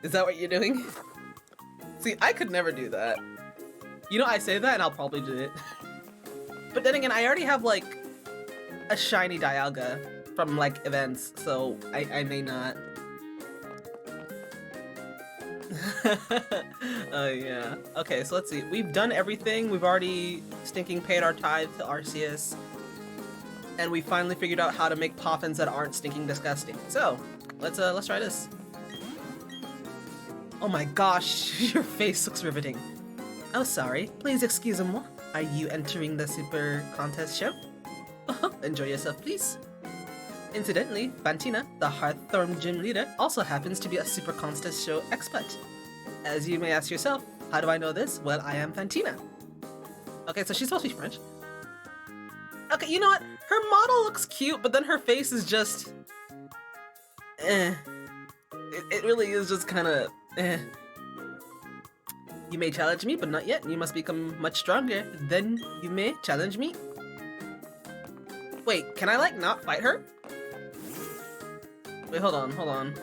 Is that what you're doing? See, I could never do that. You know, I say that and I'll probably do it. But then again, I already have like a shiny Dialga from like events, so I may not. Oh yeah. Okay, so let's see. We've done everything. We've already stinking paid our tithe to Arceus. And we finally figured out how to make poffins that aren't stinking disgusting. So, let's try this. Oh my gosh, your face looks riveting. Oh, sorry. Please excuse me. Are you entering the super contest show? Enjoy yourself, please. Incidentally, Fantina, the Hearthorn gym leader, also happens to be a super contest show expert. As you may ask yourself, how do I know this? Well, I am Fantina. Okay, so she's supposed to be French. Okay, you know what? Her model looks cute, but then her face is just... eh. It really is just kind of... eh. You may challenge me, but not yet. You must become much stronger. Then you may challenge me. Wait, can I, like, not fight her? Wait, hold on.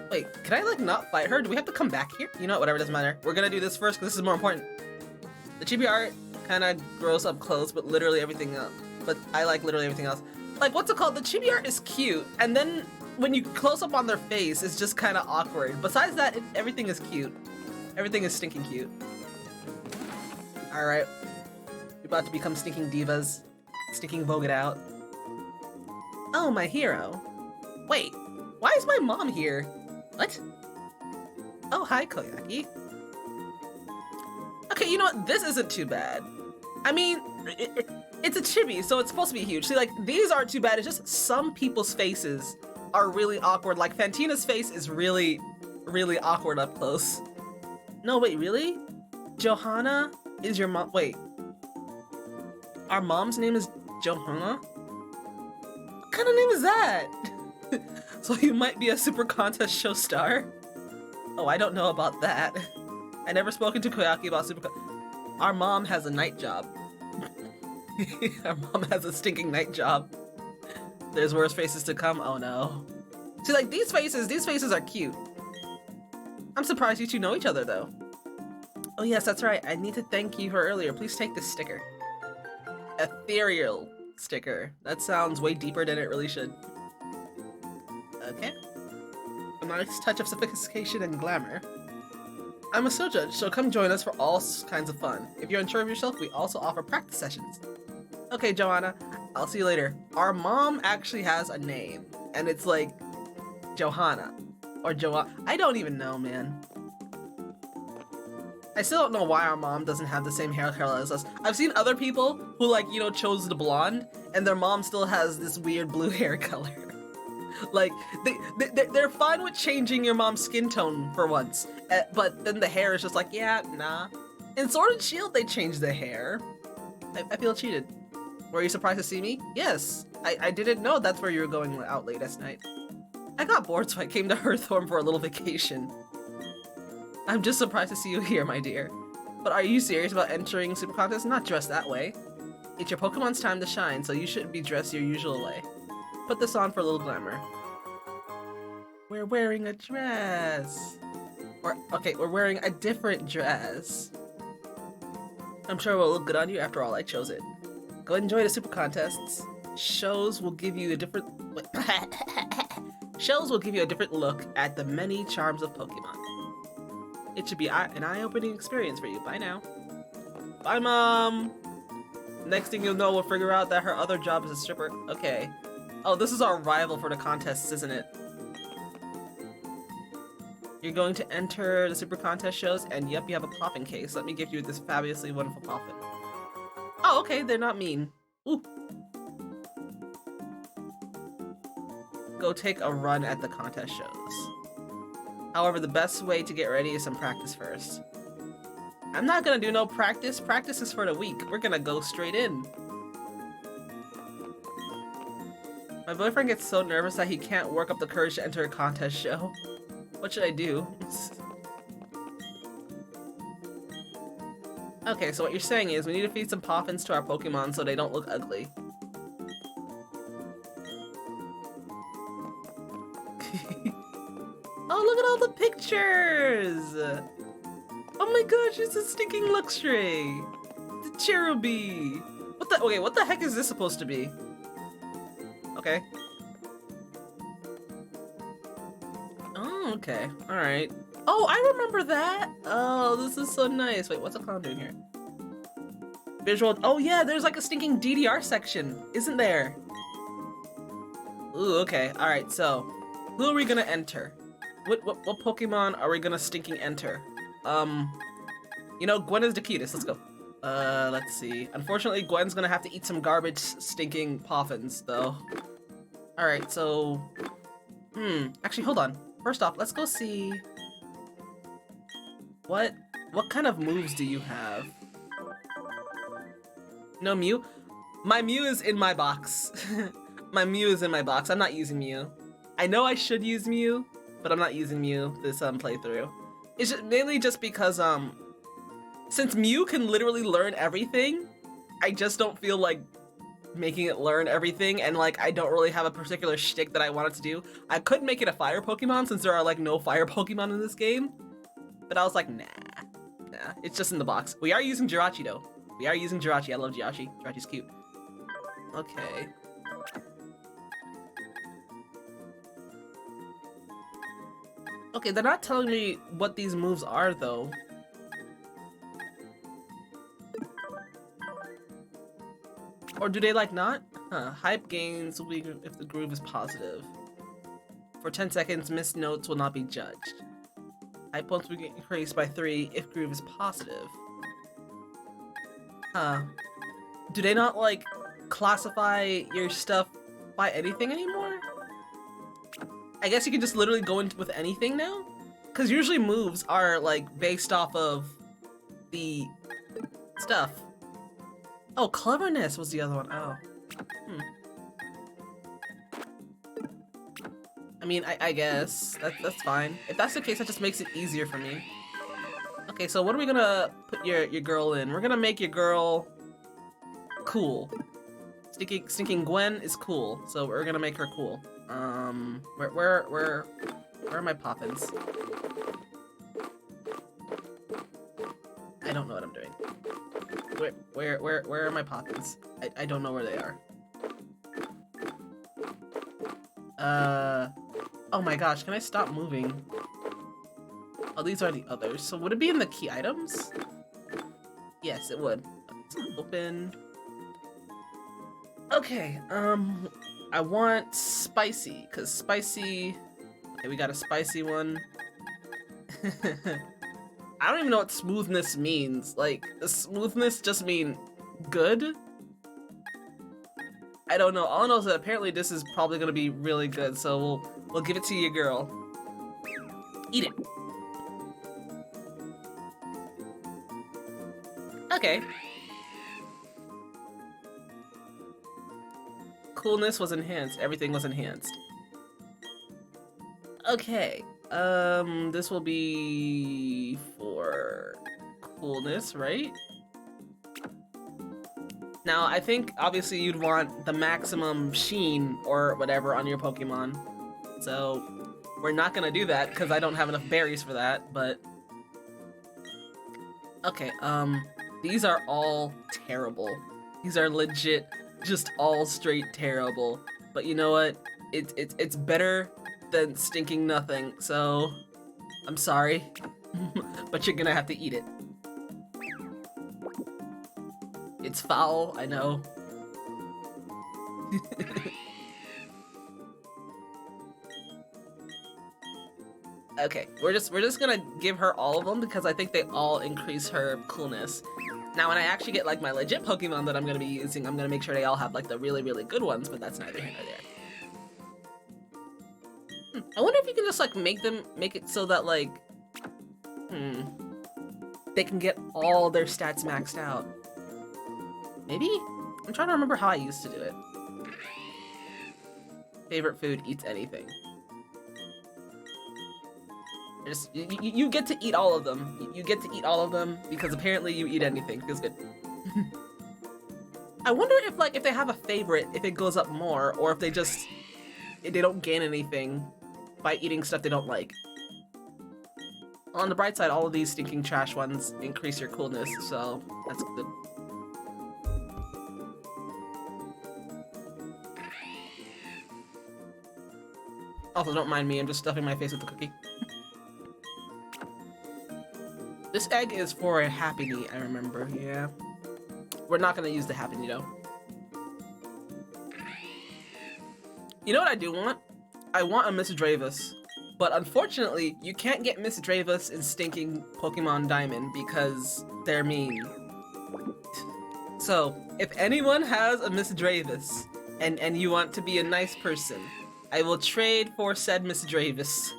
Wait, can I, like, not fight her? Do we have to come back here? You know what, whatever, doesn't matter. We're gonna do this first, because this is more important. The chibi art kind of grows up close, but literally everything else. But I like literally everything else. Like, what's it called? The chibi art is cute, and then when you close up on their face, it's just kind of awkward. Besides that, everything is cute. Everything is stinking cute. Alright. We're about to become stinking divas. Stinking vogue it out. Oh, my hero. Wait, why is my mom here? What? Oh, hi, Koiyaki. Okay, you know what? This isn't too bad. I mean, it's a chibi, so it's supposed to be huge. See, like, these aren't too bad. It's just some people's faces are really awkward. Like, Fantina's face is really, really awkward up close. No, wait, really? Johanna is your mom? Wait. Our mom's name is Johanna? What kind of name is that? So you might be a super contest show star? Oh, I don't know about that. I never spoken to Koiyaki about super Our mom has a night job. Our mom has a stinking night job. There's worse faces to come? Oh no. See, like, these faces are cute. I'm surprised you two know each other, though. Oh yes, that's right. I need to thank you for earlier. Please take this sticker. Ethereal sticker. That sounds way deeper than it really should. Okay. A nice touch of sophistication and glamour. I'm a show judge, so come join us for all kinds of fun. If you're unsure of yourself, we also offer practice sessions. Okay, Joanna, I'll see you later. Our mom actually has a name, and it's like Johanna. Or Joanna. I don't even know, man. I still don't know why our mom doesn't have the same hair color as us. I've seen other people who, like, you know, chose the blonde, and their mom still has this weird blue hair color. Like, they're fine with changing your mom's skin tone for once, but then the hair is just like, yeah, nah. In Sword and Shield, they changed the hair. I feel cheated. Were you surprised to see me? Yes. I didn't know that's where you were going out late last night. I got bored, so I came to Hearthorn for a little vacation. I'm just surprised to see you here, my dear. But are you serious about entering Super Contest? Not dressed that way. It's your Pokemon's time to shine, so you shouldn't be dressed your usual way. Put this on for a little glamour. We're wearing a dress. Okay, we're wearing a different dress. I'm sure it will look good on you. After all, I chose it. Go enjoy the Super Contests. Shows will give you a different... Shows will give you a different look at the many charms of Pokemon. It should be an eye-opening experience for you. Bye now. Bye, Mom! Next thing you'll know, we'll figure out that her other job is a stripper. Okay. Oh, this is our rival for the contests, isn't it? You're going to enter the Super Contest shows, and yep, you have a poppin case. Let me give you this fabulously wonderful poppin. Oh, okay, they're not mean. Ooh. Go take a run at the contest shows. However, the best way to get ready is some practice first. I'm not gonna do no practice. Practice is for the week. We're gonna go straight in. My boyfriend gets so nervous that he can't work up the courage to enter a contest show. What should I do? Okay, so what you're saying is we need to feed some poffins to our Pokemon so they don't look ugly. Oh look at all the pictures! Oh my gosh, it's a stinking Luxray! The Cherubi! What the heck is this supposed to be? Okay. Oh, okay. Alright. Oh, I remember that! Oh, this is so nice. Wait, what's a clown doing here? Visual. Oh yeah, there's like a stinking DDR section, isn't there? Ooh, okay. Alright, so who are we gonna enter? What Pokemon are we gonna stinking enter? You know, Gwen is the cutest. Let's go. Let's see. Unfortunately, Gwen's gonna have to eat some garbage stinking poffins, though. Alright, so... actually, hold on. First off, let's go see... What kind of moves do you have? No Mew? My Mew is in my box. My Mew is in my box. I'm not using Mew. I know I should use Mew, but I'm not using Mew this playthrough. It's just, mainly just because since Mew can literally learn everything, I just don't feel like making it learn everything, and like I don't really have a particular shtick that I want it to do. I could make it a fire Pokemon since there are like no fire Pokemon in this game, but I was like, nah, it's just in the box. We are using Jirachi though. We are using Jirachi. I love Jirachi. Jirachi's cute. Okay. Okay, they're not telling me what these moves are though. Or do they like not? Hype gains will be if the groove is positive. For 10 seconds, missed notes will not be judged. Hype points will be increased by 3 if groove is positive. Do they not like classify your stuff by anything anymore? I guess you can just literally go into with anything now? Because usually moves are like based off of the stuff. Oh, cleverness was the other one. Oh. I mean, I guess. That's fine. If that's the case, that just makes it easier for me. Okay, so what are we gonna put your girl in? We're gonna make your girl cool. Stinking Gwen is cool, so we're gonna make her cool. Where are my poppins? I don't know what I'm doing. Where are my poppins? I don't know where they are. Oh my gosh, can I stop moving? Oh, these are the others. So would it be in the key items? Yes, it would. Open. Okay, I want spicy, because spicy... Okay, we got a spicy one. I don't even know what smoothness means. Like, does smoothness just mean good? I don't know. All I know is that apparently this is probably gonna be really good, so we'll give it to your girl. Eat it. Okay. Coolness was enhanced. Everything was enhanced. Okay. This will be for coolness, right? Now, I think obviously you'd want the maximum sheen or whatever on your Pokemon. So we're not gonna do that because I don't have enough berries for that, but okay, these are all terrible. These are legit just all straight terrible. But you know what? It's better than stinking nothing, so I'm sorry. But you're gonna have to eat it. It's foul, I know. Okay, we're just gonna give her all of them because I think they all increase her coolness. Now, when I actually get like my legit Pokemon that I'm gonna be using, I'm gonna make sure they all have like the really, really good ones, but that's neither here nor there. I wonder if you can just like make it so that like, they can get all their stats maxed out. Maybe? I'm trying to remember how I used to do it. Favorite food, eats anything. You get to eat all of them. You get to eat all of them because apparently you eat anything. Feels good. I wonder if they have a favorite, if it goes up more, or if they don't gain anything by eating stuff they don't like. On the bright side, all of these stinking trash ones increase your coolness, so that's good. Also, don't mind me, I'm just stuffing my face with the cookie. This egg is for a Happy Knee, I remember, yeah. We're not gonna use the Happy Knee, though. You know what I do want? I want a Miss Dravis. But unfortunately, you can't get Miss Dravis in stinking Pokemon Diamond because they're mean. So, if anyone has a Miss Dravis and you want to be a nice person, I will trade for said Miss Dravis.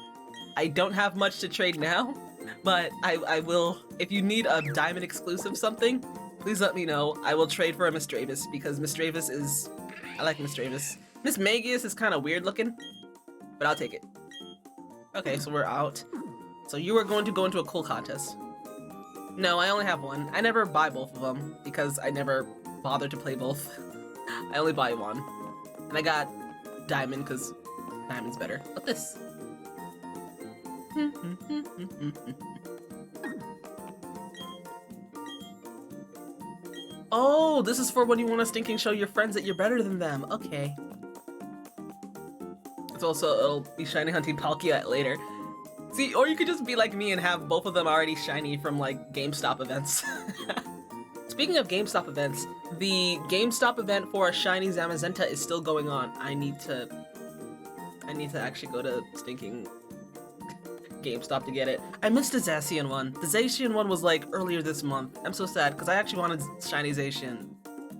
I don't have much to trade now, but I will. If you need a Diamond exclusive something, please let me know. I will trade for a Miss Dravis because Miss Dravis is... I like Miss Dravis. Miss Magius is kind of weird looking, but I'll take it. Okay, so we're out. So you are going to go into a cool contest. No, I only have one. I never buy both of them because I never bother to play both. I only buy one. And I got Diamond because Diamond's better. What's this? Oh, this is for when you want to stinking show your friends that you're better than them. Okay. Also, it'll be shiny hunting Palkia later. See, or you could just be like me and have both of them already shiny from like GameStop events. Speaking of GameStop events, the GameStop event for a shiny Zamazenta is still going on. I need to actually go to stinking GameStop to get it. I missed the Zacian one. The Zacian one was like earlier this month. I'm so sad because I actually wanted shiny Zacian.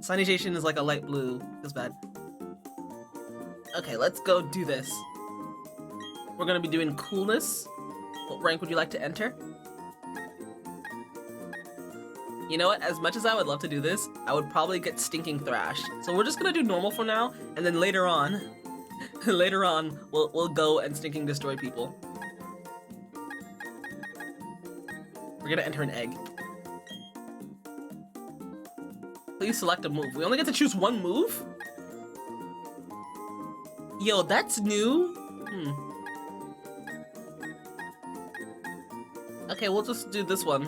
Shiny Zacian is like a light blue. Feels bad. Okay, let's go do this. We're gonna be doing coolness. What rank would you like to enter? You know what? As much as I would love to do this, I would probably get stinking thrashed. So we're just gonna do normal for now, and then later on, we'll go and stinking destroy people. We're gonna enter an egg. Please select a move. We only get to choose one move? Yo, that's new. Okay, we'll just do this one.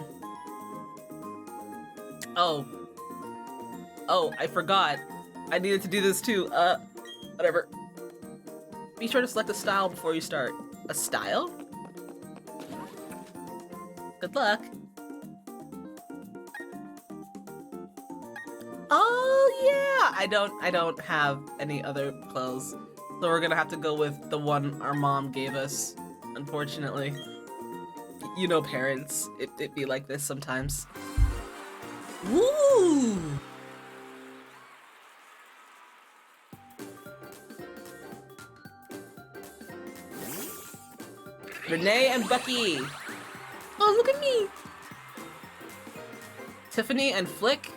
Oh, I forgot. I needed to do this too. Whatever. Be sure to select a style before you start. A style? Good luck. Oh yeah! I don't have any other clothes. So we're gonna have to go with the one our mom gave us, unfortunately. You know parents, it be like this sometimes. Woo! Renee and Bucky! Oh, look at me! Tiffany and Flick?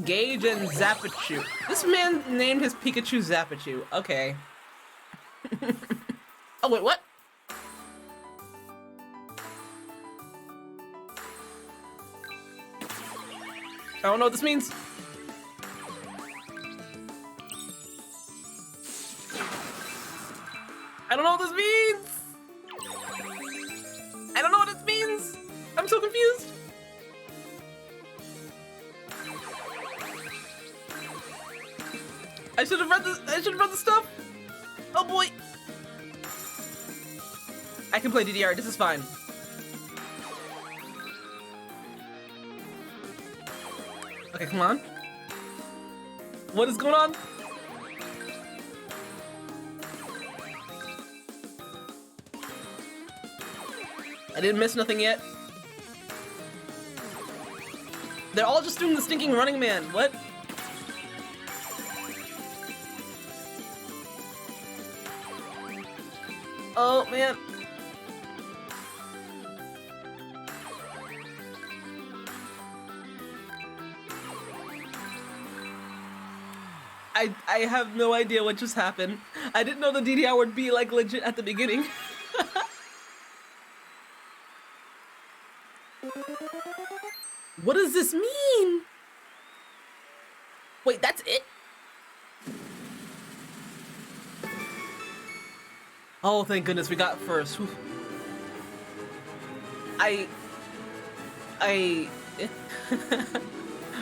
Gage and Zapichu. This man named his Pikachu Zapichu. Okay. Oh, wait, what? I don't know what this means. I don't know what this means. I don't know what this means. I'm so confused. I should have read the stuff. Oh boy. I can play DDR. This is fine. Okay, come on. What is going on? I didn't miss nothing yet. They're all just doing the stinking Running Man. What? Oh, man. I have no idea what just happened. I didn't know the DDR would be like legit at the beginning. What does this mean? Wait, that's it? Oh, thank goodness we got first. Whew. I I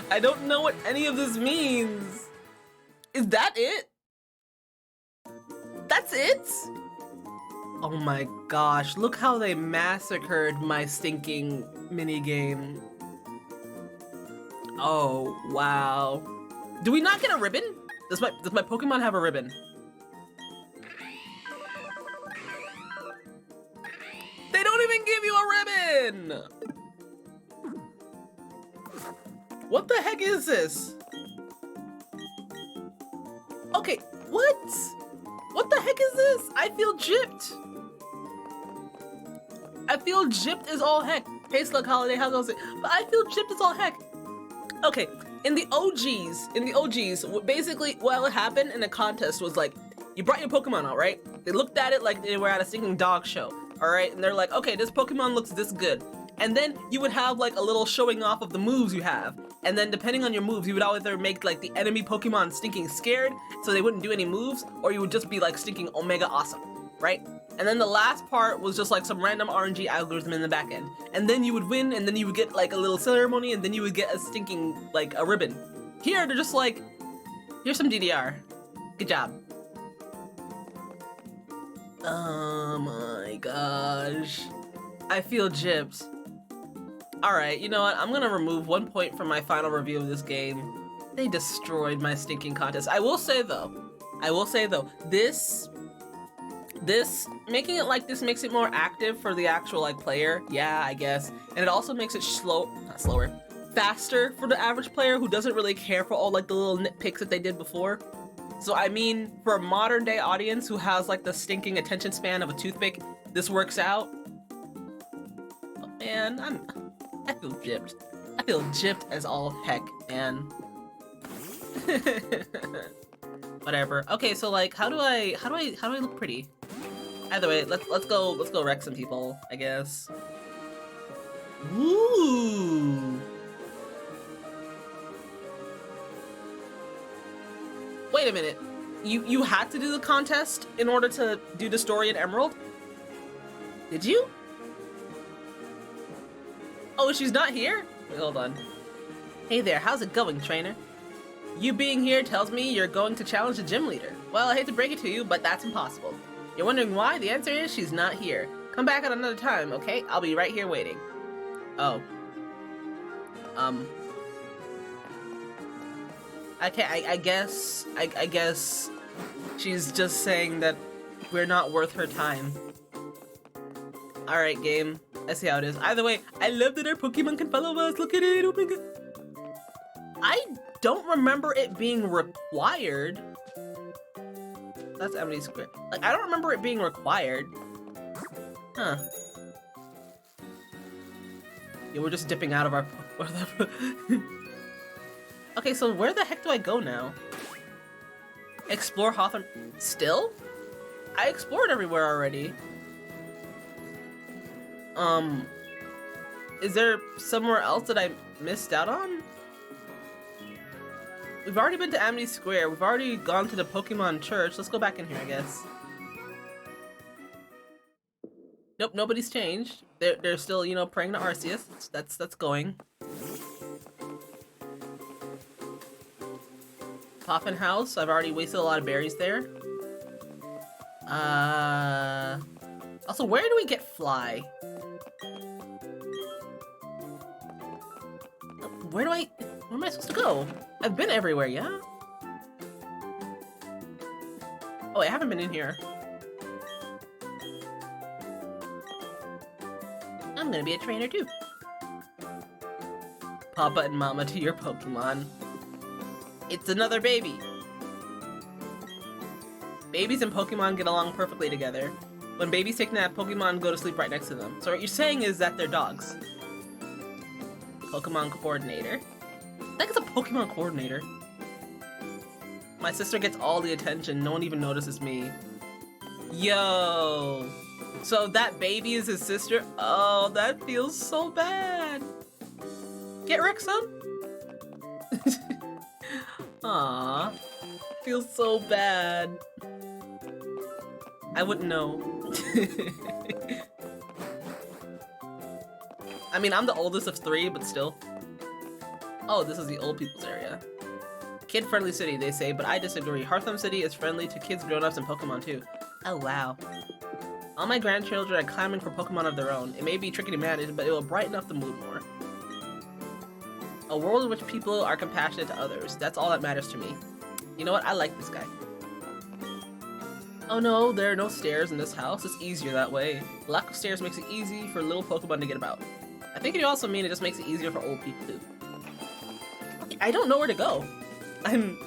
I don't know what any of this means. Is that it? That's it? Oh my gosh, look how they massacred my stinking minigame. Oh, wow. Do we not get a ribbon? Does my Pokemon have a ribbon? They don't even give you a ribbon! What the heck is this? Okay, what? What the heck is this? I feel gypped. I feel gypped as all heck. Hey Slug Holiday, how's it going? But I feel gypped as all heck. Okay, in the OGs, basically what happened in the contest was like, you brought your Pokemon out, right? They looked at it like they were at a stinking dog show, all right? And they're like, okay, this Pokemon looks this good. And then you would have like a little showing off of the moves you have. And then depending on your moves, you would either make like the enemy Pokemon stinking scared, so they wouldn't do any moves, or you would just be like stinking Omega awesome, right? And then the last part was just like some random RNG algorithm in the back end. And then you would win, and then you would get like a little ceremony, and then you would get a stinking, like, a ribbon. Here, they're just like, here's some DDR. Good job. Oh my gosh. I feel gypped. Alright, you know what? I'm gonna remove 1 point from my final review of this game. They destroyed my stinking contest. I will say though, this making it like this makes it more active for the actual like player. Yeah, I guess. And it also makes it faster for the average player who doesn't really care for all like the little nitpicks that they did before. So I mean, for a modern day audience who has like the stinking attention span of a toothpick, this works out. Oh, man, I feel gypped. I feel gypped as all heck, man. Whatever. Okay, so like, how do I look pretty? Either way, let's go wreck some people, I guess. Ooh. Wait a minute. You had to do the contest in order to do the story in Emerald? Did you? Oh, she's not here? Wait, hold on. Hey there, how's it going, trainer? You being here tells me you're going to challenge the gym leader. Well, I hate to break it to you, but that's impossible. You're wondering why? The answer is she's not here. Come back at another time, okay? I'll be right here waiting. Oh. Okay, I guess she's just saying that we're not worth her time. Alright, game. I see how it is. Either way, I love that our Pokemon can follow us. Look at it. Oh my god. I don't remember it being required. That's Amity Square. Like, I don't remember it being required. Huh. Yeah, we're just dipping out of our... Okay, so where the heck do I go now? Explore Hawthorne... Still? I explored everywhere already. Is there somewhere else that I missed out on? We've already been to Amity Square. We've already gone to the Pokemon Church. Let's go back in here, I guess. Nope, nobody's changed. They're still, you know, praying to Arceus. That's going. Poffin House. I've already wasted a lot of berries there. Also, where do we get Fly? Where am I supposed to go? I've been everywhere, yeah? Oh, I haven't been in here. I'm gonna be a trainer too. Papa and Mama to your Pokemon. It's another baby. Babies and Pokemon get along perfectly together. When babies take a nap, Pokemon go to sleep right next to them. So what you're saying is that they're dogs. Pokemon coordinator. I think it's a Pokemon coordinator. My sister gets all the attention. No one even notices me. Yo. So that baby is his sister? Oh, that feels so bad. Get wrecked, son. Aww. Feels so bad. I wouldn't know. I mean, I'm the oldest of 3, but still. Oh, this is the old people's area. Kid-friendly city, they say, but I disagree. Heartham City is friendly to kids, grown-ups, and Pokemon too. Oh, wow. All my grandchildren are clamoring for Pokemon of their own. It may be tricky to manage, but it will brighten up the mood more. A world in which people are compassionate to others. That's all that matters to me. You know what? I like this guy. Oh no, there are no stairs in this house. It's easier that way. The lack of stairs makes it easy for little Pokemon to get about. I think it also means it just makes it easier for old people too. I don't know where to go. I'm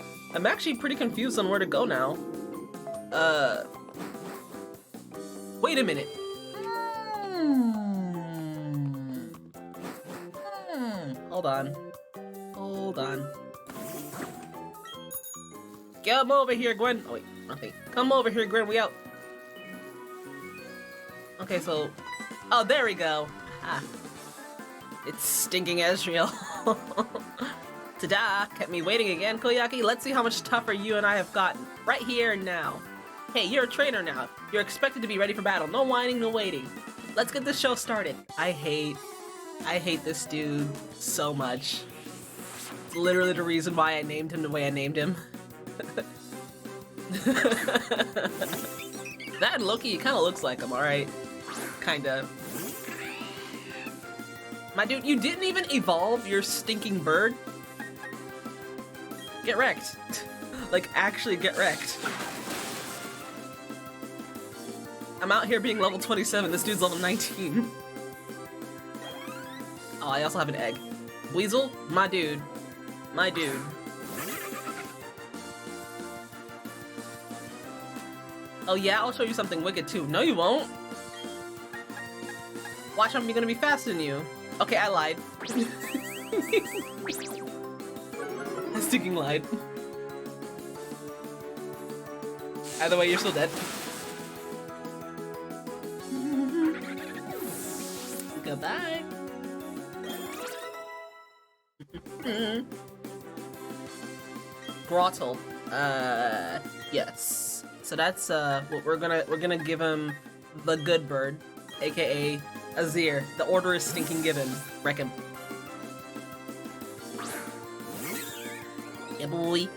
actually pretty confused on where to go now. Wait a minute. Hold on. Hold on. Come over here, Gwen. Oh wait, okay. Come over here, Gwen. We out. Okay, so. Oh, there we go. Ah. It's stinking Ezreal. Ta-da! Kept me waiting again, Koiyaki. Let's see how much tougher you and I have gotten. Right here and now. Hey, you're a trainer now. You're expected to be ready for battle. No whining, no waiting. Let's get this show started. I hate this dude so much. It's literally the reason why I named him the way I named him. That and Loki, he kind of looks like him, alright? Kinda. My dude, you didn't even evolve your stinking bird? Get wrecked. Like, actually get wrecked. I'm out here being level 27, this dude's level 19. Oh, I also have an egg. Weasel? My dude. My dude. Oh yeah, I'll show you something wicked too. No, you won't. Watch, I'm gonna be faster than you. Okay, I lied. I stinking lied. Either way, you're still dead. Goodbye. Grottle. Yes. So that's what we're gonna give him the good bird, aka Azir. The order is stinking given. Wreck him. Yeah, boy.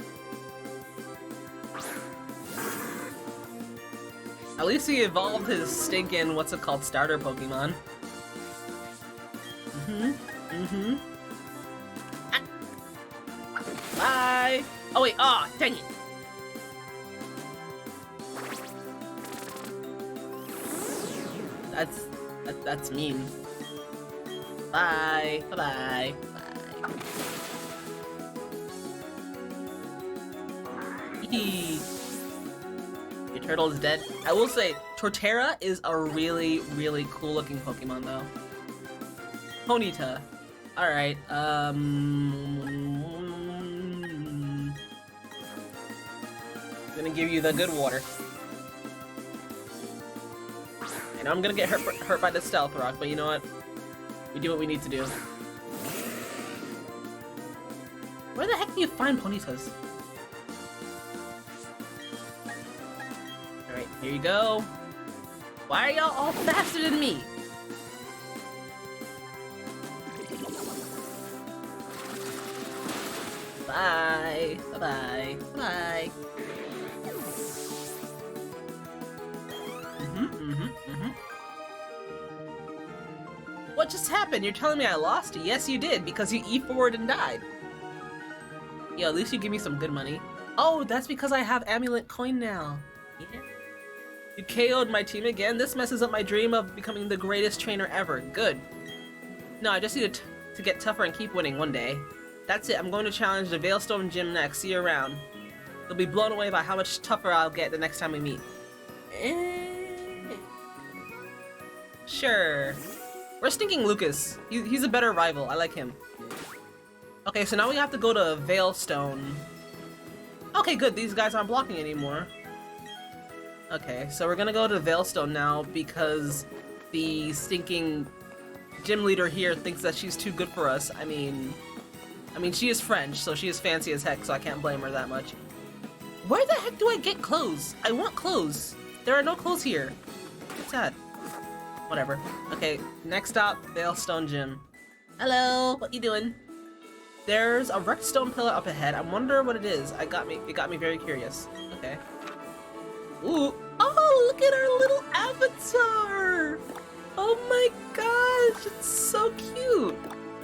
At least he evolved his stinking, what's it called, starter Pokemon. Ah. Bye. Oh wait, dang it. That's mean. Bye. Bye-bye. Bye. Your turtle is dead. I will say, Torterra is a really, really cool looking Pokemon though. Ponyta. Alright, I'm gonna give you the good water. I know I'm gonna get hurt by the Stealth Rock, but you know what? We do what we need to do. Where the heck do you find Ponytas? Alright, here you go. Why are y'all all faster than me? Bye. Bye-bye. Bye. What just happened? You're telling me I lost? Yes, you did, because you E4'd and died. Yo, at least you give me some good money. Oh, that's because I have Amulet Coin now. Yeah. You KO'd my team again? This messes up my dream of becoming the greatest trainer ever. Good. No, I just need to get tougher and keep winning one day. That's it, I'm going to challenge the Veilstone Gym next. See you around. You'll be blown away by how much tougher I'll get the next time we meet. Sure. We're stinking Lucas. He's a better rival. I like him. Okay, so now we have to go to Veilstone. Okay, good. These guys aren't blocking anymore. Okay, so we're gonna go to Veilstone now because the stinking gym leader here thinks that she's too good for us. I mean, she is French, so she is fancy as heck, so I can't blame her that much. Where the heck do I get clothes? I want clothes. There are no clothes here. What's that? Whatever. Okay, next stop, Veilstone Gym. Hello, what you doing? There's a wrecked stone pillar up ahead. I wonder what it is. It got me very curious. Okay. Ooh. Oh, look at our little avatar! Oh my gosh, it's so cute!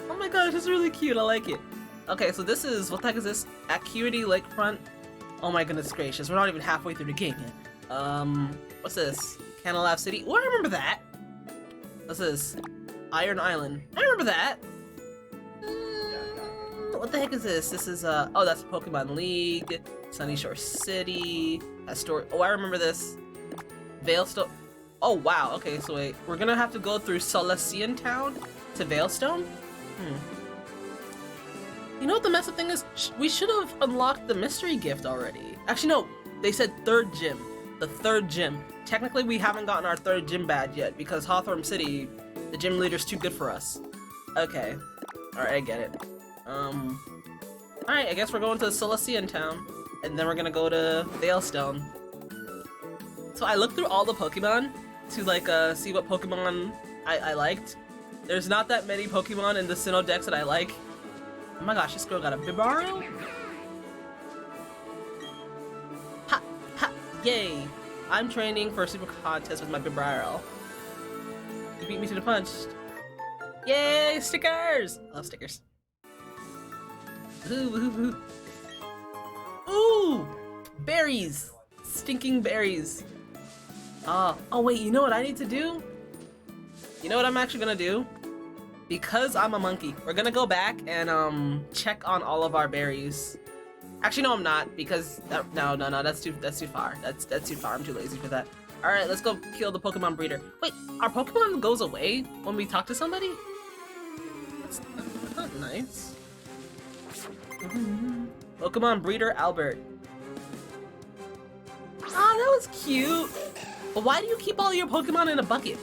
Oh my gosh, it's really cute, I like it. Okay, so this is, what the heck is this? Acuity Lakefront? Oh my goodness gracious, we're not even halfway through the game yet. What's this? Canalave City? Oh, I remember that! What's this? Iron Island. I remember that! What the heck is this? This is, oh, that's Pokemon League, Sunny Shore City, Astoria. Oh, I remember this. Veilstone. Oh, wow. Okay, so wait. We're gonna have to go through Solacean Town to Veilstone? You know what the messed up thing is? We should have unlocked the mystery gift already. Actually, no. They said third gym. The third gym. Technically, we haven't gotten our third gym badge yet because Hawthorne City, the gym leader's too good for us. Okay. Alright, I get it. Alright, I guess we're going to Solacean Town. And then we're gonna go to Veilstone. So I looked through all the Pokemon to, like, see what Pokemon I liked. There's not that many Pokemon in the Sinnoh Dex that I like. Oh my gosh, this girl got a Bibarel? Ha! Ha! Yay! I'm training for a super contest with my Bibarel. You beat me to the punch. Yay! Stickers! I love stickers. Ooh! Ooh! Berries! Stinking berries. Oh wait, you know what I need to do? You know what I'm actually gonna do? Because I'm a monkey, we're gonna go back and check on all of our berries. Actually, no, I'm not, because no, that's too far. That's too far. I'm too lazy for that. All right, let's go kill the Pokemon breeder. Wait, our Pokemon goes away when we talk to somebody? That's not nice. Pokemon breeder Albert. Ah, that was cute. But why do you keep all your Pokemon in a bucket?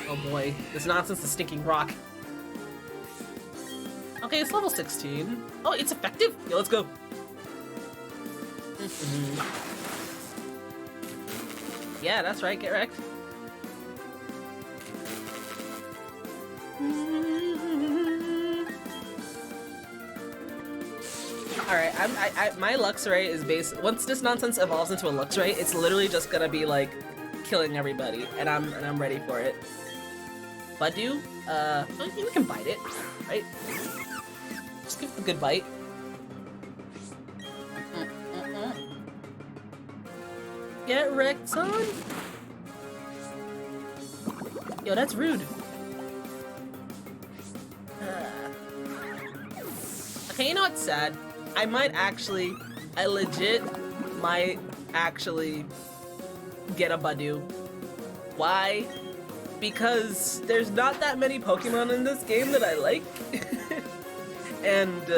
Oh boy, this nonsense is stinking rock. Okay, it's level 16. Oh, it's effective? Yeah, let's go. Yeah, that's right, get wrecked. Alright, my Luxray is based. Once this nonsense evolves into a Luxray, it's literally just gonna be like killing everybody, and I'm ready for it. Budew, we can bite it, right? Just give it a good bite. Get wrecked, son! Yo, that's rude. Okay, you know what's sad? I legit might actually get a Budew. Why? Because there's not that many Pokemon in this game that I like. And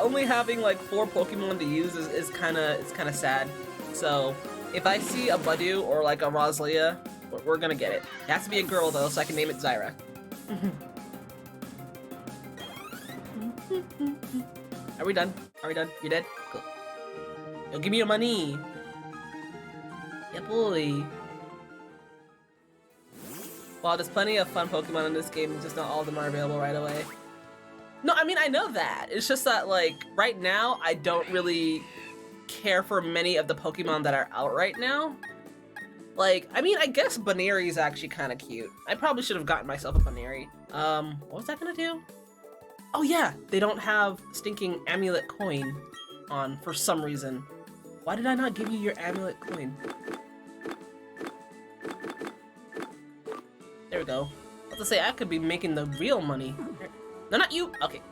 only having like 4 Pokemon to use is kind of sad. So if I see a Budew or like a Roselia, we're gonna get it. It has to be a girl though, so I can name it Zyra. Are we done? Are we done? You dead? Cool. Yo, give me your money. Yeah, boy. Well, there's plenty of fun Pokemon in this game, just not all of them are available right away. No, I mean, I know that. It's just that, like, right now, I don't really care for many of the Pokemon that are out right now. Like, I mean, I guess Baneri is actually kind of cute. I probably should have gotten myself a Baneri. What was that gonna do? Oh yeah, they don't have stinking amulet coin on for some reason. Why did I not give you your amulet coin? There we go. I was to say, I could be making the real money. No, not you! Okay.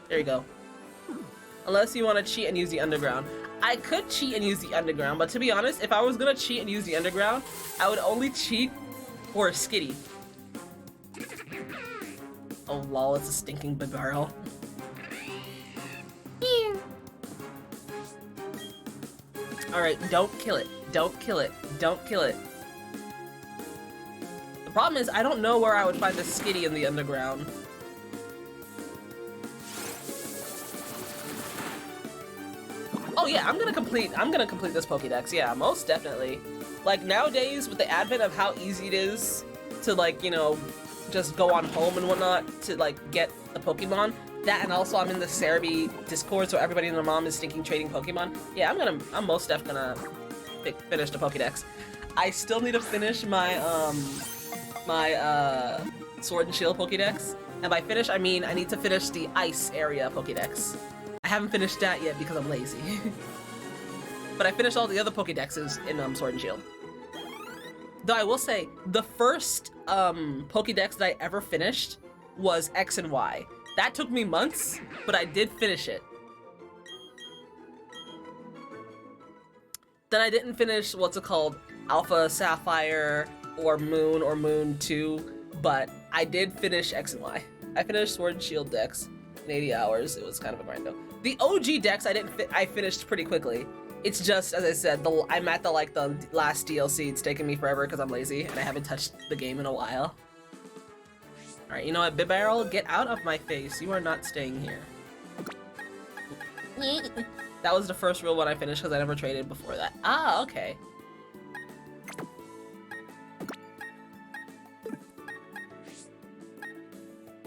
There you go. Unless you want to cheat and use the underground. I could cheat and use the underground, but to be honest, if I was gonna cheat and use the underground, I would only cheat for a Skitty. Oh lol, it's a stinking Bibarel. Alright, don't kill it. Don't kill it. Don't kill it. The problem is, I don't know where I would find a Skitty in the underground. Oh, yeah, I'm gonna complete this Pokédex. Yeah, most definitely. Like nowadays, with the advent of how easy it is to like, you know, just go on home and whatnot to like get a Pokemon. That and also I'm in the Cerebi Discord, so everybody and their mom is stinking trading Pokemon. Yeah, I'm most definitely gonna finish the Pokédex. I still need to finish my Sword and Shield Pokédex, and by finish I mean I need to finish the Ice area Pokédex. I haven't finished that yet because I'm lazy. But I finished all the other Pokédexes in Sword and Shield. Though I will say, the first Pokédex that I ever finished was X and Y. That took me months, but I did finish it. Then I didn't finish, what's it called, Alpha Sapphire or Moon 2, but I did finish X and Y. I finished Sword and Shield Dex in 80 hours. It was kind of a grind though. The OG Dex I finished pretty quickly. It's just, as I said, I'm at the last DLC. It's taking me forever because I'm lazy and I haven't touched the game in a while. Alright, you know what, Bibarel, get out of my face. You are not staying here. That was the first real one I finished because I never traded before that. Ah, okay.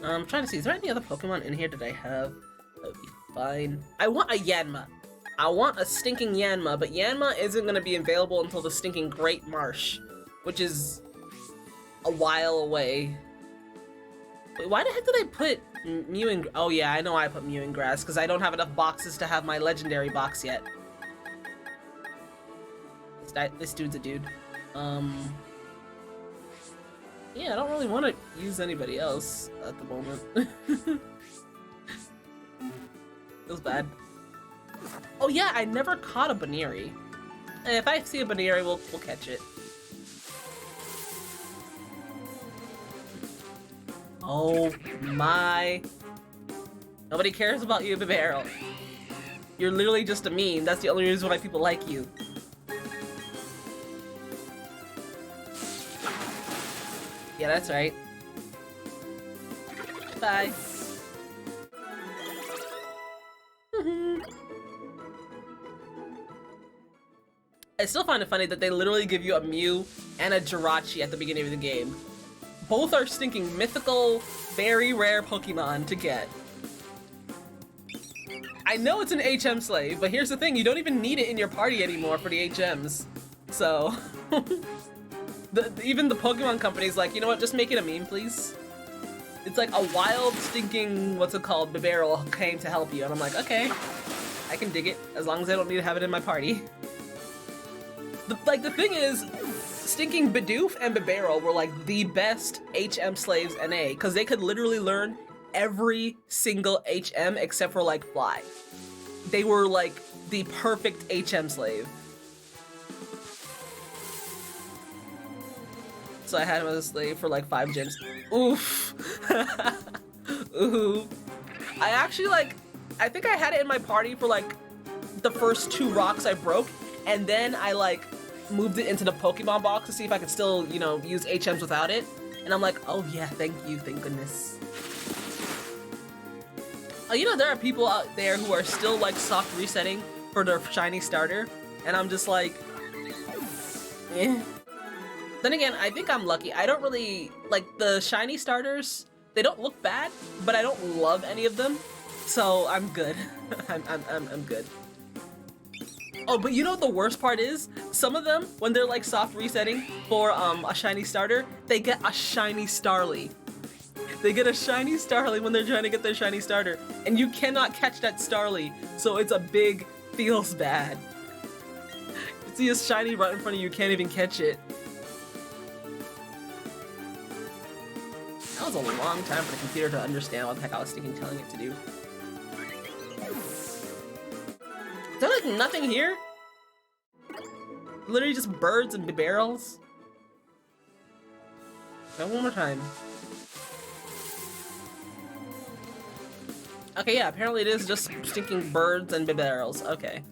I'm trying to see, is there any other Pokemon in here that I have? That would be fine. I want a Yanma. I want a stinking Yanma, but Yanma isn't going to be available until the stinking Great Marsh, which is a while away. Wait, why the heck did I put Mew and... Oh yeah, I know I put Mew and Grass, because I don't have enough boxes to have my legendary box yet. This dude's a dude. Yeah, I don't really want to use anybody else at the moment. Feels bad. Oh yeah, I never caught a Baneri. If I see a Baneri, we'll catch it. Oh my. Nobody cares about you, Bibarel. You're literally just a meme. That's the only reason why people like you. Yeah, that's right. Bye. I still find it funny that they literally give you a Mew and a Jirachi at the beginning of the game. Both are stinking mythical, very rare Pokemon to get. I know it's an HM slave, but here's the thing, you don't even need it in your party anymore for the HMs. So, even the Pokemon company's like, you know what, just make it a meme, please. It's like a wild, stinking, what's it called, Bibarel came to help you, and I'm like, okay, I can dig it, as long as I don't need to have it in my party. The thing is, stinking Bidoof and Bibarel were like the best HM slaves NA, because they could literally learn every single HM except for like Fly. They were like the perfect HM slave. So I had him as a slave for like 5 gyms. Oof. Ooh. I actually I think I had it in my party for like the first 2 rocks I broke, and then I like moved it into the Pokemon box to see if I could still, you know, use HMs without it. And I'm like, oh yeah, thank you, thank goodness. Oh, you know, there are people out there who are still like soft resetting for their shiny starter, and I'm just like, eh. Then again, I think I'm lucky. I don't really, like, the shiny starters, they don't look bad, but I don't love any of them, so I'm good. I'm good. Oh, but you know what the worst part is? Some of them, when they're like soft resetting for a shiny starter, they get a shiny Starly. They get a shiny Starly when they're trying to get their shiny starter, and you cannot catch that Starly, so it's a big feels bad. You see a shiny right in front of you, can't even catch it. That was a long time for the computer to understand what the heck I was thinking telling it to do. Is there like nothing here? Literally just birds and barrels? Try one more time. Okay, yeah, apparently it is just stinking birds and barrels. Okay.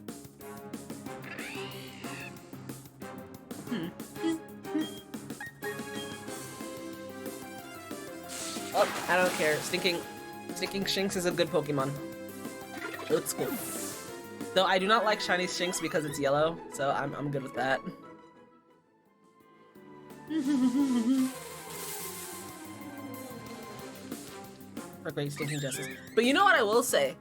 Oh, I don't care. Stinking Shinx is a good Pokemon. It looks cool. Though I do not like shiny Shinx because it's yellow, so I'm good with that. For great stinking justice. But you know what I will say?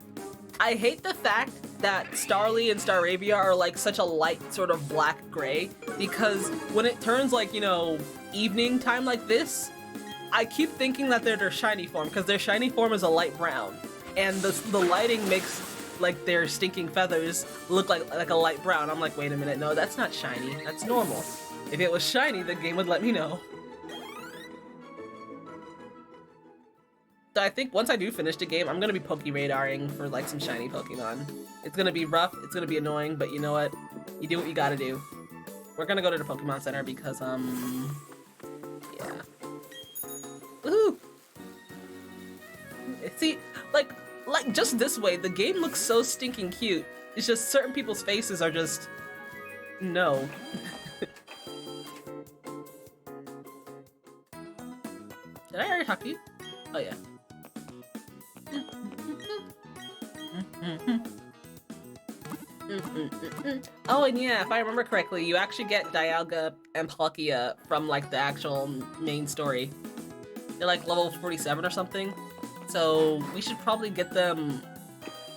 I hate the fact that Starly and Staravia are like such a light sort of black-gray, because when it turns like, you know, evening time like this, I keep thinking that they're their shiny form, because their shiny form is a light brown, and the lighting makes like their stinking feathers look like a light brown. I'm like, wait a minute, no, that's not shiny, that's normal. If it was shiny, the game would let me know. So I think once I do finish the game, I'm gonna be Poke-radaring for like some shiny Pokemon. It's gonna be rough, it's gonna be annoying, but you know what? You do what you gotta do. We're gonna go to the Pokemon Center because, yeah. Woohoo! See, like just this way, the game looks so stinking cute. It's just certain people's faces are just... no. Did I already talk to you? Oh yeah. Oh, and yeah, if I remember correctly, you actually get Dialga and Palkia from like the actual main story. They're like level 47 or something. So we should probably get them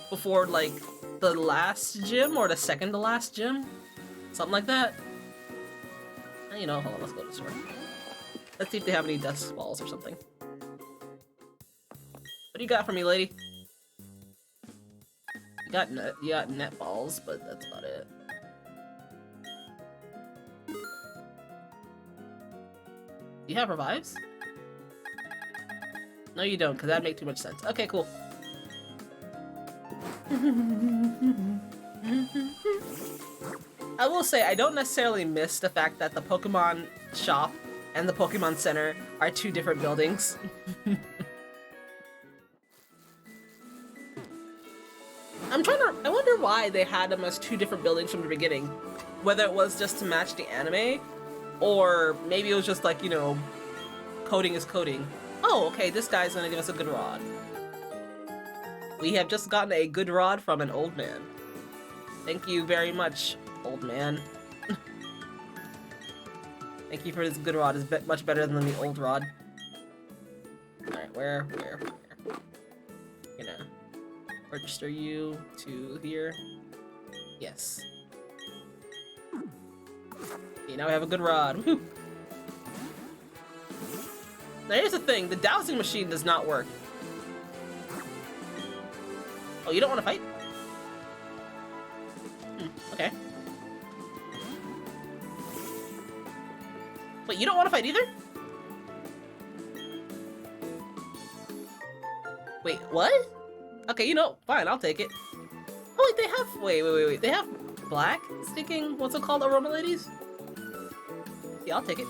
before like the last gym or the second to last gym. Something like that. You know, hold on, let's go to the store. Let's see if they have any dust balls or something. What do you got for me, lady? You got net balls, but that's about it. Do you have revives? No, you don't, because that'd make too much sense. Okay, cool. I will say, I don't necessarily miss the fact that the Pokemon shop and the Pokemon Center are two different buildings. I wonder why they had them as two different buildings from the beginning. Whether it was just to match the anime, or maybe it was just like, you know, coding is coding. Oh, okay, this guy's gonna give us a good rod. We have just gotten a good rod from an old man. Thank you very much, old man. Thank you for this good rod. It's much better than the old rod. Alright, where? Gonna register you to here. Yes. Okay, now we have a good rod. Woohoo! Now here's the thing, the dowsing machine does not work. Oh, you don't want to fight? Okay. Wait, you don't want to fight either? Wait, what? Okay, you know, fine, I'll take it. Oh wait, they have, wait. They have black sticking, what's it called, aroma ladies? Yeah, I'll take it.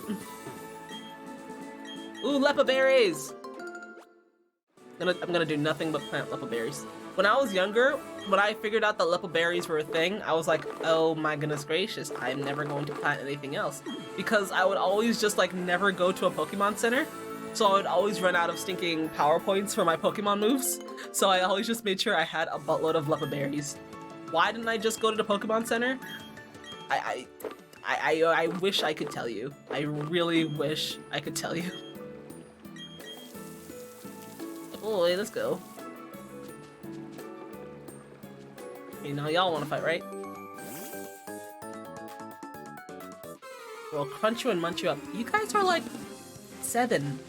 Ooh, Lepa berries! I'm gonna do nothing but plant Lepa berries. When I was younger, when I figured out that Lepa berries were a thing, I was like, oh my goodness gracious, I'm never going to plant anything else. Because I would always just like never go to a Pokemon Center. So I would always run out of stinking power points for my Pokemon moves. So I always just made sure I had a buttload of Lepa berries. Why didn't I just go to the Pokemon Center? I wish I could tell you. I really wish I could tell you. Oh, let's go. You know, y'all want to fight, right? We'll crunch you and munch you up. You guys are like 7.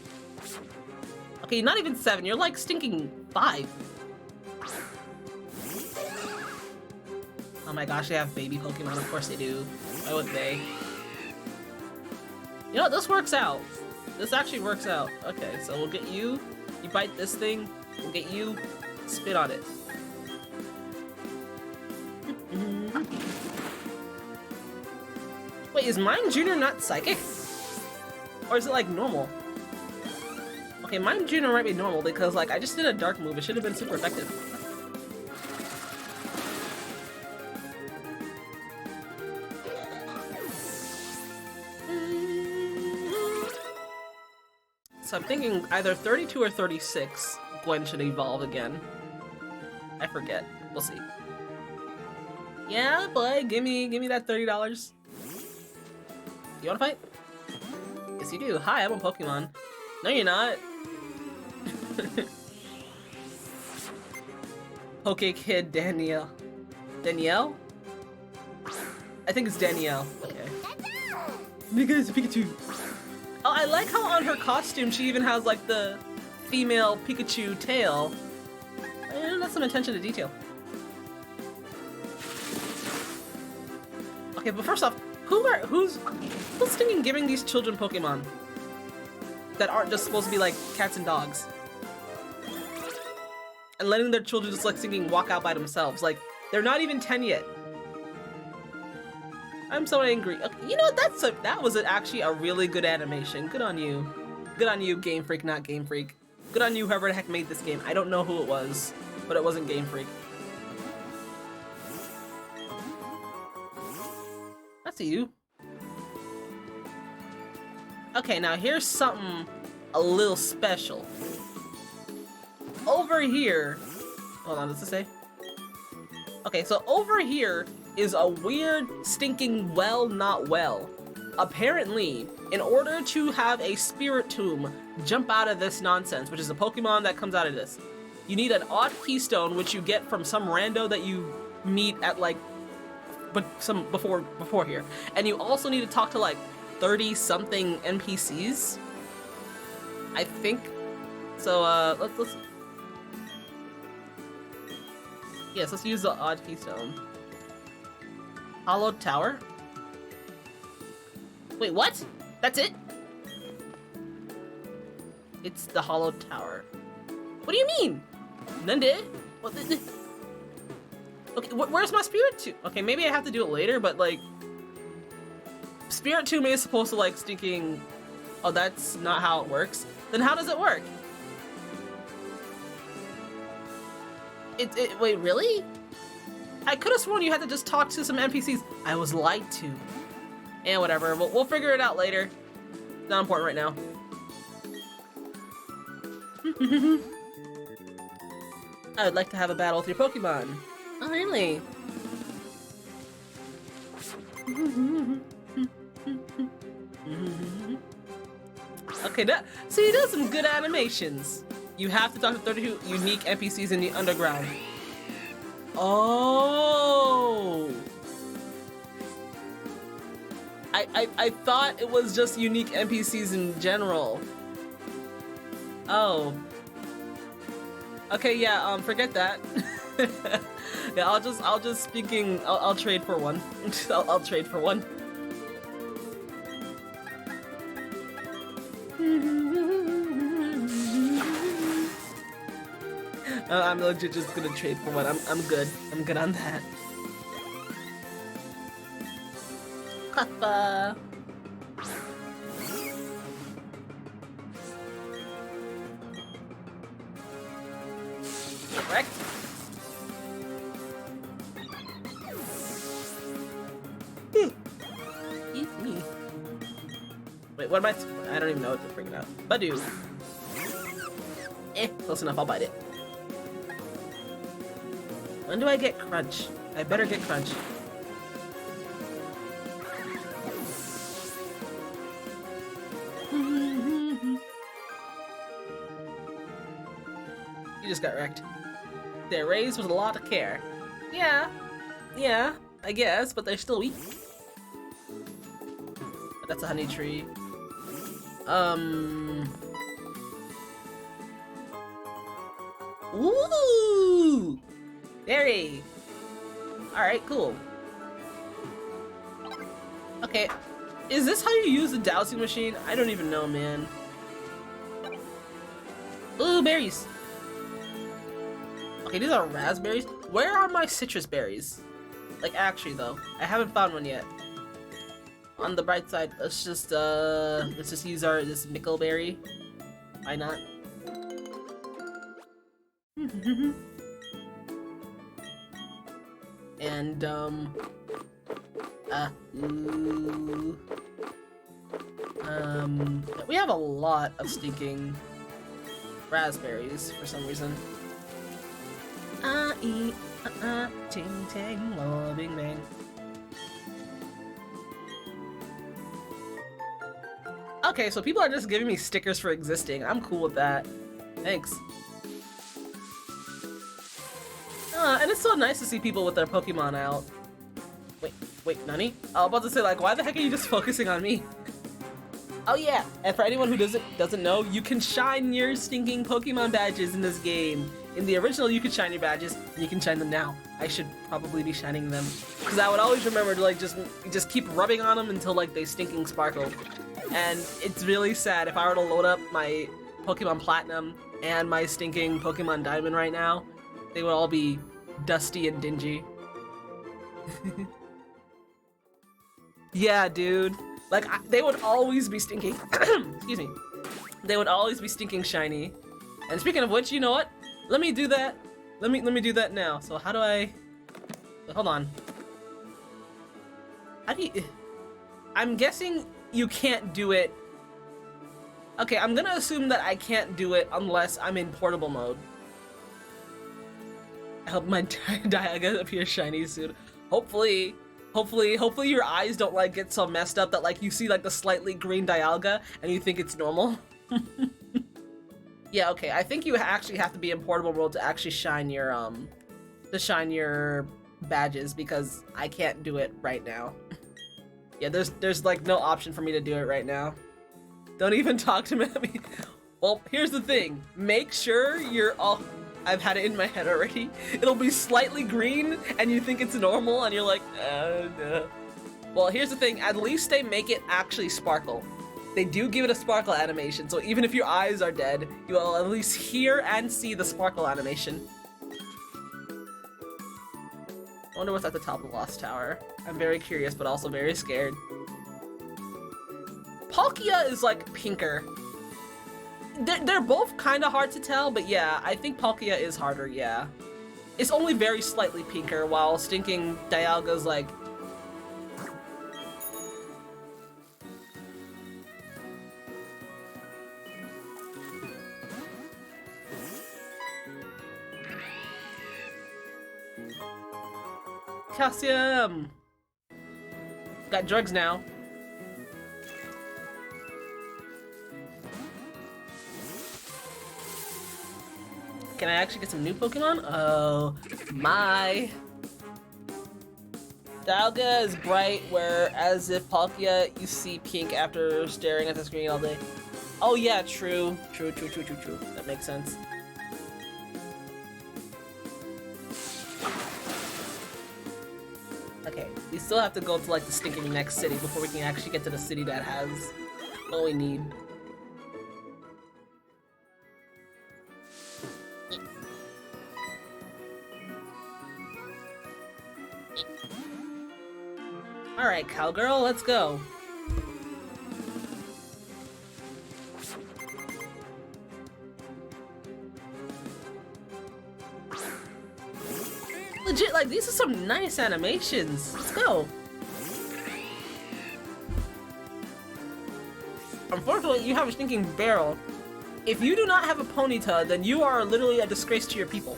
Okay, not even 7. You're like stinking 5. Oh my gosh, they have baby Pokemon. Of course they do. Why would they? You know what? This works out. This actually works out. Okay, so we'll get you. You bite this thing. We'll get you. Spit on it. Wait, is mine Junior not psychic? Or is it like normal? Okay, mine Junior might be normal because like I just did a dark move. It should have been super effective. So I'm thinking either 32 or 36 Gwen should evolve again. I forget. We'll see. Yeah, boy, give me that $30. You wanna fight? Yes, you do. Hi, I'm a Pokemon. No, you're not. Poke Kid Danielle. Danielle? I think it's Danielle. Okay. Because Pikachu. Oh, I like how on her costume she even has like the female Pikachu tail. That's some attention to detail. Okay, but first off, who's thinking giving these children Pokemon that aren't just supposed to be like cats and dogs? And letting their children just like singing walk out by themselves. Like, they're not even 10 yet. I'm so angry. Okay, you know, that was actually a really good animation. Good on you. Good on you, Game Freak, not Game Freak. Good on you, whoever the heck made this game. I don't know who it was, but it wasn't Game Freak. I see you. Okay, now here's something a little special. Over here, hold on, what's it say? Okay, so over here is a weird, stinking well not well. Apparently, in order to have a Spirit Tomb jump out of this nonsense, which is a Pokemon that comes out of this, you need an odd keystone, which you get from some rando that you meet at like, but some before here, and you also need to talk to like 30-something NPCs. I think. So let's. Yes, let's use the odd keystone. Hollowed Tower? Wait, what? That's it? It's the Hollowed Tower. What do you mean? Nande? What the? Okay, where's my Spirit Tomb? Okay, maybe I have to do it later, but like... Spirit Tomb is supposed to like stinking... Oh, that's not how it works. Then how does it work? Wait, really? I could have sworn you had to just talk to some NPCs. I was lied to. And whatever, we'll figure it out later. Not important right now. I would like to have a battle with your Pokemon. Oh, really? Okay, see, there's some good animations. You have to talk to 32 unique NPCs in the underground. Oh! I thought it was just unique NPCs in general. Oh. Okay, yeah, forget that. Yeah, I'll trade for one. I'll trade for one. I'm legit just gonna trade for one. I'm good. I'm good on that. Kappa. Correct. Wait, what am I don't even know what to bring it out. Badoo. Close enough. I'll bite it. When do I get Crunch? I better get Crunch. You just got wrecked. They're raised with a lot of care. Yeah, I guess, but they're still weak. But that's a honey tree. Ooh! Berry! Alright, cool. Okay, is this how you use the dowsing machine? I don't even know, man. Ooh, berries! Okay, these are raspberries. Where are my citrus berries? Like, actually, though. I haven't found one yet. On the bright side, let's just use this Mickleberry. Why not? And, we have a lot of stinking raspberries for some reason. Ting tang, lo, bing bang. Okay, so people are just giving me stickers for existing. I'm cool with that. Thanks. And it's so nice to see people with their Pokemon out. Wait, Nani? I was about to say, like, why the heck are you just focusing on me? Oh yeah, and for anyone who doesn't know, you can shine your stinking Pokemon badges in this game. In the original, you could shine your badges, and you can shine them now. I should probably be shining them, because I would always remember to like just keep rubbing on them until like they stinking sparkle. And it's really sad if I were to load up my Pokemon Platinum and my stinking Pokemon Diamond right now, they would all be dusty and dingy. Yeah, dude. Like, they would always be stinking. Excuse me. They would always be stinking shiny. And speaking of which, you know what? Let me do that. Let me do that now. So how do I... Hold on. How do you... I'm guessing you can't do it... Okay, I'm gonna assume that I can't do it unless I'm in portable mode. I hope my Dialga appears shiny soon. Hopefully your eyes don't like get so messed up that like you see like the slightly green Dialga and you think it's normal. Yeah, okay. I think you actually have to be in portable mode to actually shine your badges, because I can't do it right now. Yeah, there's like no option for me to do it right now. Don't even talk to me. Well, here's the thing. Make sure you're all... I've had it in my head already. It'll be slightly green, and you think it's normal, and you're like, no. Well, here's the thing. At least they make it actually sparkle. They do give it a sparkle animation, so even if your eyes are dead, you will at least hear and see the sparkle animation. I wonder what's at the top of the Lost Tower. I'm very curious, but also very scared. Palkia is like pinker. They're both kind of hard to tell, but yeah, I think Palkia is harder, yeah. It's only very slightly pinker, while stinking Dialga's like... Calcium! Got drugs now. Can I actually get some new Pokemon? Oh my. Dialga is bright, whereas if Palkia, you see pink after staring at the screen all day. Oh yeah, true. True. That makes sense. Okay, we still have to go to like the stinking next city before we can actually get to the city that has what we need. Alright, cowgirl, let's go. Legit, like, these are some nice animations. Let's go. Unfortunately, you have a stinking barrel. If you do not have a Ponyta, then you are literally a disgrace to your people.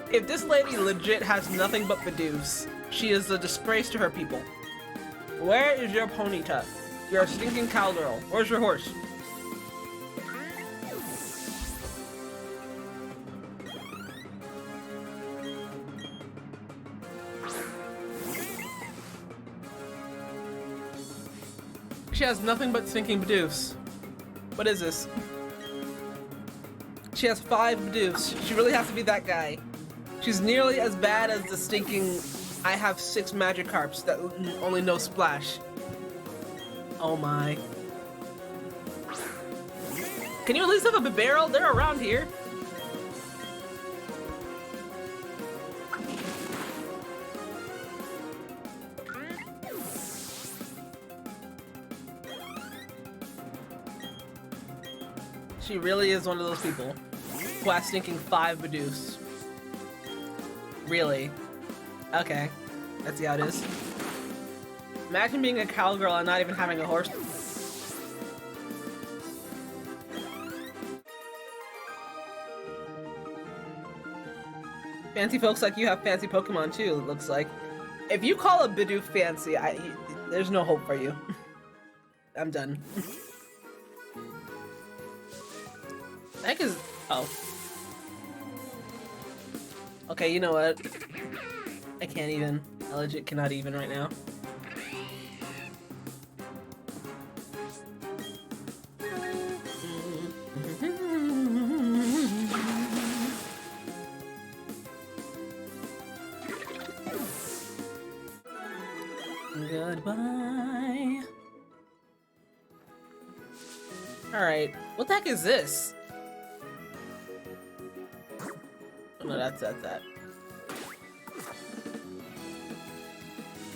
If this lady legit has nothing but Bidoof, she is a disgrace to her people. Where is your Ponyta? You're a stinking cowgirl. Where's your horse? She has nothing but stinking Bidoofs. What is this? She has 5 Bidoofs. She really has to be that guy. She's nearly as bad as the stinking I have 6 Magikarps that only know Splash. Oh my. Can you at least have a Bibarel? They're around here. She really is one of those people who has stinking 5 Bidoofs. Really? Okay. Let's see how it is. Imagine being a cowgirl and not even having a horse. Fancy folks like you have fancy Pokemon too, it looks like. If you call a Bidoof fancy, there's no hope for you. I'm done. The heck is... Oh. Okay, you know what? I can't even. I legit cannot even right now. Goodbye. Alright, what the heck is this? Oh, no, that's that.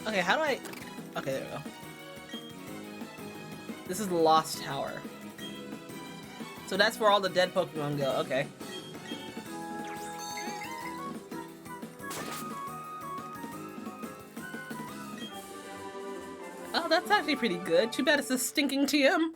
Okay, how do I... Okay, there we go. This is the Lost Tower. So that's where all the dead Pokemon go, okay. Oh, that's actually pretty good. Too bad it's a stinking TM.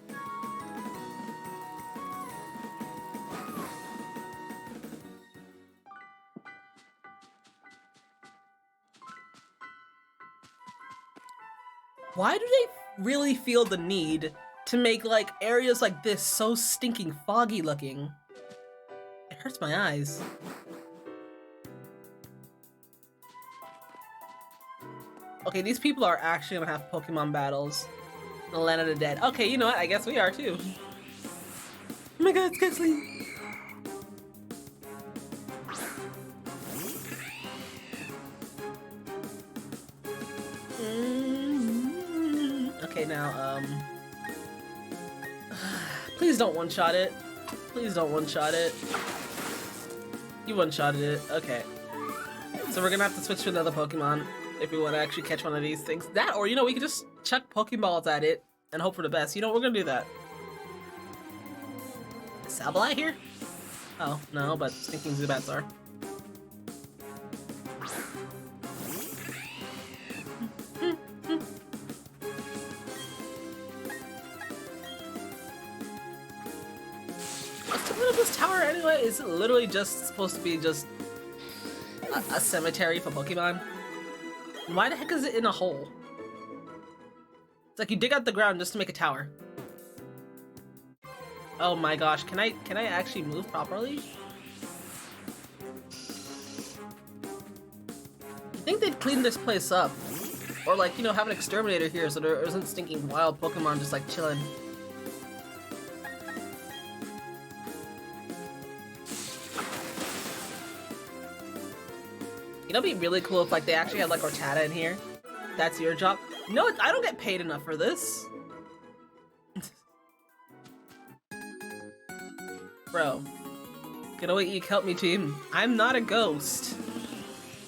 Why do they really feel the need to make, like, areas like this so stinking foggy looking? It hurts my eyes. Okay, these people are actually gonna have Pokemon battles in the Land of the Dead. Okay, you know what? I guess we are too. Oh my god, it's Kexley! Okay, now, please don't one-shot it. Please don't one-shot it. You one-shotted it. Okay. So we're gonna have to switch to another Pokemon if we want to actually catch one of these things. That, or, you know, we could just chuck Pokeballs at it and hope for the best. You know, we're gonna do that. Is Sableye here? Oh, no, but stinking Zubats are. What's the point of this tower anyway? Is it literally just supposed to be just a cemetery for Pokemon? Why the heck is it in a hole? It's like you dig out the ground just to make a tower. Oh my gosh, can I actually move properly? I think they'd clean this place up. Or like, you know, have an exterminator here so there isn't stinking wild Pokemon just like chilling. You know, it'd be really cool if like they actually had like Rattata in here. That's your job. No, I don't get paid enough for this. Bro, get away, you help me, team. I'm not a ghost.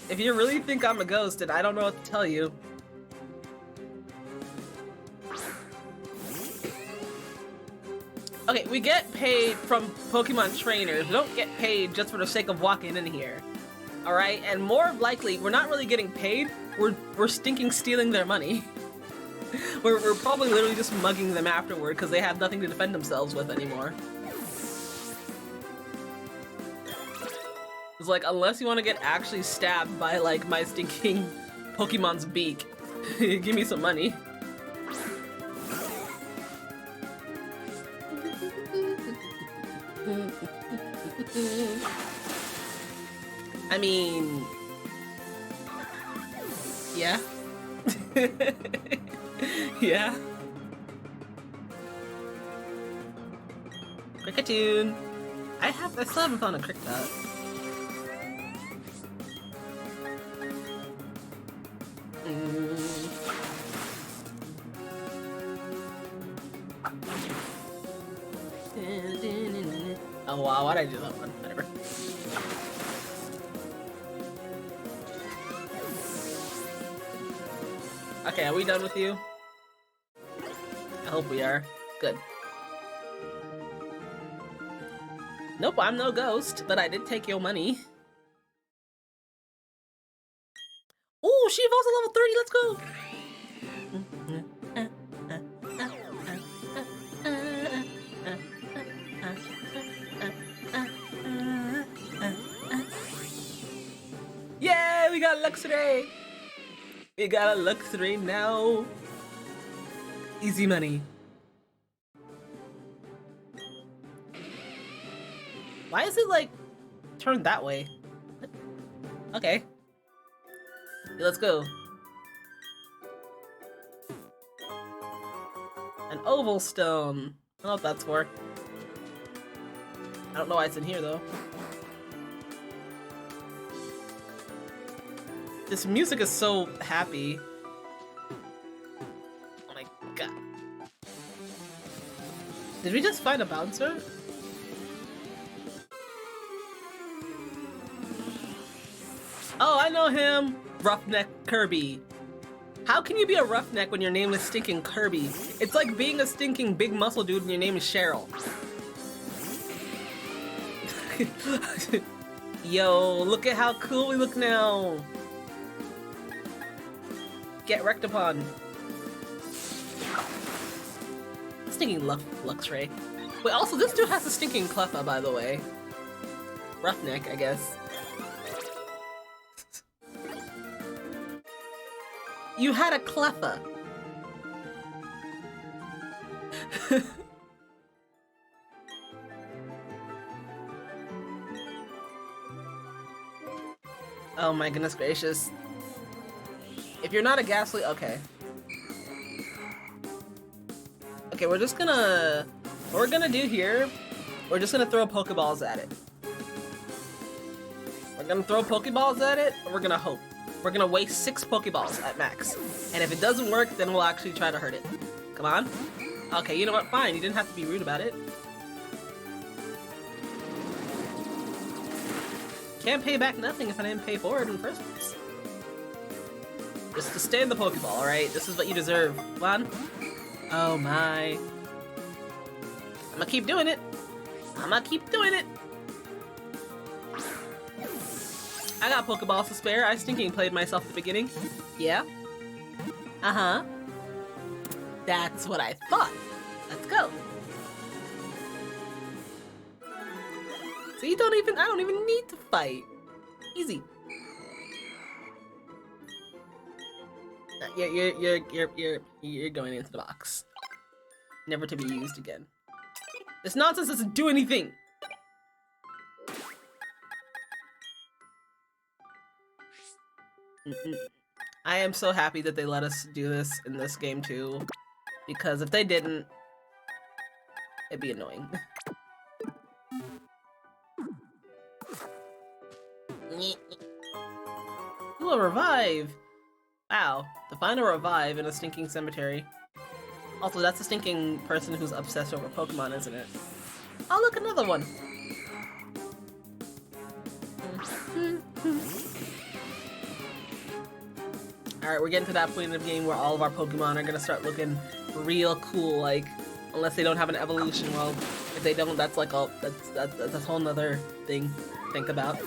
If you really think I'm a ghost, then I don't know what to tell you. Okay, we get paid from Pokemon trainers. We don't get paid just for the sake of walking in here. Alright? And more likely, we're not really getting paid. We're stinking stealing their money. We're probably literally just mugging them afterward because they have nothing to defend themselves with anymore. It's like, unless you want to get actually stabbed by, like, my stinking Pokemon's beak, give me some money. I mean... yeah. Yeah. Cricketune! I still haven't found a Kricketot. Oh wow, why'd I do that one? Whatever. Okay, are we done with you? I hope we are. Good. Nope, I'm no ghost, but I did take your money. Oh, she evolves to level 30. Let's go. Yeah, we got Luxray. We got a Luxray now. Easy money. Why is it like turned that way? Okay. Yeah, let's go. An oval stone. I don't know what that's for. I don't know why it's in here though. This music is so happy. Oh my god. Did we just find a bouncer? Oh, I know him! Roughneck Kirby. How can you be a roughneck when your name is stinking Kirby? It's like being a stinking big muscle dude and your name is Cheryl. Yo, look at how cool we look now. Get wrecked upon. Stinking Luxray. Wait, also this dude has a stinking Cleffa, by the way. Roughneck, I guess. You had a Cleffa. Oh my goodness gracious. If you're not a Ghastly, okay. Okay, what we're gonna do here, we're just gonna throw Pokeballs at it. We're gonna throw Pokeballs at it, and we're gonna hope. We're gonna waste 6 Pokeballs at max. And if it doesn't work, then we'll actually try to hurt it. Come on. Okay, you know what? Fine, you didn't have to be rude about it. Can't pay back nothing if I didn't pay for it in the first place. Just to stay in the Pokeball, alright? This is what you deserve. Come on. Oh my. I'm gonna keep doing it. I'm gonna keep doing it. I got Pokeballs to spare. I stinking played myself at the beginning. Yeah. Uh-huh. That's what I thought. Let's go. So I don't even need to fight. Easy. You're going into the box. Never to be used again. This nonsense doesn't do anything. I am so happy that they let us do this in this game too, because if they didn't, it'd be annoying. Ooh, a revive! Wow, to find a revive in a stinking cemetery. Also, that's a stinking person who's obsessed over Pokemon, isn't it? Oh, look, another one! Alright, we're getting to that point in the game where all of our Pokemon are gonna start looking real cool, like, unless they don't have an evolution. Well, if they don't, that's like that's a whole nother thing to think about.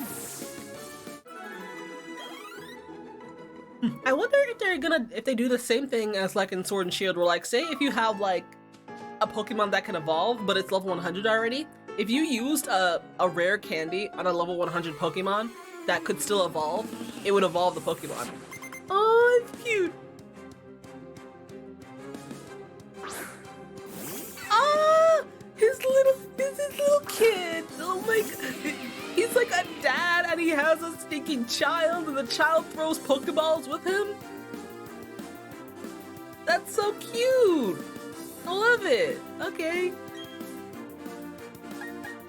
I wonder if they do the same thing as like in Sword and Shield, where like, say if you have like a Pokemon that can evolve, but it's level 100 already, if you used a rare candy on a level 100 Pokemon that could still evolve, it would evolve the Pokemon. Oh, it's cute. Ah, his little kid. Oh my god. He's like a dad and he has a stinking child and the child throws Pokeballs with him. That's so cute. I love it. Okay.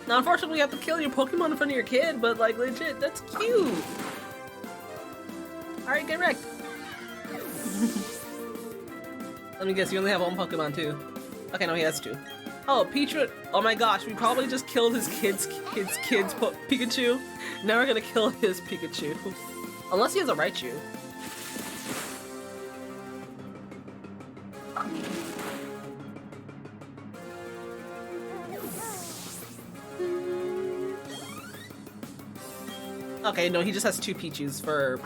Now, unfortunately, you have to kill your Pokemon in front of your kid, but like legit, that's cute. Alright, get wrecked. Let me guess, you only have one Pokemon too. Okay, no, he has 2. Oh, Pichu. Oh my gosh, we probably just killed his kid's Pikachu. Now we're gonna kill his Pikachu. Unless he has a Raichu. Okay, no, he just has 2 Pichus for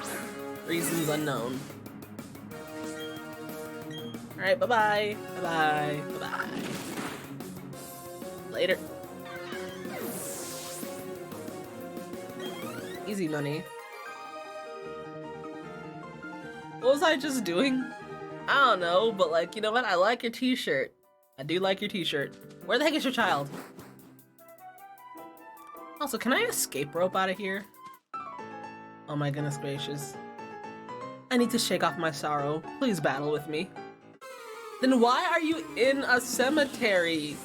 Reasons unknown. Alright, bye-bye. Bye-bye. Bye-bye. Later. Easy money. What was I just doing? I don't know, but like, you know what? I like your t-shirt. I do like your t-shirt. Where the heck is your child? Also, can I escape rope out of here? Oh my goodness gracious. I need to shake off my sorrow. Please battle with me. Then why are you in a cemetery?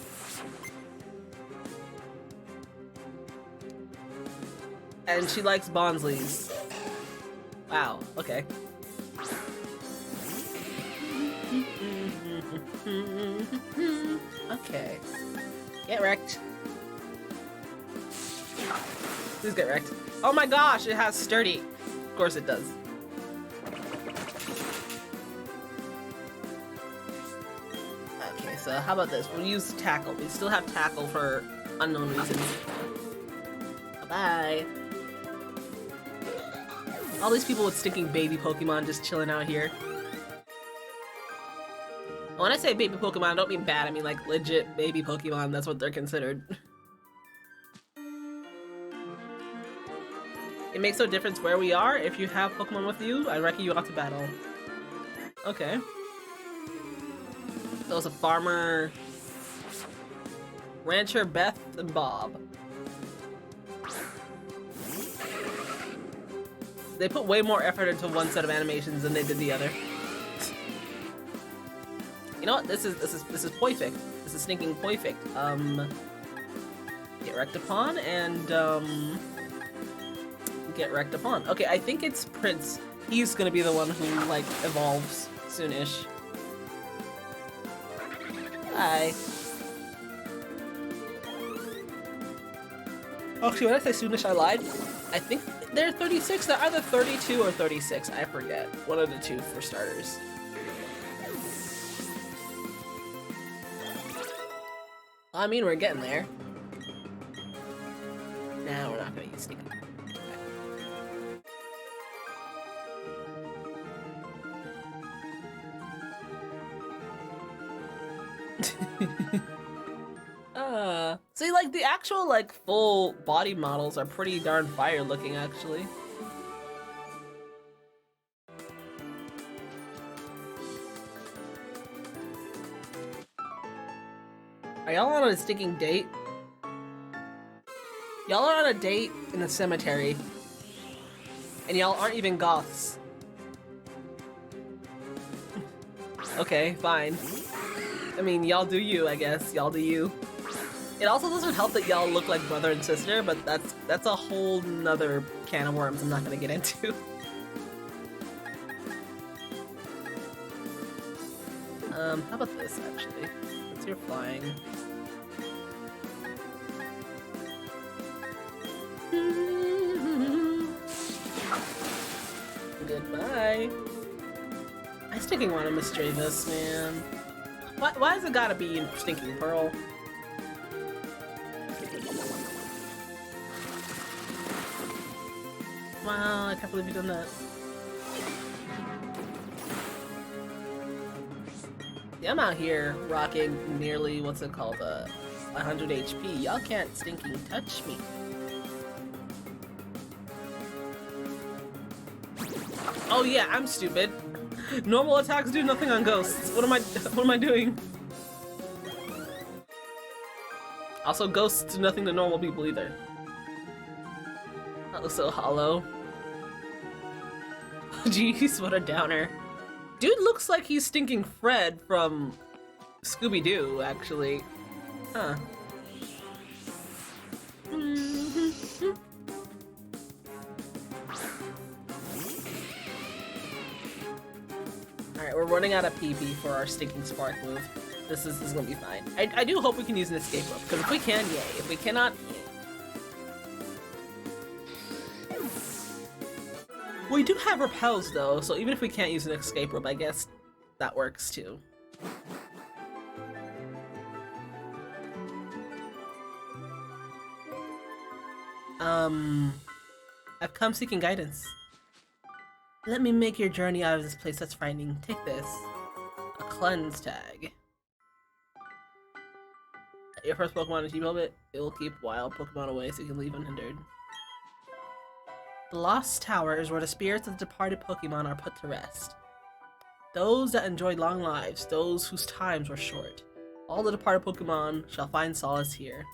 And she likes Bonsleys. Wow, okay. Okay. Get wrecked. Please get wrecked. Oh my gosh, it has sturdy. Of course it does. Okay, so how about this? We'll use tackle. We still have tackle for unknown reasons. Bye-bye. All these people with stinking baby Pokemon just chilling out here. When I say baby Pokemon, I don't mean bad, I mean like legit baby Pokemon, that's what they're considered. It makes no difference where we are. If you have Pokemon with you, I reckon you ought to battle. Okay. So it's a farmer, rancher Beth and Bob. They put way more effort into one set of animations than they did the other. You know what? This is perfect. This is stinking perfect. Get wrecked upon and get wrecked upon. Okay, I think it's Prince. He's gonna be the one who like evolves soonish. Bye. Actually, when I say soonish, I lied. I think they're 36. They're either 32 or 36. I forget. One of the two for starters. I mean, we're getting there. Nah, we're not gonna use sneaking. See, like, the actual, like, full body models are pretty darn fire looking, actually. Are y'all on a stinking date? Y'all are on a date in a cemetery. And y'all aren't even goths. Okay, fine. I mean, y'all do you, I guess. Y'all do you. It also doesn't help that y'all look like brother and sister, but that's a whole nother can of worms I'm not gonna get into. How about this, actually? Since you're flying. Goodbye. I stinking want to Misdreavus, man. Why has it gotta be stinking Pearl? Wow, I can't believe you done that. Yeah, I'm out here rocking nearly, what's it called, 100 HP. Y'all can't stinking touch me. Oh yeah, I'm stupid. Normal attacks do nothing on ghosts. What am I doing? Also, ghosts do nothing to normal people either. That looks so hollow. Jeez, what a downer. Dude looks like he's stinking Fred from Scooby-Doo, actually. Huh. Alright, we're running out of PP for our stinking spark move. This is gonna be fine. I do hope we can use an escape rope, because if we can, yay. If we cannot, yay. We do have repels though, so even if we can't use an escape rope, I guess that works too. I've come seeking guidance. Let me make your journey out of this place that's frightening. Take this. A cleanse tag. Your first Pokemon is evolve it. It will keep wild Pokemon away so you can leave unhindered. The Lost Tower is where the spirits of the departed Pokemon are put to rest. Those that enjoyed long lives, those whose times were short. All the departed Pokemon shall find solace here.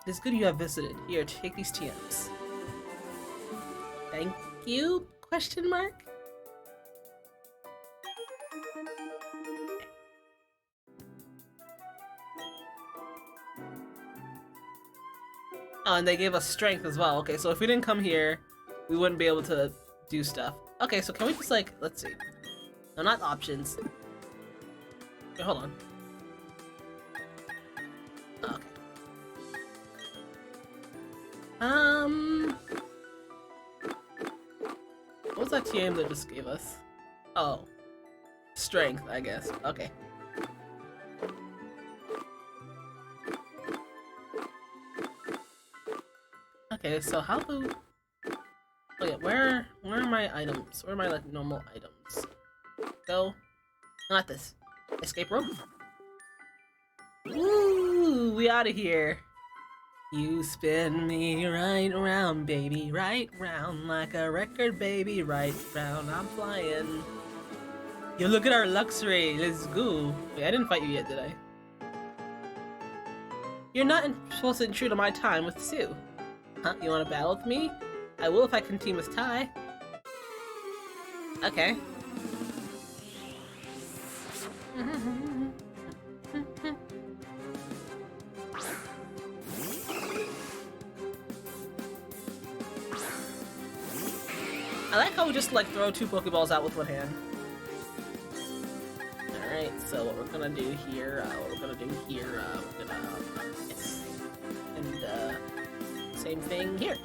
It is good you have visited. Here, take these TMs. Thank you? Question mark? Oh, and they gave us strength as well. Okay, so if we didn't come here, we wouldn't be able to do stuff. Okay, so can we just like, let's see. No, not options. Wait, hold on. Okay. What was that TM that just gave us? Oh. Strength, I guess. Okay. Okay, so how do... Oh yeah, where are my items? Where are my like normal items? Go. Not this. Escape rope. Woo! We out of here. You spin me right round, baby, right round like a record, baby, right round. I'm flying. Yo, look at our luxury. Let's go. Wait, I didn't fight you yet, did I? You're not supposed to intrude on my time with Sue. Huh? You want to battle with me? I will if I can team with Ty. Okay. I like how we just like throw 2 Pokeballs out with one hand. Alright, so what we're gonna do here, we're gonna yes. And same thing here.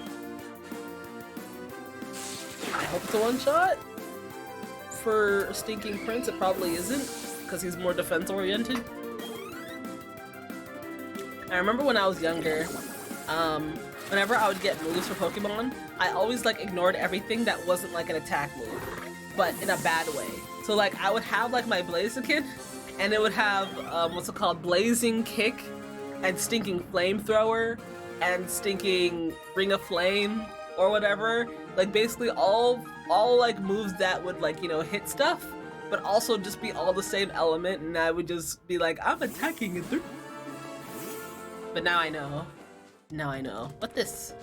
I hope it's a one-shot. For Stinking Prince, it probably isn't, because he's more defense-oriented. I remember when I was younger, whenever I would get moves for Pokemon, I always like ignored everything that wasn't like an attack move, but in a bad way. So like I would have like my Blaziken, and it would have what's it called, Blazing Kick, and Stinking Flamethrower, and Stinking Ring of Flame, or whatever. Like basically all like moves that would like, you know, hit stuff, but also just be all the same element, and I would just be like, I'm attacking it through. But now I know. Now I know. What this?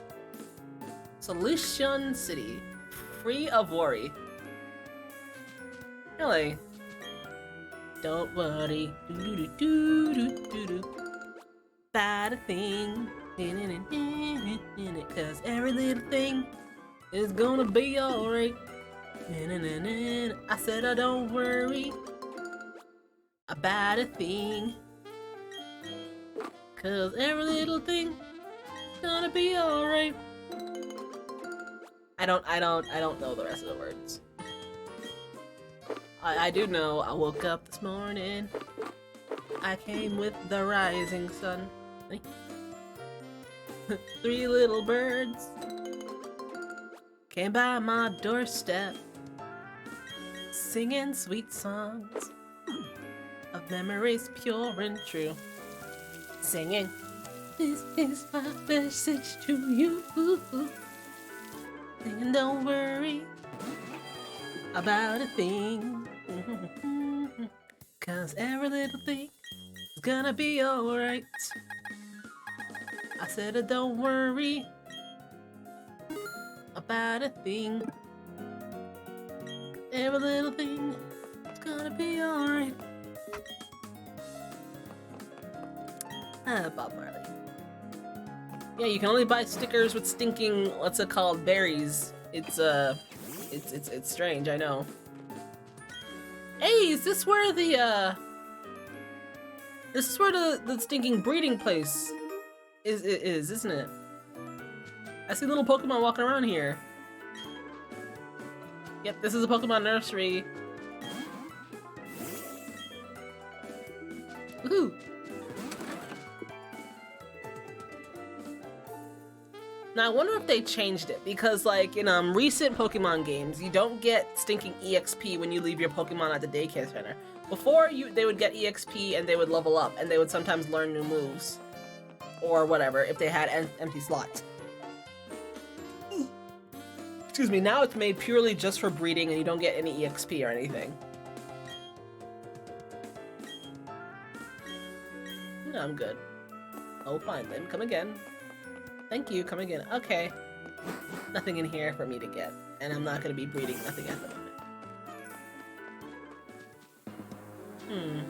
Solution City. Free of worry. Really? Don't worry. Bad a thing. Cause every little thing is gonna be alright. I said I don't worry about a thing. Cause every little thing is gonna be alright. I don't know the rest of the words. I do know I woke up this morning. I came with the rising sun. 3 little birds came by my doorstep, singing sweet songs of memories pure and true. Singing, this is my message to you. Singing, don't worry about a thing. Cause every little thing is gonna be alright. I said, don't worry about a thing. Every little thing is gonna be alright. Bob Marley. Yeah, you can only buy stickers with stinking, what's it called, berries. It's strange, I know. Hey, is this where the, this is where the stinking breeding place is, isn't it? I see little Pokemon walking around here. Yep, this is a Pokemon nursery. Woohoo! Now, I wonder if they changed it, because, like, in recent Pokemon games, you don't get stinking EXP when you leave your Pokemon at the daycare center. Before, they would get EXP and they would level up, and they would sometimes learn new moves. Or whatever, if they had empty slots. Excuse me, now it's made purely just for breeding, and you don't get any EXP or anything. No, I'm good. Oh, fine then, come again. Thank you, come again. Okay. Nothing in here for me to get. And I'm not gonna be breeding nothing at the moment.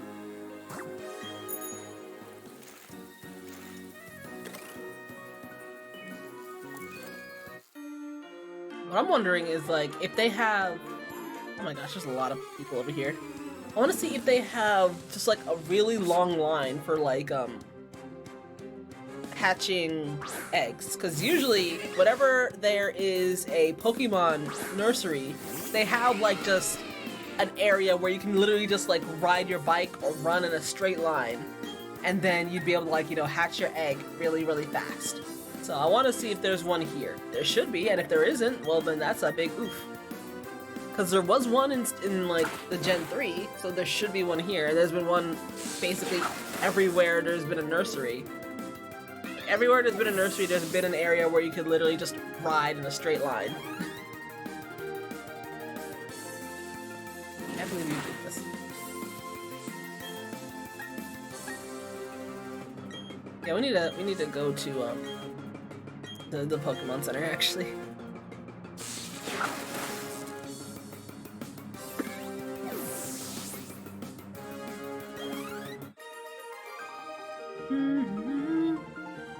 What I'm wondering is, like, if they have... Oh my gosh, there's a lot of people over here. I want to see if they have just, like, a really long line for, like, hatching eggs, because usually whenever there is a Pokemon nursery, they have like just an area where you can literally just like ride your bike or run in a straight line, and then you'd be able to, like, you know, hatch your egg really fast. So I want to see if there's one here. There should be, and if there isn't, well then that's a big oof. Because there was one in like the Gen 3, so there should be one here. There's been one basically everywhere there's been a nursery. Everywhere there's been a nursery, there's been an area where you could literally just ride in a straight line. I can't believe you did this. Yeah, we need to go to the Pokemon Center actually.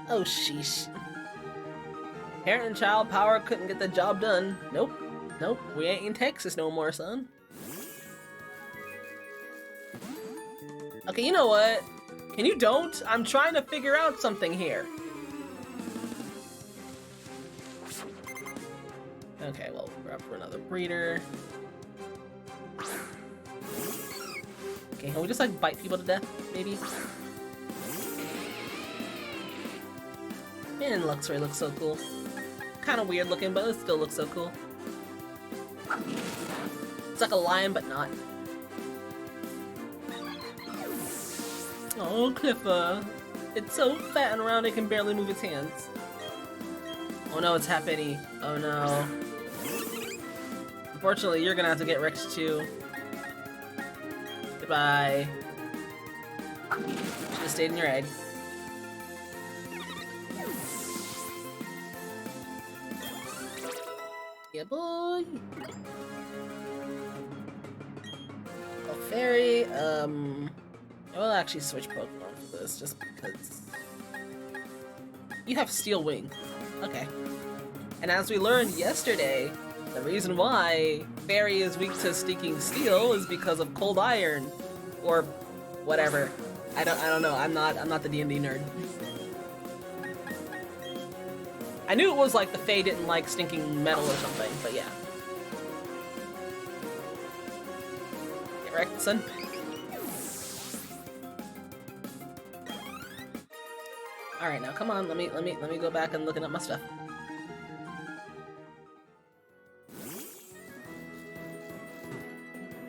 Oh, sheesh. Parent and child power couldn't get the job done. Nope. Nope. We ain't in Texas no more, son. Okay, you know what? Can you don't? I'm trying to figure out something here. Okay, well, we're up for another breeder. Okay, can we just, like, bite people to death, maybe? Man, Luxray looks so cool. Kind of weird looking, but it still looks so cool. It's like a lion, but not. Oh, Cliffa. It's so fat and round it can barely move its hands. Oh no, it's Happy. Oh no. Unfortunately, you're gonna have to get wrecked too. Goodbye. Should've stayed in your egg. Yeah, boy. Oh, Fairy. I will actually switch Pokemon for this just because. You have Steel Wing. Okay. And as we learned yesterday, the reason why Fairy is weak to stinking steel is because of Cold Iron, or whatever. I don't know. I'm not the D&D nerd. I knew it was like the Fae didn't like stinking metal or something, but yeah. Get wrecked, son. All right, now come on. Let me go back and looking at my stuff.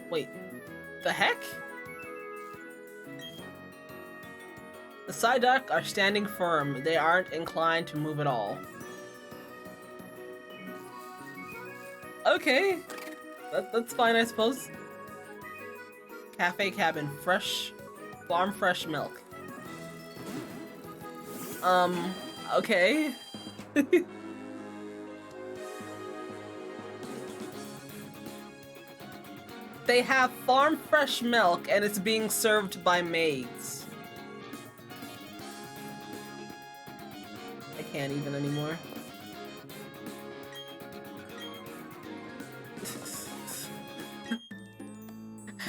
Wait, the heck? The Psyduck are standing firm. They aren't inclined to move at all. Okay, that's fine, I suppose. Cafe cabin, farm fresh milk. Okay. They have farm fresh milk and it's being served by maids. I can't even anymore.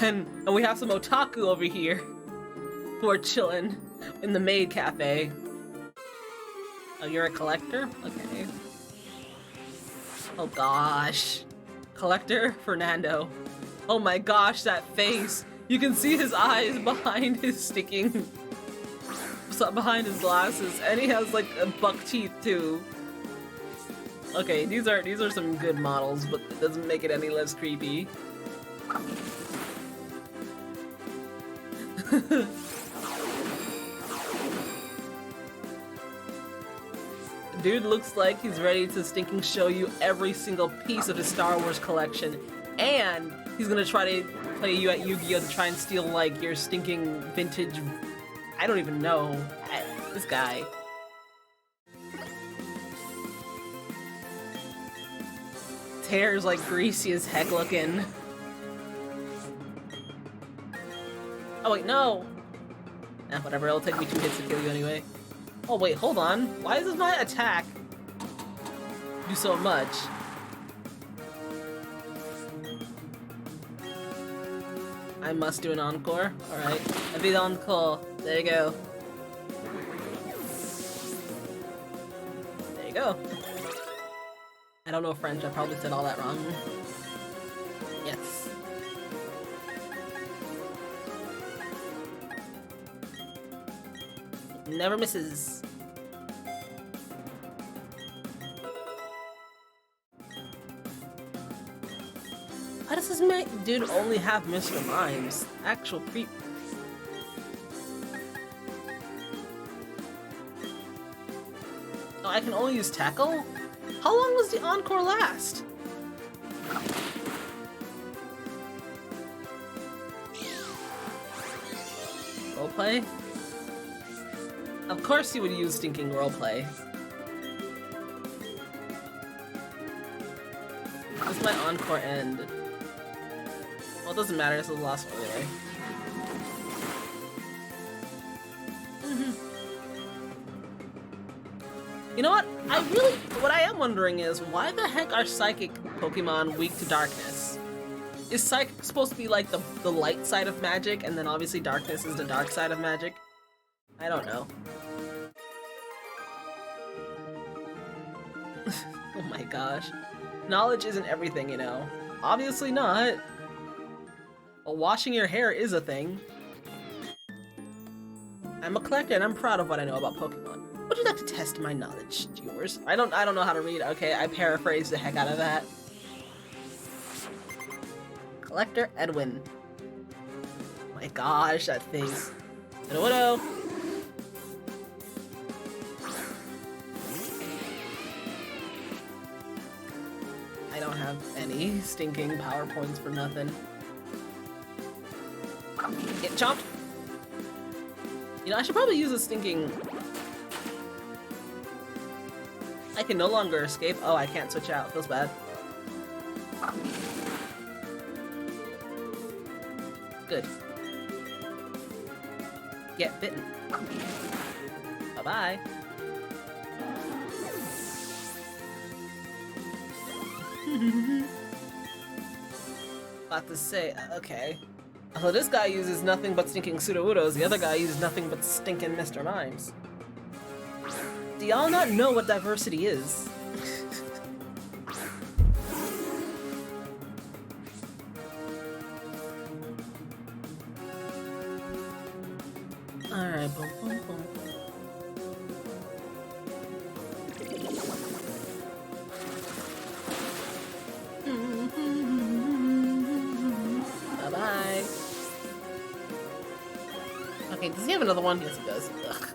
And we have some otaku over here who are chilling in the maid cafe. Oh, you're a collector? Okay. Oh gosh. Collector Fernando. Oh my gosh, that face. You can see his eyes behind his behind his glasses. And he has like buck teeth too. Okay, these are some good models, but it doesn't make it any less creepy. Dude looks like he's ready to stinking show you every single piece of his Star Wars collection, and he's gonna try to play you at Yu-Gi-Oh! To try and steal, like, your stinking vintage... I don't even know. This guy. His hair is, like, greasy as heck looking. Oh wait, no! Whatever, it'll take me 2 hits to kill you anyway. Oh wait, hold on. Why does my attack do so much? I must do an encore. Alright. I beat encore. There you go. There you go. I don't know French, I probably said all that wrong. Yes. Never misses. Why does this dude only have Mr. Mimes? Actual creep. Oh, I can only use tackle? How long does the encore last? Roleplay? Of course you would use stinking roleplay. Does my encore end? Well, it doesn't matter, this is the last one anyway. You know what? What I am wondering is, why the heck are psychic Pokemon weak to darkness? Is psychic supposed to be like the light side of magic, and then obviously darkness is the dark side of magic? I don't know. Oh my gosh. Knowledge isn't everything, you know. Obviously not. Well, washing your hair is a thing. I'm a collector and I'm proud of what I know about Pokemon. Would you like to test my knowledge, viewers? I don't know how to read. Okay, I paraphrased the heck out of that. Collector Edwin. Oh my gosh, that face. Widow. I don't have any stinking PowerPoints for nothing. Get chomped! You know, I should probably use a stinking... I can no longer escape. Oh, I can't switch out. Feels bad. Good. Get bitten. Bye-bye. About to say, okay. So this guy uses nothing but stinking Sudowoodos, the other guy uses nothing but stinking Mr. Mimes. Do y'all not know what diversity is? Alright, boom, boom, boom. Bye-bye. Okay, does he have another one? Yes, he does. Ugh.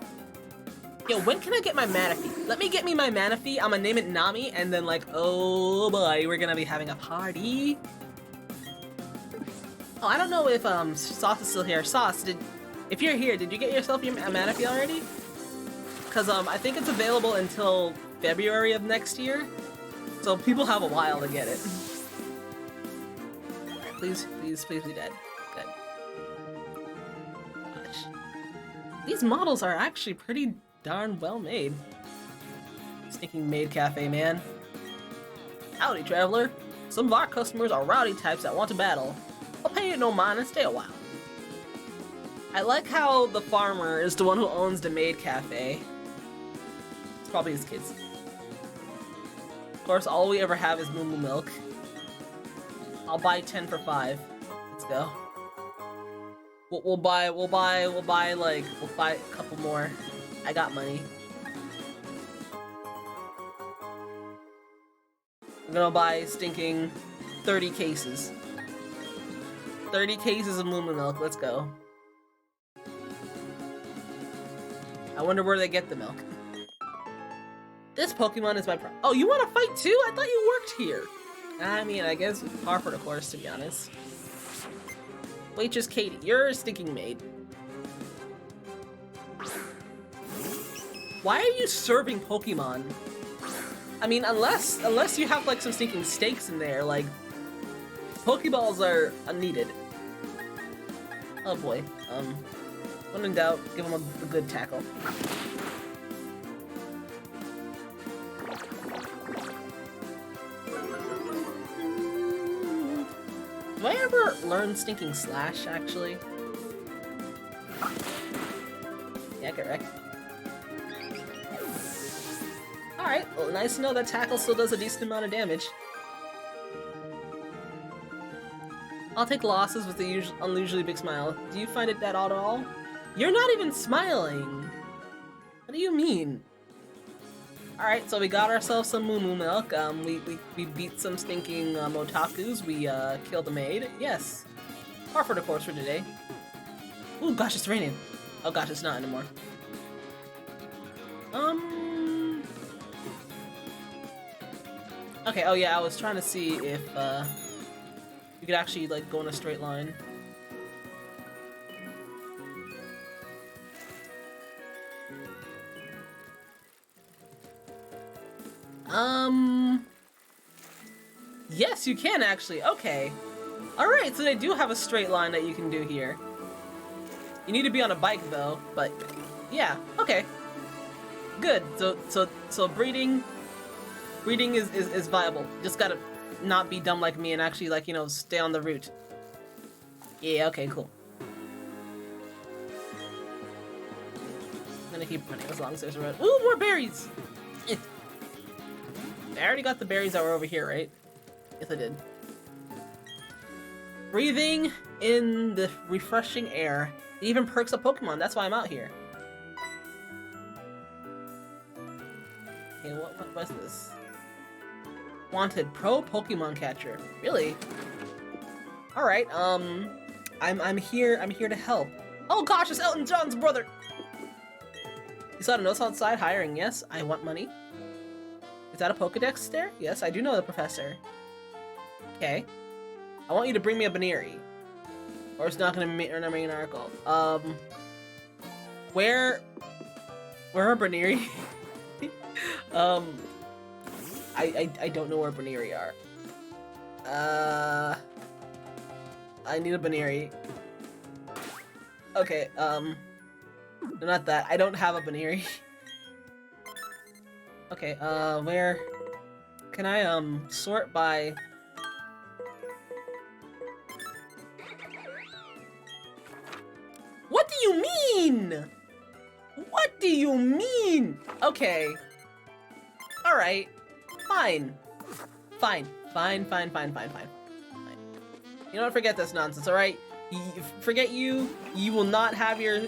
Yo, when can I get my Manaphy? Let me get me my Manaphy, I'm gonna name it Nami, and then like, oh boy, we're gonna be having a party. Oh, I don't know if Sauce is still here. Sauce, if you're here, did you get yourself your Manaphy already? Because I think it's available until February of next year, so people have a while to get it. Alright, please be dead. Good. Gosh. These models are actually pretty darn well made. Stinking maid cafe, man. Howdy, traveler. Some of our customers are rowdy types that want to battle. I'll pay you no mind and stay a while. I like how the farmer is the one who owns the maid cafe. It's probably his kids. Of course, all we ever have is Moo Moo Milk. I'll buy 10 for 5. Let's go. We'll buy a couple more. I got money. I'm gonna buy stinking 30 cases. 30 cases of Moo Moo milk, let's go. I wonder where they get the milk. This Pokemon is my Oh, you want to fight too? I thought you worked here. I mean, I guess par for the course, to be honest. Waitress Katie, you're a stinking maid. Why are you serving Pokemon? I mean, unless you have like some stinking stakes in there, like Pokeballs are unneeded. Oh boy. When in doubt, give him a good tackle. Do I ever learn stinking slash, actually? Yeah, correct. Alright, well, nice to know that tackle still does a decent amount of damage. I'll take losses with the unusually big smile. Do you find it that odd at all? You're not even smiling! What do you mean? Alright, so we got ourselves some Moo Moo milk. We beat some stinking otakus. We killed a maid. Yes. Par for the course for today. Ooh, gosh, it's raining. Oh gosh, it's not anymore. Okay, oh yeah, I was trying to see if you could actually like go in a straight line. Yes, you can actually. Okay. Alright, so they do have a straight line that you can do here. You need to be on a bike though, but yeah, okay. Good. So breeding is viable. Just gotta not be dumb like me and actually like, you know, stay on the route. Yeah, okay, cool. I'm gonna keep running as long as there's a road. Ooh, more berries! I already got the berries that were over here, right? Yes, I did. Breathing in the refreshing air. It even perks up Pokemon, that's why I'm out here. Okay, what was this? Wanted pro Pokemon catcher. Really? Alright, I'm here to help. Oh gosh, it's Elton John's brother! You saw the notes outside hiring, yes? I want money. Is that a Pokedex there? Yes, I do know the professor. Okay. I want you to bring me a Baneri. Or it's not gonna make an article. Where are Baneri? I don't know where Baneri are. I need a Baneri. Okay, no, not that. I don't have a Baneri. Okay, where can I sort by What do you mean? What do you mean? Okay. All right. Fine. Fine. You don't forget this nonsense, all right? Forget you. You will not have your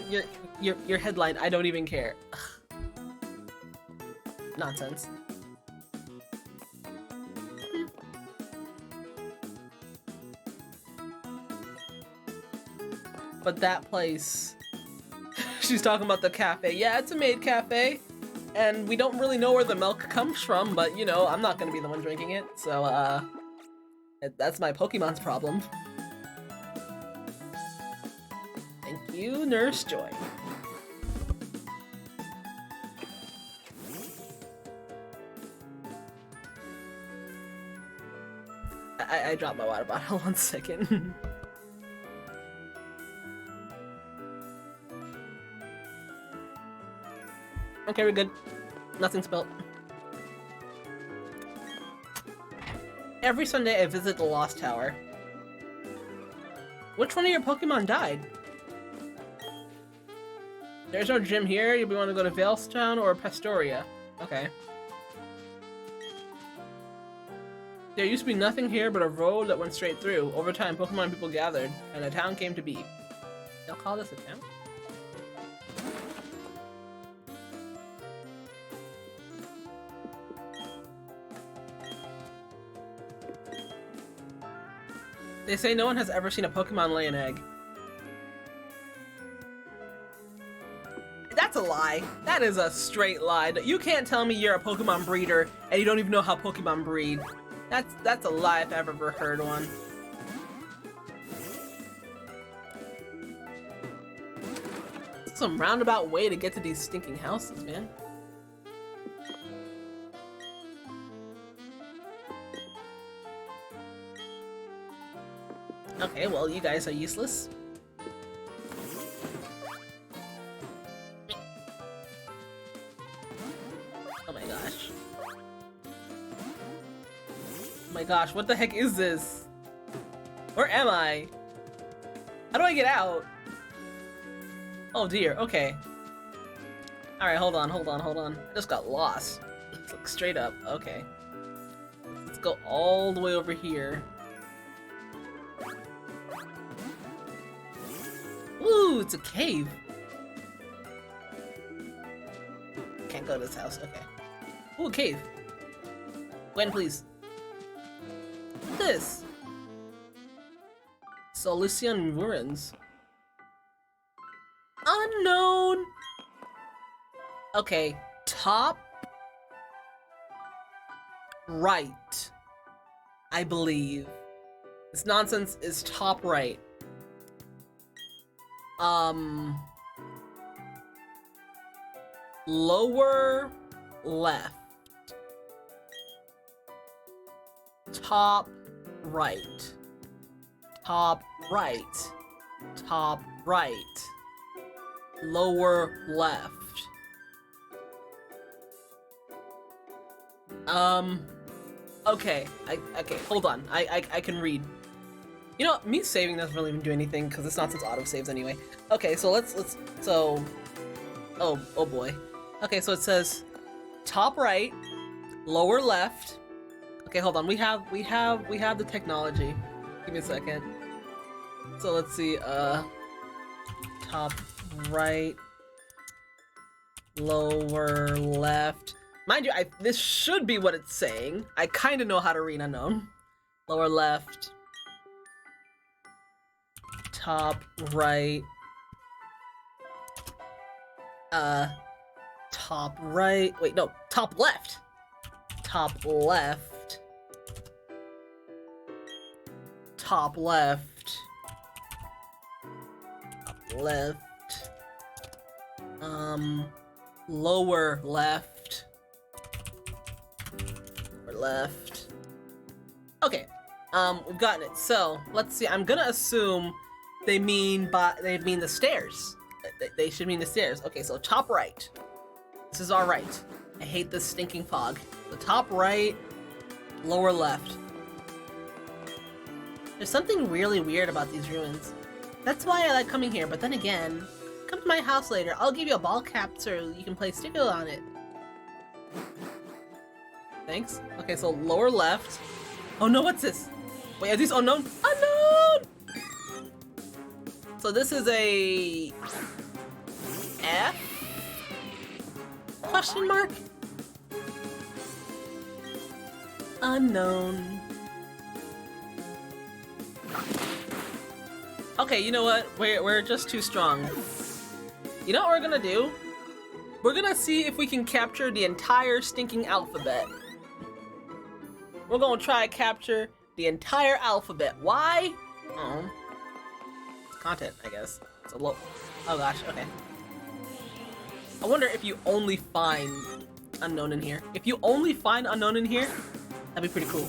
headline. I don't even care. Ugh. Nonsense. But that place, she's talking about the cafe. Yeah, it's a maid cafe, and we don't really know where the milk comes from, but you know, I'm not gonna be the one drinking it, so that's my Pokemon's problem. Thank you, Nurse Joy. I dropped my water bottle. 1 second. Okay, we're good. Nothing spilled. Every Sunday I visit the Lost Tower. Which one of your Pokemon died? There's no gym here. You want to go to Valestown or Pastoria? Okay. There used to be nothing here but a road that went straight through. Over time, Pokemon people gathered, and a town came to be. They'll call this a town? They say no one has ever seen a Pokemon lay an egg. That's a lie. That is a straight lie. You can't tell me you're a Pokemon breeder and you don't even know how Pokemon breed. That's a lie if I've ever heard one. Some roundabout way to get to these stinking houses, man. Okay, well, you guys are useless. Oh my gosh. Oh my gosh, what the heck is this? Where am I? How do I get out? Oh dear, okay. Alright, hold on. I just got lost. Let's look straight up. Okay. Let's go all the way over here. Ooh, it's a cave. Can't go to this house, okay. Ooh, a cave. Gwen, please. What's this? Solution ruins. Unknown. Okay, top right, I believe. This nonsense is top right. Lower left. Top right. Top right. Top right. Lower left. Okay. Okay, hold on. I can read. You know, me saving doesn't really even do anything because this nonsense auto saves anyway. Okay, so oh boy. Okay, so it says top right, lower left. Okay, hold on. We have the technology. Give me a second. So let's see. Top right, lower left. Mind you, this should be what it's saying. I kind of know how to read unknown. Lower left. Top right. Top right. Wait, no. Top left. Top left. Top left. Top left. Lower left. Lower left. Okay. We've gotten it. So, let's see. I'm gonna assume they mean the stairs. They should mean the stairs. Okay, so top right. This is our right. I hate this stinking fog. The top right, lower left. There's something really weird about these ruins. That's why I like coming here, but then again, come to my house later. I'll give you a ball cap so you can play sticker on it. Thanks. Okay, so lower left. Oh no, what's this? Wait, are these unknown? Unknown! So this is a F? Question mark? Unknown. Okay, you know what? We're just too strong. You know what we're gonna do? We're gonna see if we can capture the entire stinking alphabet. We're gonna try to capture the entire alphabet. Why? Oh. It's content, I guess. It's a low. Oh gosh, okay. I wonder if you only find unknown in here. If you only find unknown in here, that'd be pretty cool.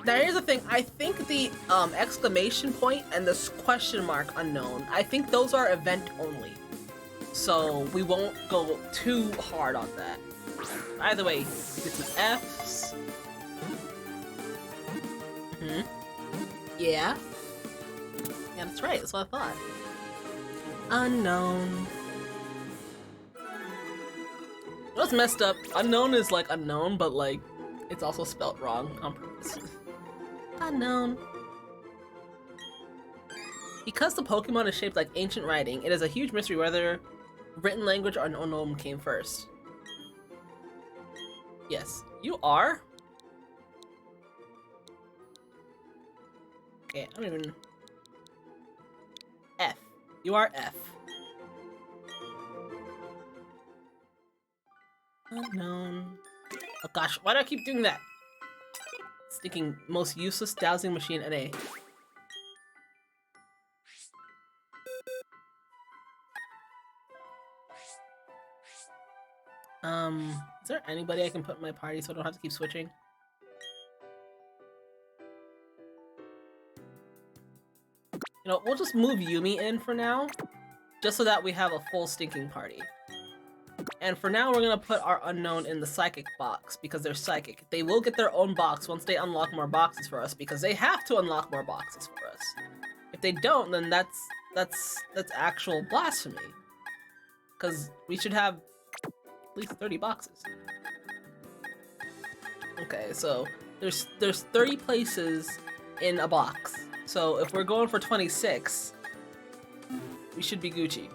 Now here's the thing, I think the exclamation point and this question mark unknown, I think those are event only. So we won't go too hard on that. Either way, this is F's. Yeah. Yeah, that's right, that's what I thought. Unknown. What's messed up? Unknown is like unknown, but like, it's also spelt wrong on purpose. Unknown. Because the Pokemon is shaped like ancient writing, it is a huge mystery whether written language or unknown came first. Yes, you are. Okay, I don't even... F. You are F. Unknown. Oh gosh, why do I keep doing that? Sticking most useless dowsing machine at A. Is there anybody I can put in my party so I don't have to keep switching? You know, we'll just move Yumi in for now, just so that we have a full stinking party. And for now, we're gonna put our unknown in the psychic box, because they're psychic. They will get their own box once they unlock more boxes for us, because they have to unlock more boxes for us. If they don't, then that's actual blasphemy. Because we should have at least 30 boxes. Okay, so there's 30 places in a box. So if we're going for 26, we should be Gucci.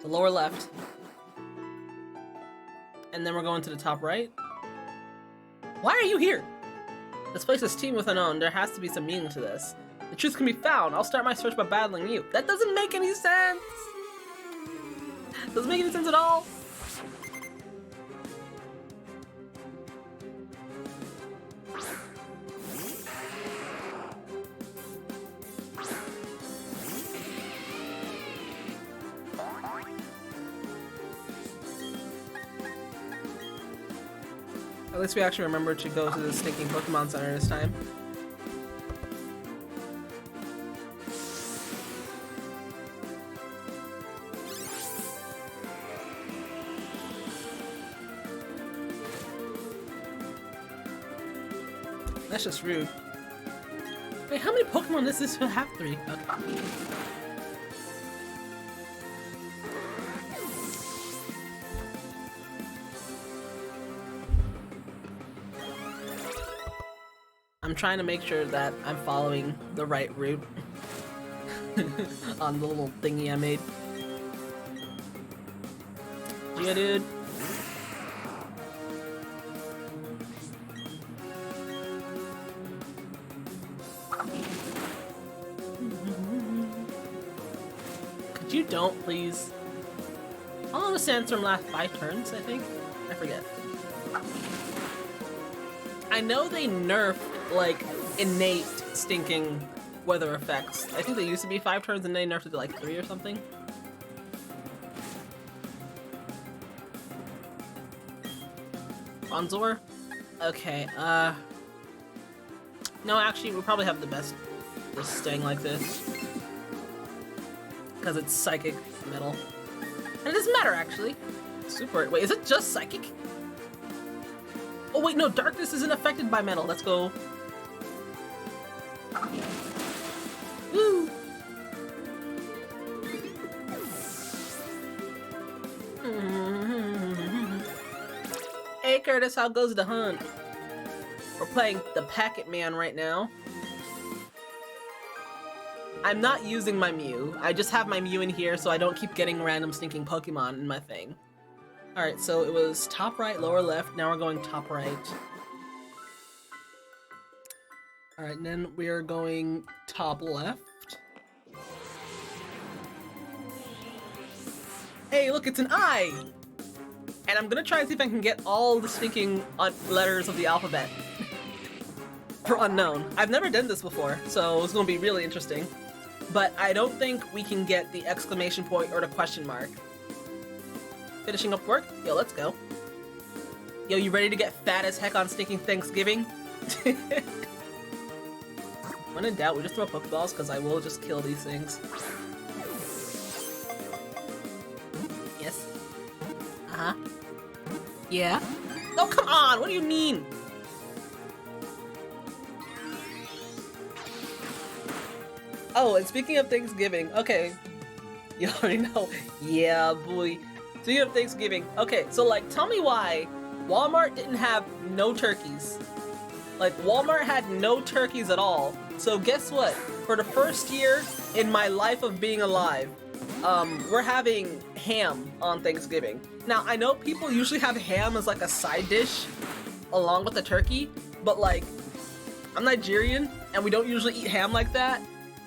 The lower left. And then we're going to the top right. Why are you here? This place is teamed with unknown. There has to be some meaning to this. The truth can be found. I'll start my search by battling you. That doesn't make any sense! Doesn't make any sense at all. At least we actually remembered to go to the stinking Pokemon Center this time. That's just rude. Wait, how many Pokemon does this have? 3? Okay. I'm trying to make sure that I'm following the right route on the little thingy I made. Yeah, dude. Could you don't, please? How long does Sandstorm last? 5 turns, I think? I forget. I know they nerfed, like, innate stinking weather effects. I think they used to be 5 turns and they nerfed it to, like, 3 or something. Bonzor? Okay, no, actually, we'll probably have the best just staying like this. Because it's psychic metal. And it doesn't matter, actually. Super. Wait, is it just psychic? Oh, wait, no, darkness isn't affected by metal. Let's go. Woo! Hey, Curtis, how goes the hunt? We're playing the Packet Man right now. I'm not using my Mew. I just have my Mew in here so I don't keep getting random stinking Pokemon in my thing. Alright, so it was top right, lower left. Now we're going top right. Alright, and then we are going top left. Hey, look, it's an I! And I'm gonna try and see if I can get all the stinking letters of the alphabet. For unknown. I've never done this before, so it's gonna be really interesting. But I don't think we can get the exclamation point or the question mark. Finishing up work? Yo, let's go. Yo, you ready to get fat as heck on stinking Thanksgiving? When in doubt, we just throw Pokeballs, because I will just kill these things. Yes. Uh-huh. Yeah? Oh, come on! What do you mean? Oh, and speaking of Thanksgiving, okay. You already know. Yeah, boy. Speaking of Thanksgiving, okay, so like, tell me why Walmart didn't have no turkeys. Like, Walmart had no turkeys at all. So guess what? For the first year in my life of being alive, we're having ham on Thanksgiving. Now, I know people usually have ham as like a side dish along with the turkey, but like, I'm Nigerian, and we don't usually eat ham like that.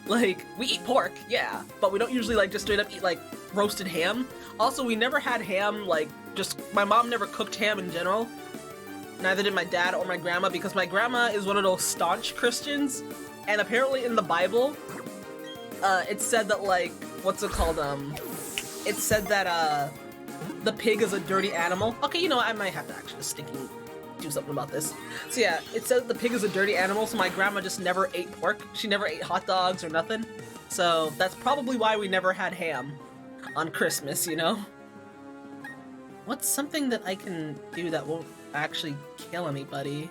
Like, we eat pork, yeah, but we don't usually like just straight up eat like roasted ham. Also, we never had ham, like, just, my mom never cooked ham in general. Neither did my dad or my grandma, because my grandma is one of those staunch Christians, and apparently in the Bible, it said that, like, what's it called, it said that, the pig is a dirty animal. Okay, you know what, I might have to actually stinking do something about this. So yeah, it said the pig is a dirty animal, so my grandma just never ate pork. She never ate hot dogs or nothing. So that's probably why we never had ham on Christmas, you know? What's something that I can do that won't actually kill anybody?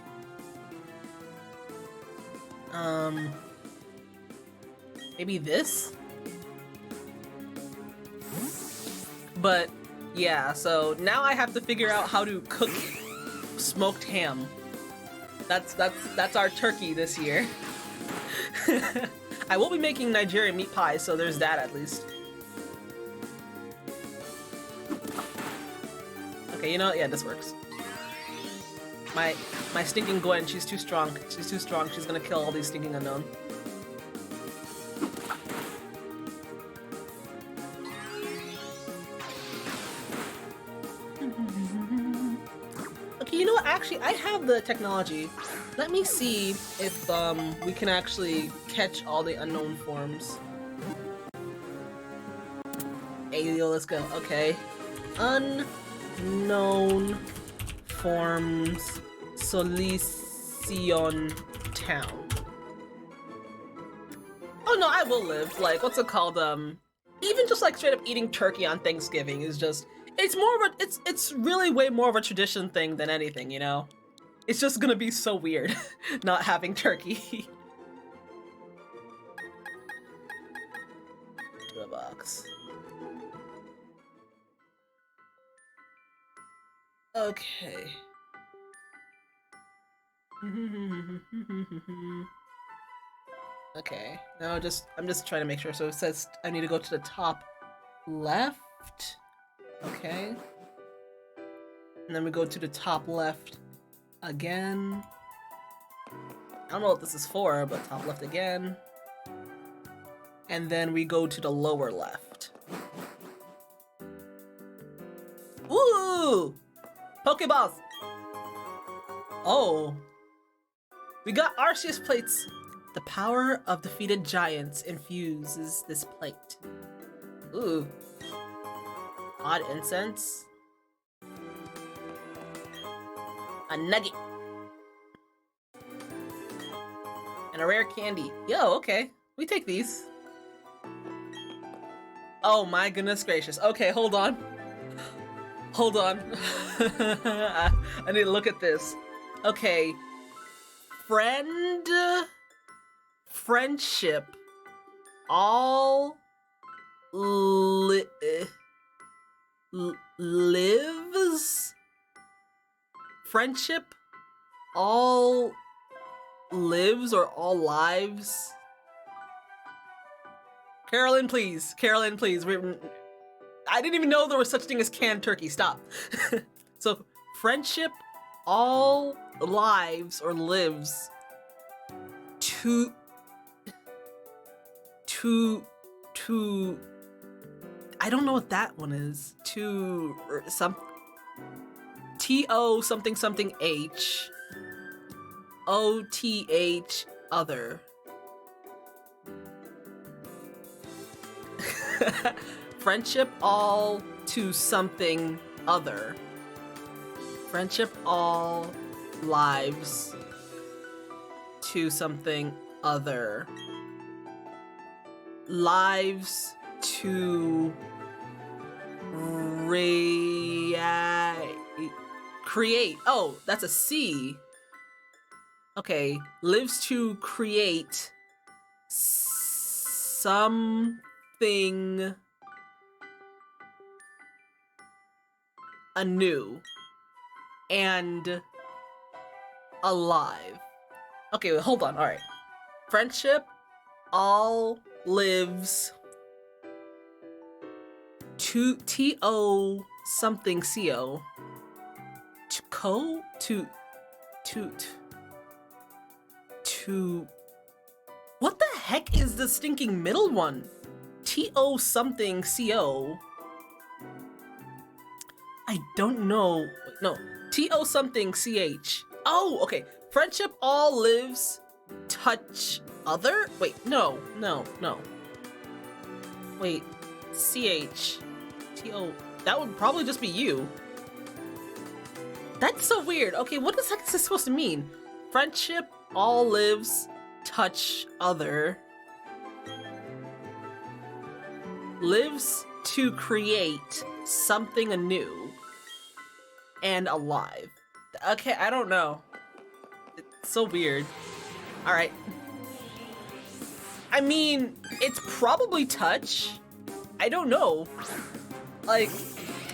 Maybe this? But yeah, so now I have to figure out how to cook smoked ham. That's our turkey this year. I will be making Nigerian meat pie, so there's that at least. Okay, you know what? Yeah, this works. My stinking Gwen, she's too strong. She's too strong. She's gonna kill all these stinking unknown. Okay, you know what? Actually, I have the technology. Let me see if we can actually catch all the unknown forms. Hey, yo, let's go. Okay. Unknown forms Solution Town. Oh no, I will live. Like, what's it called? Even just like straight up eating turkey on Thanksgiving is just, it's more of a, it's really way more of a tradition thing than anything, you know? It's just gonna be so weird not having turkey. To a box. Okay. Okay. Now I'm just trying to make sure. So it says I need to go to the top left. Okay. And then we go to the top left again. I don't know what this is for, but top left again. And then we go to the lower left. Ooh! Pokeballs! Oh. We got Arceus Plates. The power of defeated giants infuses this plate. Ooh. Odd incense. A nugget. And a rare candy. Yo, okay. We take these. Oh my goodness gracious. Okay, hold on. Hold on. I need to look at this. Okay. Friendship. All lives? Friendship all lives or all lives? Carolyn, please. Carolyn, please. I didn't even know there was such thing as canned turkey. Stop. So, friendship all lives or lives to I don't know what that one is. To some T-O something something H O-T-H other. Friendship all to something other. Friendship all lives to something other. Lives to create. Oh, that's a C. Okay, lives to create something anew and alive. Okay, wait, hold on. All right. Friendship all lives to T-O something C-O to co to heck is the stinking middle one? T-O something C-O. I don't know. Wait, no, T-O something C-H. Oh, okay. Friendship all lives, touch other? Wait, no. Wait, C-H, T-O, that would probably just be you. That's so weird. Okay, what the heck is this supposed to mean? Friendship all lives, touch other. Lives to create something anew and alive. Okay, I don't know. It's so weird. All right. I mean, it's probably touch. I don't know. Like,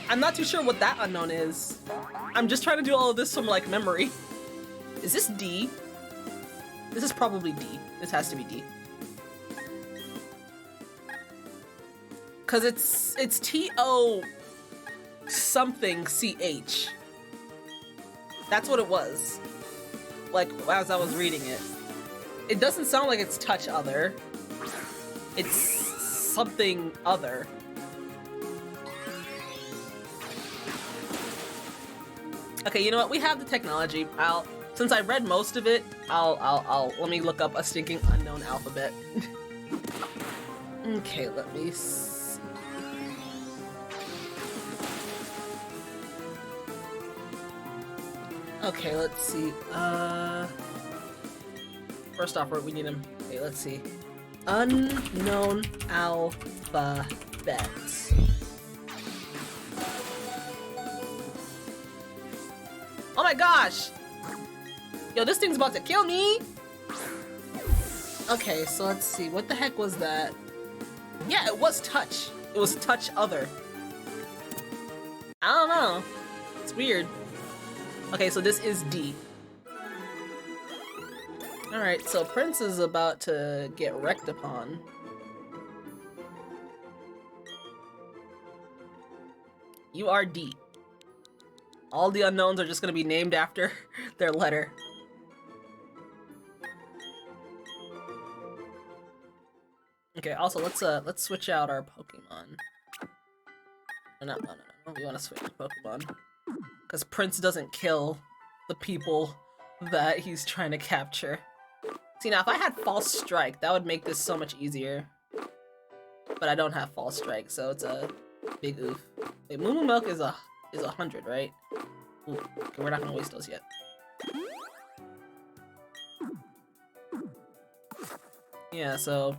I'm not too sure what that unknown is. I'm just trying to do all of this from like memory. Is this D? This is probably D. This has to be D. Cause it's T-O something C-H. That's what it was. Like, as I was reading it. It doesn't sound like it's touch other. It's something other. Okay, you know what? We have the technology. Since I read most of it, let me look up a stinking unknown alphabet. Okay, let me see. Okay, let's see. First off, we need him. Okay, let's see. Unknown alphabet. Oh my gosh! Yo, this thing's about to kill me! Okay, so let's see. What the heck was that? Yeah, it was touch. It was touch other. I don't know. It's weird. Okay, so this is D. Alright, so Prince is about to get wrecked upon. You are D. All the unknowns are just gonna be named after their letter. Okay, also let's switch out our Pokemon. No. We wanna switch to Pokemon. Because Prince doesn't kill the people that he's trying to capture. See, now if I had False Strike, that would make this so much easier. But I don't have False Strike, so it's a big oof. Wait, Moo Milk is 100, right? Ooh, okay, we're not gonna waste those yet. Yeah, so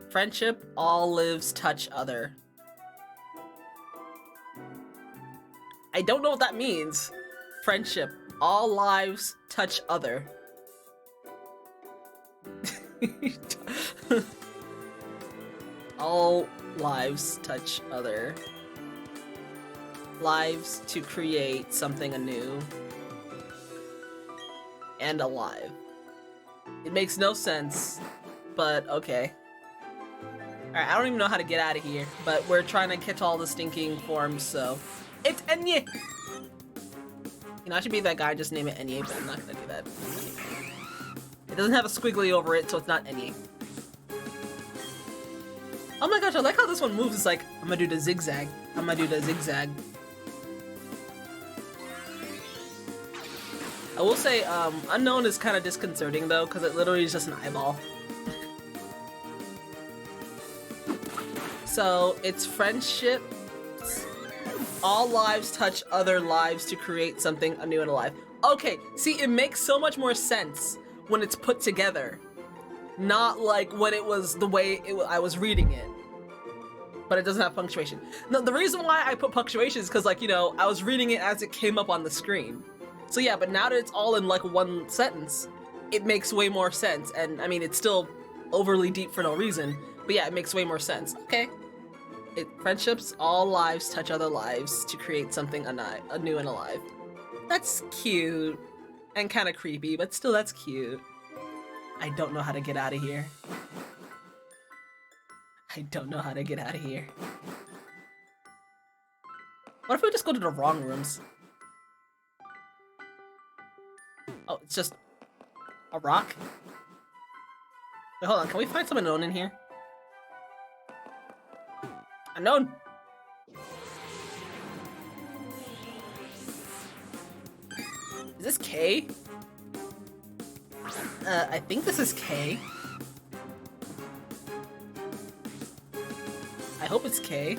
friendship all lives, touch other. I don't know what that means. Friendship all lives, touch other. All lives touch other. Lives to create something anew and alive. It makes no sense, but okay. Alright, I don't even know how to get out of here, but we're trying to catch all the stinking forms, so... It's Enye! You know, I should be that guy, just name it Enye, but I'm not gonna do that. It doesn't have a squiggly over it, so it's not Enye. Oh my gosh, I like how this one moves. It's like, I'm gonna do the zigzag. I'm gonna do the zigzag. I will say, Unknown is kind of disconcerting though, because it literally is just an eyeball. So, it's friendship. All lives touch other lives to create something anew and alive. Okay, see, it makes so much more sense when it's put together. Not like when it was the way I was reading it. But it doesn't have punctuation. No, the reason why I put punctuation is because, like, you know, I was reading it as it came up on the screen. So yeah, but now that it's all in like one sentence, it makes way more sense. And I mean, it's still overly deep for no reason, but yeah, it makes way more sense. Okay. Friendships, all lives touch other lives to create something anew and alive. That's cute. And kind of creepy, but still that's cute. I don't know how to get out of here. I don't know how to get out of here. What if we just go to the wrong rooms? Oh, it's just a rock? Wait, hold on. Can we find some unknown in here? Unknown! Is this K? I think this is K. I hope it's K.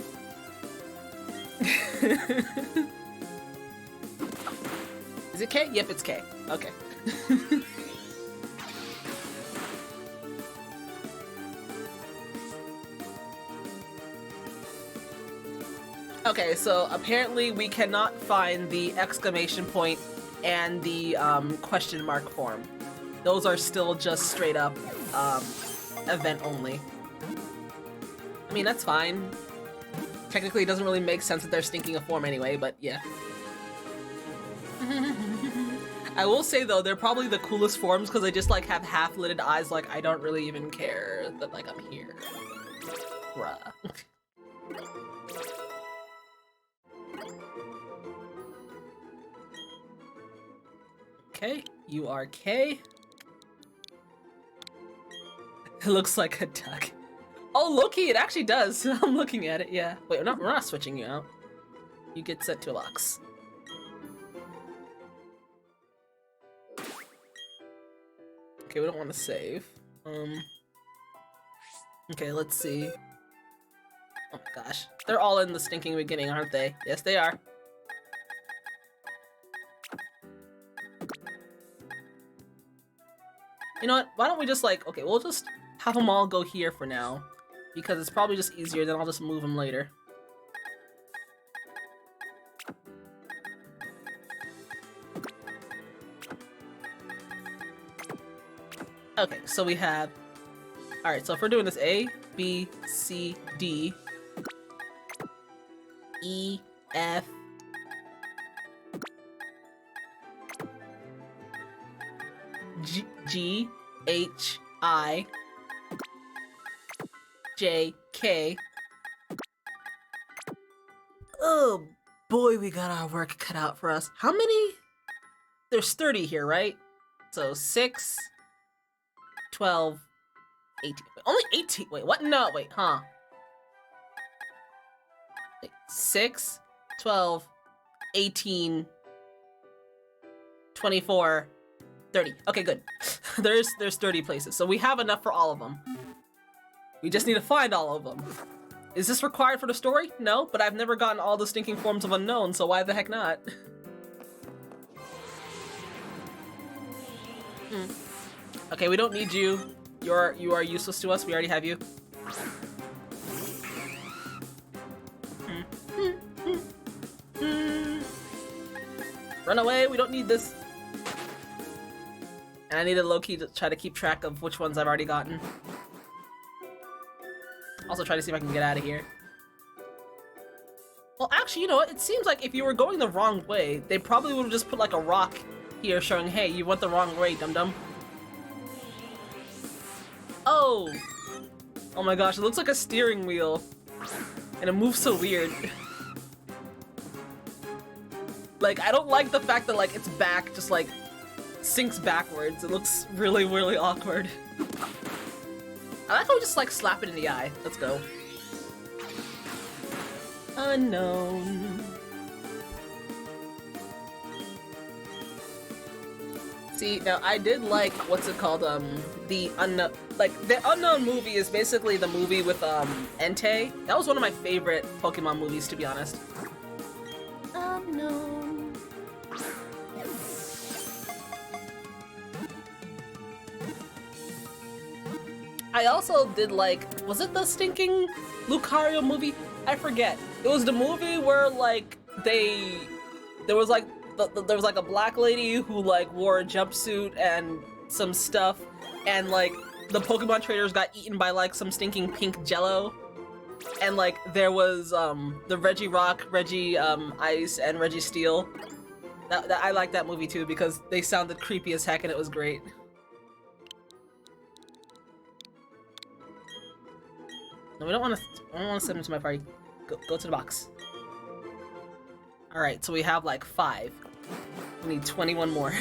Is it K? Yep, it's K. Okay. Okay, so apparently we cannot find the exclamation point and the question mark form. Those are still just straight up event only. I mean, that's fine. Technically, it doesn't really make sense that they're stinking a form anyway, but yeah. I will say though, they're probably the coolest forms because they just like have half-lidded eyes like I don't really even care that like I'm here. Bruh. Okay, you are K. It looks like a duck. Oh, low-key, it actually does. I'm looking at it, yeah. Wait, we're not switching you out. You get set to locks. Okay, we don't want to save. Okay, let's see. Oh my gosh. They're all in the stinking beginning, aren't they? Yes, they are. You know what? Why don't we just like, okay, we'll just have them all go here for now. Because it's probably just easier, then I'll just move them later. Okay, so we have... Alright, so if we're doing this A, B, C, D, E, F, G, H, I, J, K. Oh boy, we got our work cut out for us. How many? There's 30 here, right? So 6, 12, 18. Wait, only 18. Wait, what? No, wait, huh? Wait, 6, 12, 18, 24, 30. Okay, good. There's 30 places, so we have enough for all of them. We just need to find all of them. Is this required for the story? No, but I've never gotten all the stinking forms of unknown, so why the heck not? Okay, we don't need you. You are useless to us. We already have you. Run away. We don't need this. And I need a low-key to try to keep track of which ones I've already gotten. Also try to see if I can get out of here. Well, actually, you know what? It seems like if you were going the wrong way, they probably would have just put like a rock here showing, hey, you went the wrong way, dum-dum. Oh! Oh my gosh, it looks like a steering wheel. And it moves so weird. Like, I don't like the fact that, like, its back just, like, sinks backwards. It looks really, really awkward. I like how we just, like, slap it in the eye. Let's go. Unknown. See, now I did like, what's it called, the unknown, like, the Unknown movie is basically the movie with, Entei. That was one of my favorite Pokemon movies, to be honest. Unknown. I also did like, was it the stinking Lucario movie? I forget. It was the movie where, like, there was like a black lady who like wore a jumpsuit and some stuff, and like the Pokemon trainers got eaten by like some stinking pink jello, and like there was the Reggie Rock, Reggie Ice, and Reggie Steel. I like that movie too because they sounded creepy as heck and it was great. No, we don't want to send him to my party. Go to the box. Alright, so we have like 5. We need 21 more.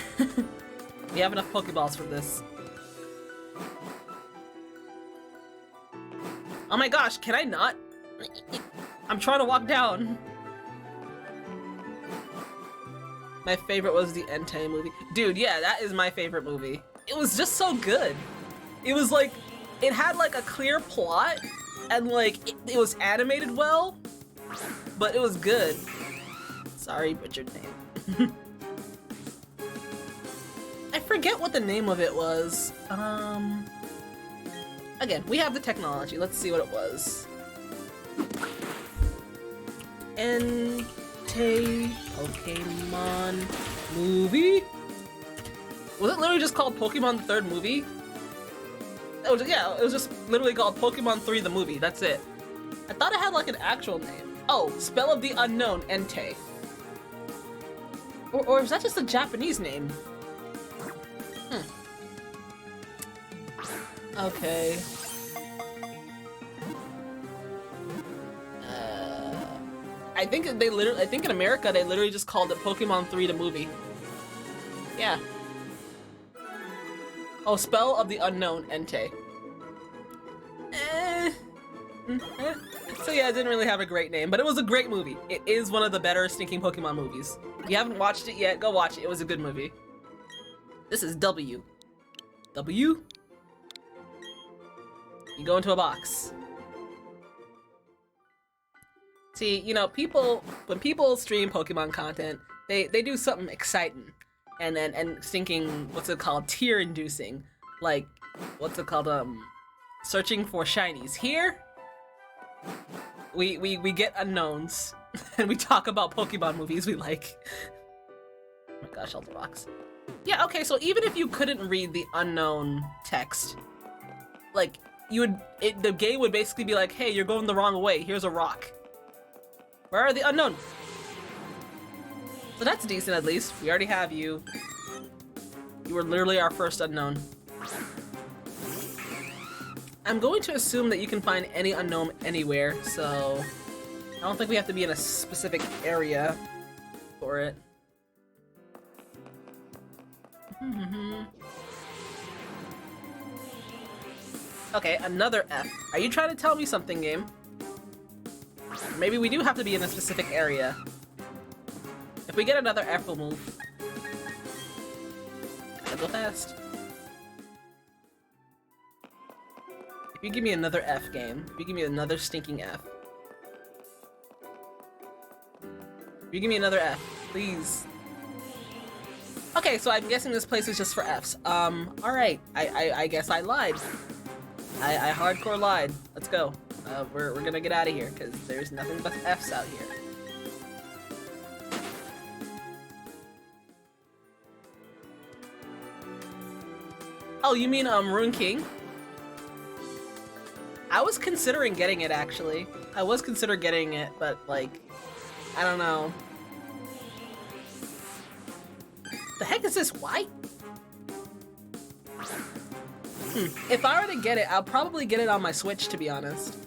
We have enough Pokeballs for this. Oh my gosh, can I not? I'm trying to walk down. My favorite was the Entei movie. Dude, yeah, that is my favorite movie. It was just so good. It was like, it had like a clear plot and like, it was animated well, but it was good. Sorry, butchered name. I forget what the name of it was. Again, we have the technology. Let's see what it was. Entei Pokemon movie? Was it literally just called Pokemon the Third Movie? It was just literally called Pokemon 3 the movie. That's it. I thought it had like an actual name. Oh, Spell of the Unknown Entei. Or is that just a Japanese name? Okay. I think in America they literally just called it Pokemon 3 the movie. Yeah. Oh, Spell of the Unknown Entei. So yeah, it didn't really have a great name, but it was a great movie. It is one of the better stinking Pokemon movies. If you haven't watched it yet, go watch it. It was a good movie. This is W. W? You go into a box. See, you know, when people stream Pokemon content, they do something exciting and stinking, what's it called, tear-inducing. Like, what's it called, searching for shinies. Here, we get unknowns, and we talk about Pokemon movies we like. Oh my gosh, Shelter Box. Yeah, okay, so even if you couldn't read the unknown text, like, the game would basically be like, hey, you're going the wrong way, here's a rock. Where are the unknown? So that's decent at least. We already have you. You were literally our first unknown. I'm going to assume that you can find any unknown anywhere, so I don't think we have to be in a specific area for it. Okay, another F. Are you trying to tell me something, game? Maybe we do have to be in a specific area. If we get another F, we'll move. Gotta go fast. If you give me another F, game. If you give me another stinking F. If you give me another F, please. Okay, so I'm guessing this place is just for Fs. Alright. I guess I lied. I hardcore lied. Let's go. We're gonna get out of here, because there's nothing but Fs out here. Oh, you mean, Rune King? I was considering getting it, actually. I was considering getting it, but, like, I don't know. The heck is this? Why? If I were to get it, I'll probably get it on my Switch, to be honest.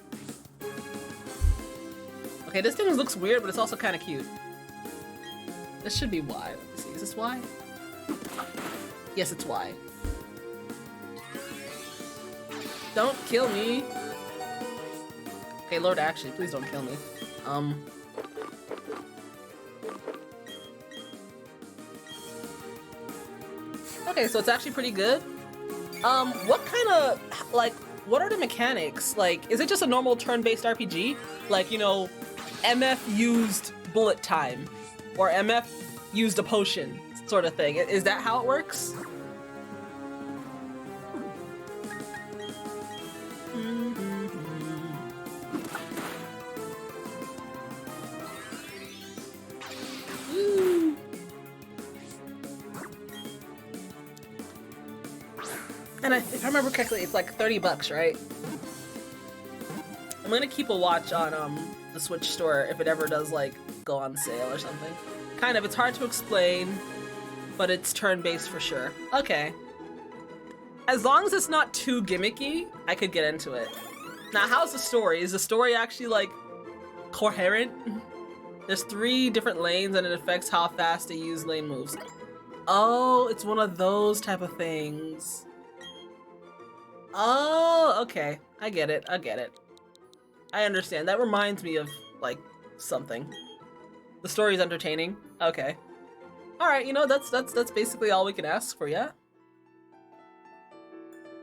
Okay, this thing looks weird, but it's also kind of cute. This should be Y. Let me see. Is this Y? Yes, it's Y. Don't kill me. Okay, Lord, actually, please don't kill me. Okay, so it's actually pretty good. What kind of, like, what are the mechanics? Like, is it just a normal turn-based RPG? Like, you know, MF used bullet time, or MF used a potion, sort of thing. Is that how it works? And if I remember correctly, it's like 30 bucks, right? I'm gonna keep a watch on the Switch store if it ever does like go on sale or something. Kind of, it's hard to explain, but it's turn-based for sure. Okay. As long as it's not too gimmicky, I could get into it. Now, how's the story? Is the story actually like coherent? There's 3 different lanes and it affects how fast they use lane moves. Oh, it's one of those type of things. Oh, okay. I get it. I get it. I understand. That reminds me of, like, something. The story's entertaining. Okay. Alright, you know, that's basically all we can ask for, yeah?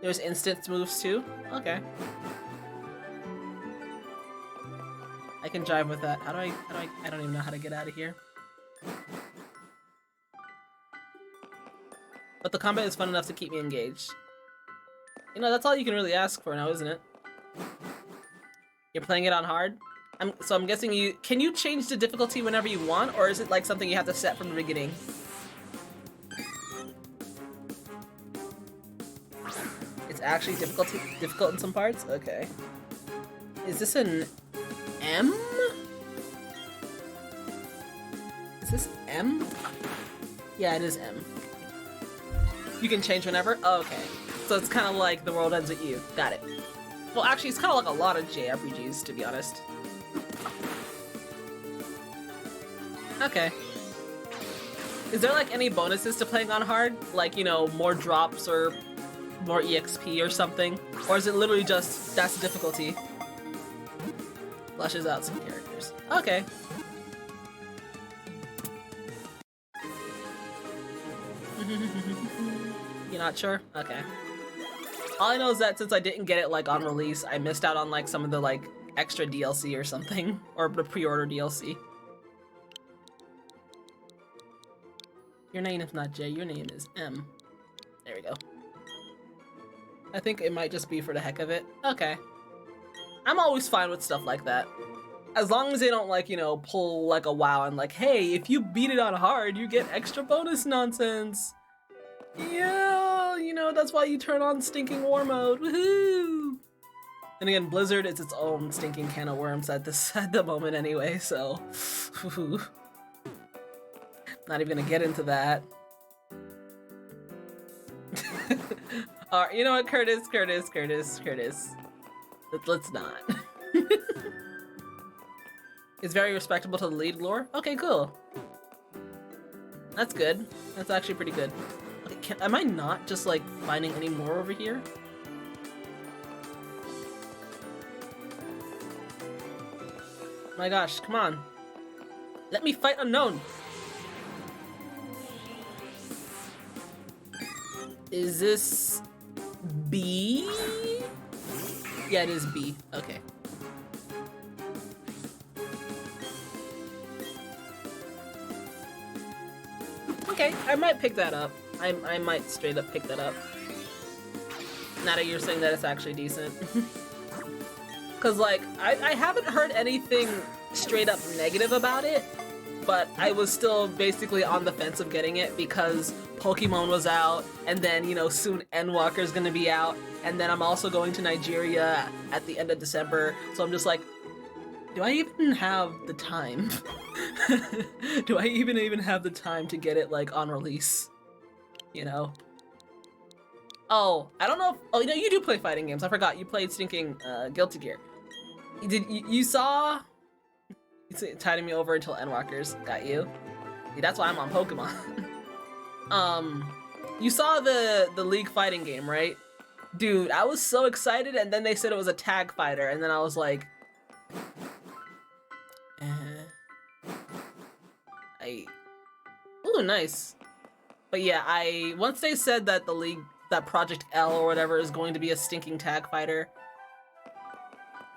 There's instant moves too? Okay. I can jive with that. I don't even know how to get out of here. But the combat is fun enough to keep me engaged. You know, that's all you can really ask for now, isn't it? You're playing it on hard? So I'm guessing can you change the difficulty whenever you want, or is it like something you have to set from the beginning? It's actually difficult in some parts? Okay. Is this an M? Is this M? Yeah, it is M. You can change whenever? Oh, okay. So it's kind of like the world ends with you. Got it. Well, actually, it's kind of like a lot of JRPGs, to be honest. Okay. Is there like any bonuses to playing on hard? Like, you know, more drops or more EXP or something? Or is it literally just, that's difficulty? Flushes out some characters. Okay. You're not sure? Okay. All I know is that since I didn't get it like on release, I missed out on like some of the like extra DLC or something. Or the pre-order DLC. Your name is not J, your name is M. There we go. I think it might just be for the heck of it. Okay. I'm always fine with stuff like that. As long as they don't like, you know, pull like a WoW and like, hey, if you beat it on hard, you get extra bonus nonsense. Yeah, you know, that's why you turn on stinking war mode. Woohoo! And again, Blizzard is its own stinking can of worms at the moment anyway, so not even gonna get into that. Alright, you know what, Curtis. Let's not. It's very respectable to the lead lore. Okay, cool. That's good. That's actually pretty good. Okay, am I not just like finding any more over here? My gosh, come on. Let me fight unknown. Is this B? Yeah, it is B. Okay. Okay, I might pick that up. I might straight up pick that up. Now that you're saying that it's actually decent. Cause like, I haven't heard anything straight up negative about it, but I was still basically on the fence of getting it because Pokemon was out, and then, you know, soon Endwalker's gonna be out, and then I'm also going to Nigeria at the end of December, so I'm just like, do I even have the time? Do I even have the time to get it, like, on release? You know? Oh, I don't know if, oh, you know, you do play fighting games. I forgot, you played stinking, Guilty Gear. You saw? It's tiding me over until Endwalkers got you. See, that's why I'm on Pokemon. You saw the League fighting game, right? Dude, I was so excited, and then they said it was a tag fighter, and then I was like, ooh, nice. But yeah, once they said that the League, that Project L or whatever is going to be a stinking tag fighter,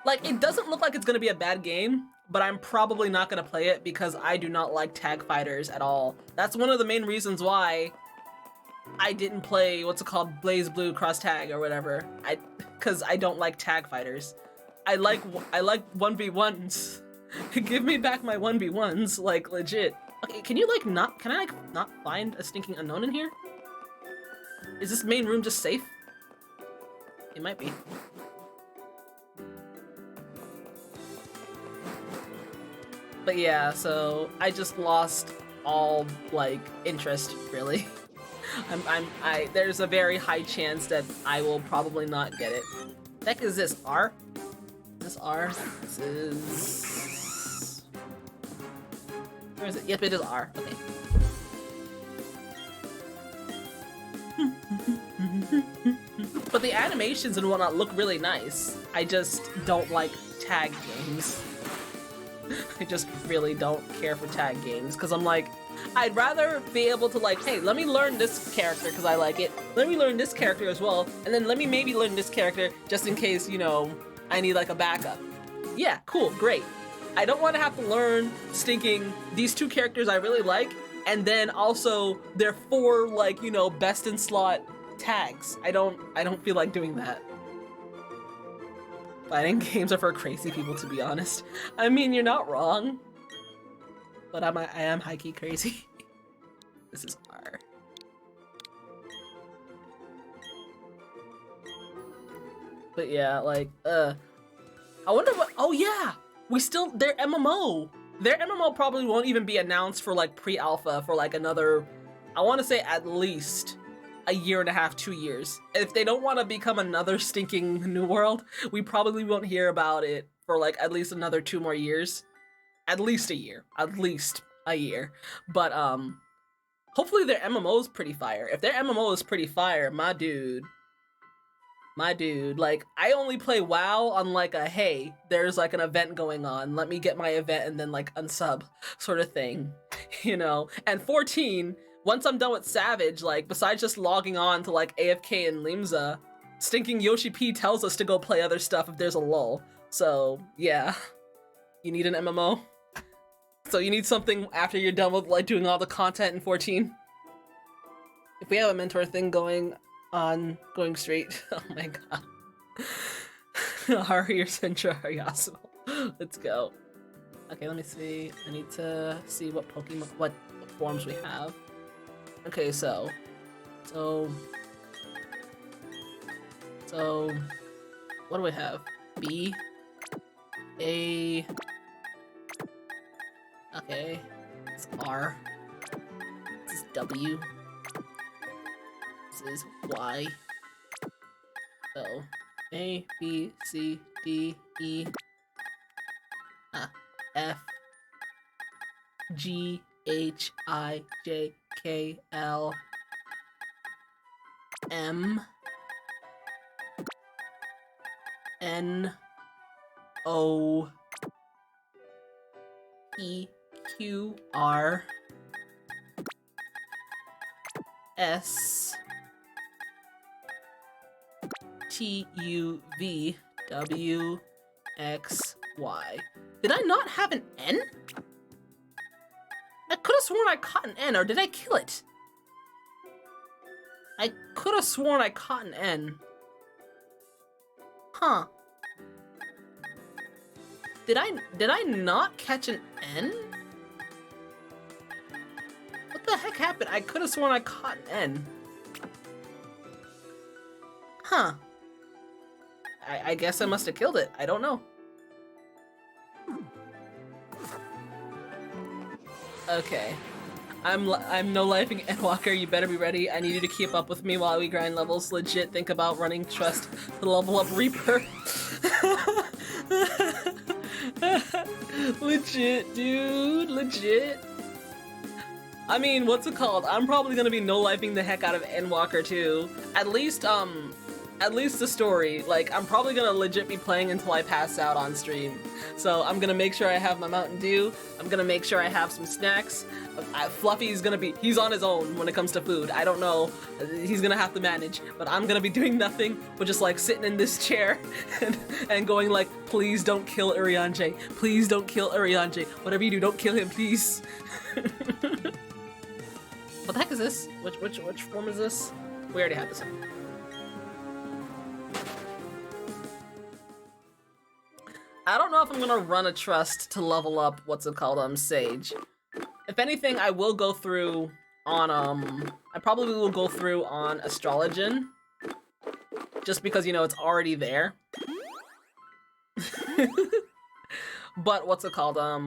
like, it doesn't look like it's gonna be a bad game, but I'm probably not gonna play it because I do not like tag fighters at all. That's one of the main reasons why I didn't play, what's it called, Blaze Blue Cross Tag or whatever. Cause I don't like tag fighters. I like 1v1s. Give me back my 1v1s, like, legit. Okay, can you, like, can I, like, not find a stinking unknown in here? Is this main room just safe? It might be. But yeah, so I just lost all, like, interest, really. There's a very high chance that I will probably not get it. What the heck is this? R? Is this R? This is... Where is it? Yep, it is R. Okay. But the animations and whatnot look really nice. I just don't like tag games. I just really don't care for tag games because I'm like, I'd rather be able to like, hey, let me learn this character because I like it. Let me learn this character as well, and then let me maybe learn this character just in case, you know, I need like a backup. Yeah, cool, great. I don't want to have to learn stinking these two characters I really like, and then also their 4 like, you know, best in slot tags. I don't feel like doing that. Fighting games are for crazy people, to be honest. I mean, you're not wrong. But I am high-key crazy. This is hard. But yeah, like, I wonder what, oh yeah! Their MMO! Their MMO probably won't even be announced for like pre-alpha for like another, I want to say at least a year and a half, 2 years. If they don't want to become another stinking New World, we probably won't hear about it for like at least another 2 more years. At least a year. At least a year. But hopefully their MMO is pretty fire. If their MMO is pretty fire, my dude, like, I only play WoW on like a, hey, there's like an event going on, let me get my event and then like unsub sort of thing, you know? And 14, once I'm done with Savage, like, besides just logging on to like AFK and Limsa, stinking Yoshi P tells us to go play other stuff if there's a lull. So, yeah. You need an MMO? So you need something after you're done with like doing all the content in 14? If we have a mentor thing going straight, oh my god. Hari or Sentra or Yasuo. Let's go. Okay, let me see. I need to see what Pokemon, what forms we have. Okay, so what do we have? B, A. Okay, it's R. This is W. This is Y. So, A, B, C, D, E, F, G, H, I, J, K, L, M, N, O, P, Q, R, S, T, U, V, W, X, Y. Did I not have an N? I could have sworn I caught an N, or did I kill it? I could have sworn I caught an N. Huh. Did I not catch an N? What the heck happened? I could have sworn I caught an N. Huh. I guess I must have killed it. I don't know. Okay. I'm no-lifing Endwalker. You better be ready. I need you to keep up with me while we grind levels. Legit think about running Trust to level up Reaper. Legit, dude. Legit. I mean, what's it called? I'm probably gonna be no-lifing the heck out of Endwalker too. At least the story. Like, I'm probably gonna legit be playing until I pass out on stream. So I'm gonna make sure I have my Mountain Dew. I'm gonna make sure I have some snacks. Fluffy's gonna be, he's on his own when it comes to food. I don't know, he's gonna have to manage, but I'm gonna be doing nothing but just like sitting in this chair and going like, please don't kill Urianger. Please don't kill Urianger. Whatever you do, don't kill him, please. What the heck is this? Which form is this? We already had this one. I don't know if I'm gonna run a Trust to level up, what's it called, Sage. If anything, I will go through on, I probably will go through on Astrologian. Just because, you know, it's already there. But what's it called, I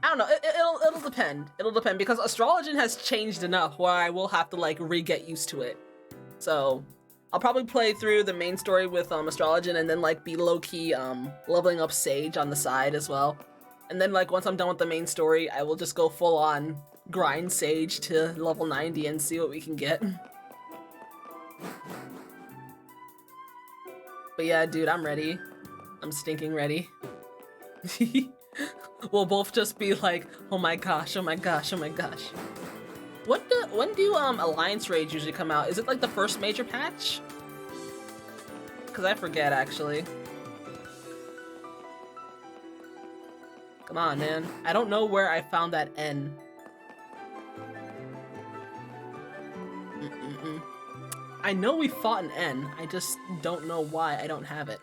don't know, it'll depend. It'll depend, because Astrologian has changed enough where I will have to, like, re-get used to it. So, I'll probably play through the main story with Astrologian and then like be low-key leveling up Sage on the side as well. And then like once I'm done with the main story, I will just go full on grind Sage to level 90 and see what we can get. But yeah, dude, I'm ready. I'm stinking ready. We'll both just be like, oh my gosh, oh my gosh, oh my gosh. When do Alliance raids usually come out? Is it like the first major patch? Cause I forget actually. Come on, man. I don't know where I found that N. I know we fought an N. I just don't know why I don't have it.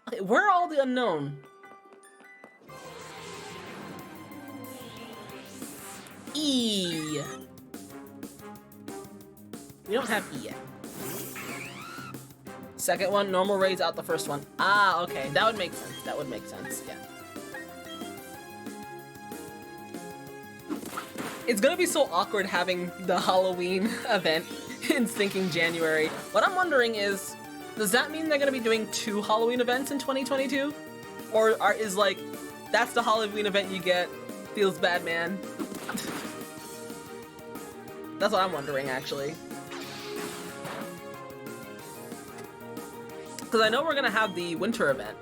Okay, where are all the unknown? E. We don't have E yet. Second one, normal raids out the first one. Ah, okay. That would make sense. That would make sense, yeah. It's gonna be so awkward having the Halloween event in stinking January. What I'm wondering is, does that mean they're gonna be doing 2 Halloween events in 2022? Or is like, that's the Halloween event you get, feels bad, man? That's what I'm wondering, actually. Because I know we're gonna have the winter event.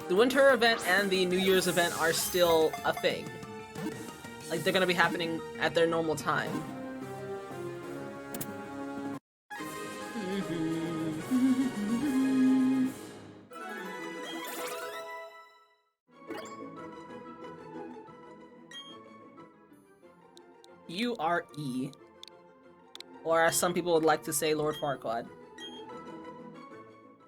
The winter event and the New Year's event are still a thing. Like, they're gonna be happening at their normal time. U-R-E. Or as some people would like to say, Lord Farquaad.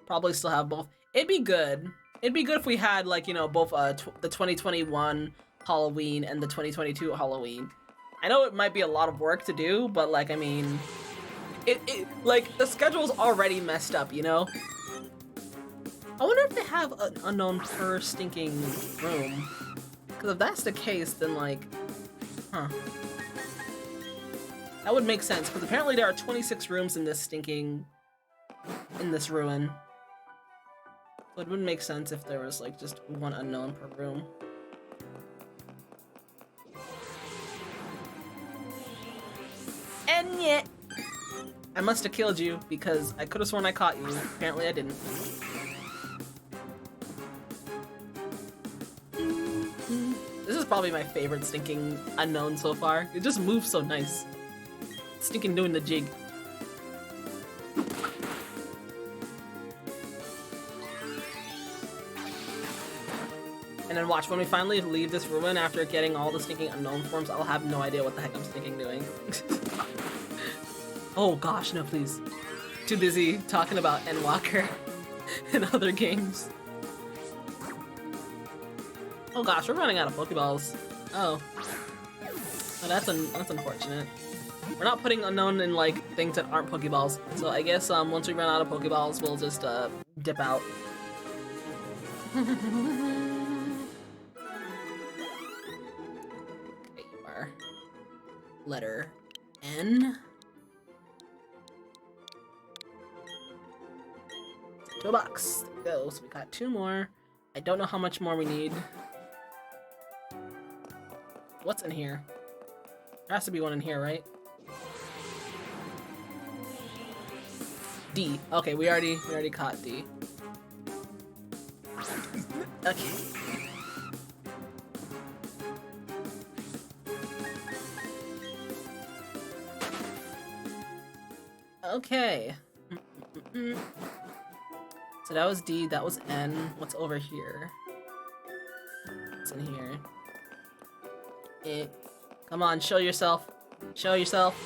Probably still have both. It'd be good. It'd be good if we had, like, you know, both the 2021 Halloween and the 2022 Halloween. I know it might be a lot of work to do, but, like, I mean... like, the schedule's already messed up, you know? I wonder if they have an unknown per stinking room. Because if that's the case, then, like... Huh. That would make sense, because apparently there are 26 rooms in this stinking... in this ruin. So it wouldn't make sense if there was, like, just one unknown per room. And yet... I must have killed you, because I could have sworn I caught you. Apparently I didn't. This is probably my favorite stinking unknown so far. It just moves so nice. Stinking doing the jig. And then watch, when we finally leave this ruin after getting all the stinking unknown forms, I'll have no idea what the heck I'm stinking doing. Oh gosh, no please. Too busy talking about Endwalker and other games. Oh gosh, we're running out of Pokeballs. Oh. Oh, that's unfortunate. We're not putting unknown in, like, things that aren't Pokeballs. So I guess once we run out of Pokeballs, we'll just dip out. Okay, you are letter N. To a box. There we go. So we got 2 more. I don't know how much more we need. What's in here? There has to be one in here, right? D. Okay, we already caught D. Okay. Okay. So that was D, that was N. What's over here? What's in here? Eh. Come on, show yourself. Show yourself.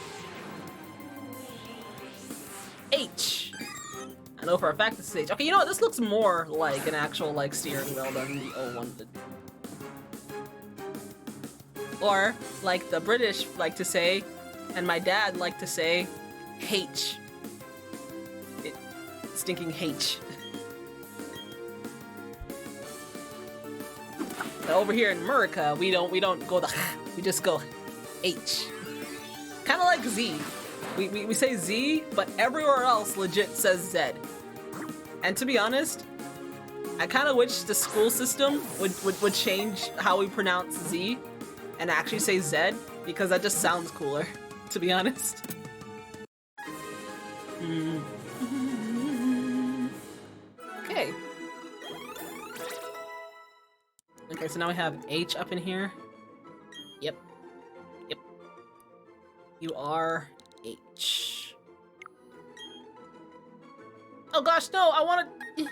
H. I know for a fact this is H. Okay, you know what? This looks more like an actual, like, steering wheel than the old one did. Or, like the British like to say, and my dad liked to say, H. Stinking H. But over here in America, we don't go the we just go H. Kind of like Z. We say Z, but everywhere else legit says Z. And to be honest, I kind of wish the school system would change how we pronounce Z and actually say Z, because that just sounds cooler, to be honest. Okay, so now we have H up in here. Yep. Yep. You are H. Oh gosh, no, I want to...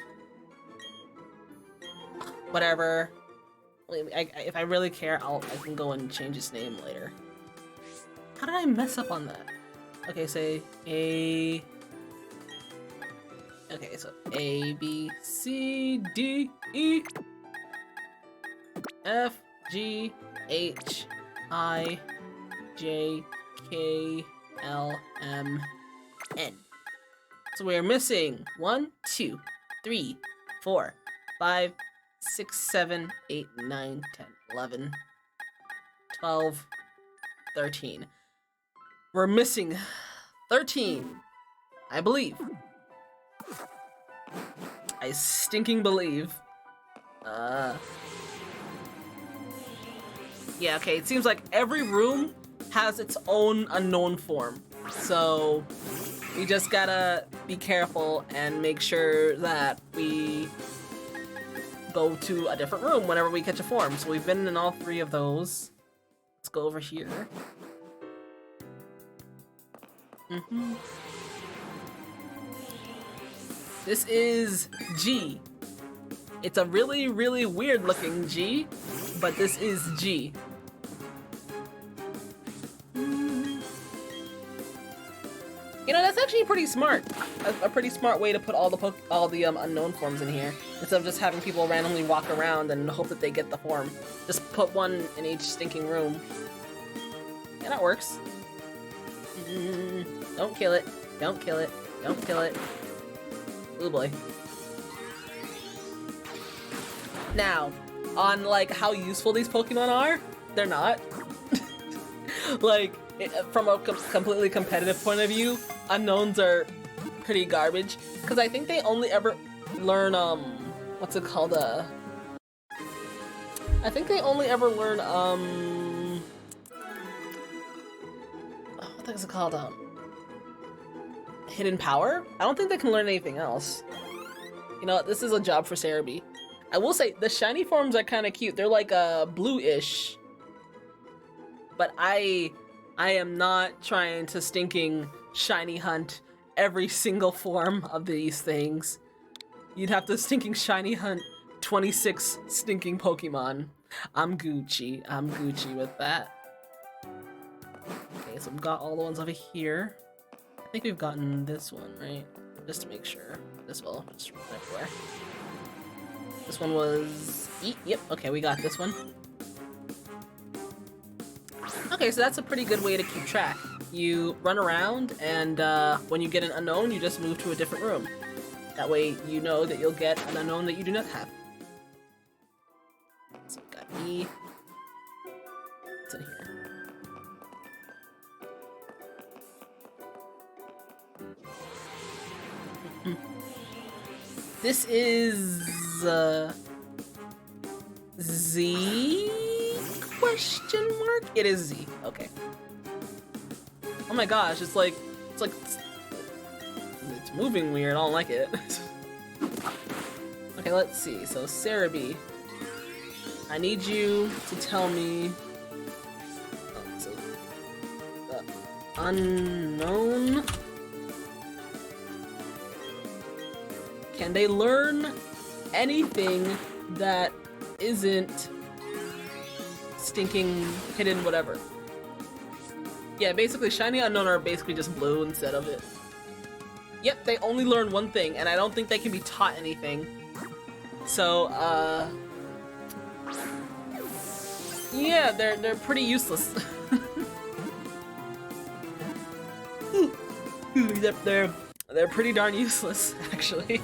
Whatever. If I really care, I can go and change his name later. How did I mess up on that? Okay, say A... Okay, so A, B, C, D, E, F, G, H, I, J, K, L, M, N. So we're missing 1, 2, 3, 4, 5, 6, 7, 8, 9, 10, 11, 12, 13. We're missing 13, I believe. I stinking believe. Yeah, okay, it seems like every room has its own unknown form. So we just gotta be careful and make sure that we go to a different room whenever we catch a form. So we've been in all 3 of those. Let's go over here. This is G. It's a really, really weird looking G, but this is G. You know, that's actually pretty smart. A pretty smart way to put all the unknown forms in here, instead of just having people randomly walk around and hope that they get the form. Just put one in each stinking room. Yeah, that works. Don't kill it. Don't kill it. Don't kill it. Oh boy. Now, on like how useful these Pokemon are, they're not. Like, from a completely competitive point of view, unknowns are pretty garbage. Because I think they only ever learn, what's it called, I think they only ever learn, what the heck is it called, Hidden Power? I don't think they can learn anything else. You know, this is a job for Cerebi. I will say, the shiny forms are kind of cute. They're like, blue-ish. But I am not trying to stinking shiny hunt every single form of these things. You'd have to stinking shiny hunt 26 stinking Pokemon. I'm Gucci. I'm Gucci with that. Okay, so we've got all the ones over here. I think we've gotten this one, right? Just to make sure. This will just run everywhere. This one was... Yep, okay, we got this one. Okay, so that's a pretty good way to keep track. You run around, and when you get an unknown, you just move to a different room. That way, you know that you'll get an unknown that you do not have. So we got E. What's in here? This is Z? Question mark? It is Z. Okay. Oh my gosh, it's like it's moving weird. I don't like it. Okay, let's see. So Cerebi, I need you to tell me. Oh, so the unknown. Can they learn anything that isn't stinking hidden whatever? Yeah, basically shiny unknown are basically just blue instead of it. Yep, they only learn one thing, and I don't think they can be taught anything. So, yeah, they're pretty useless. They're pretty darn useless, actually.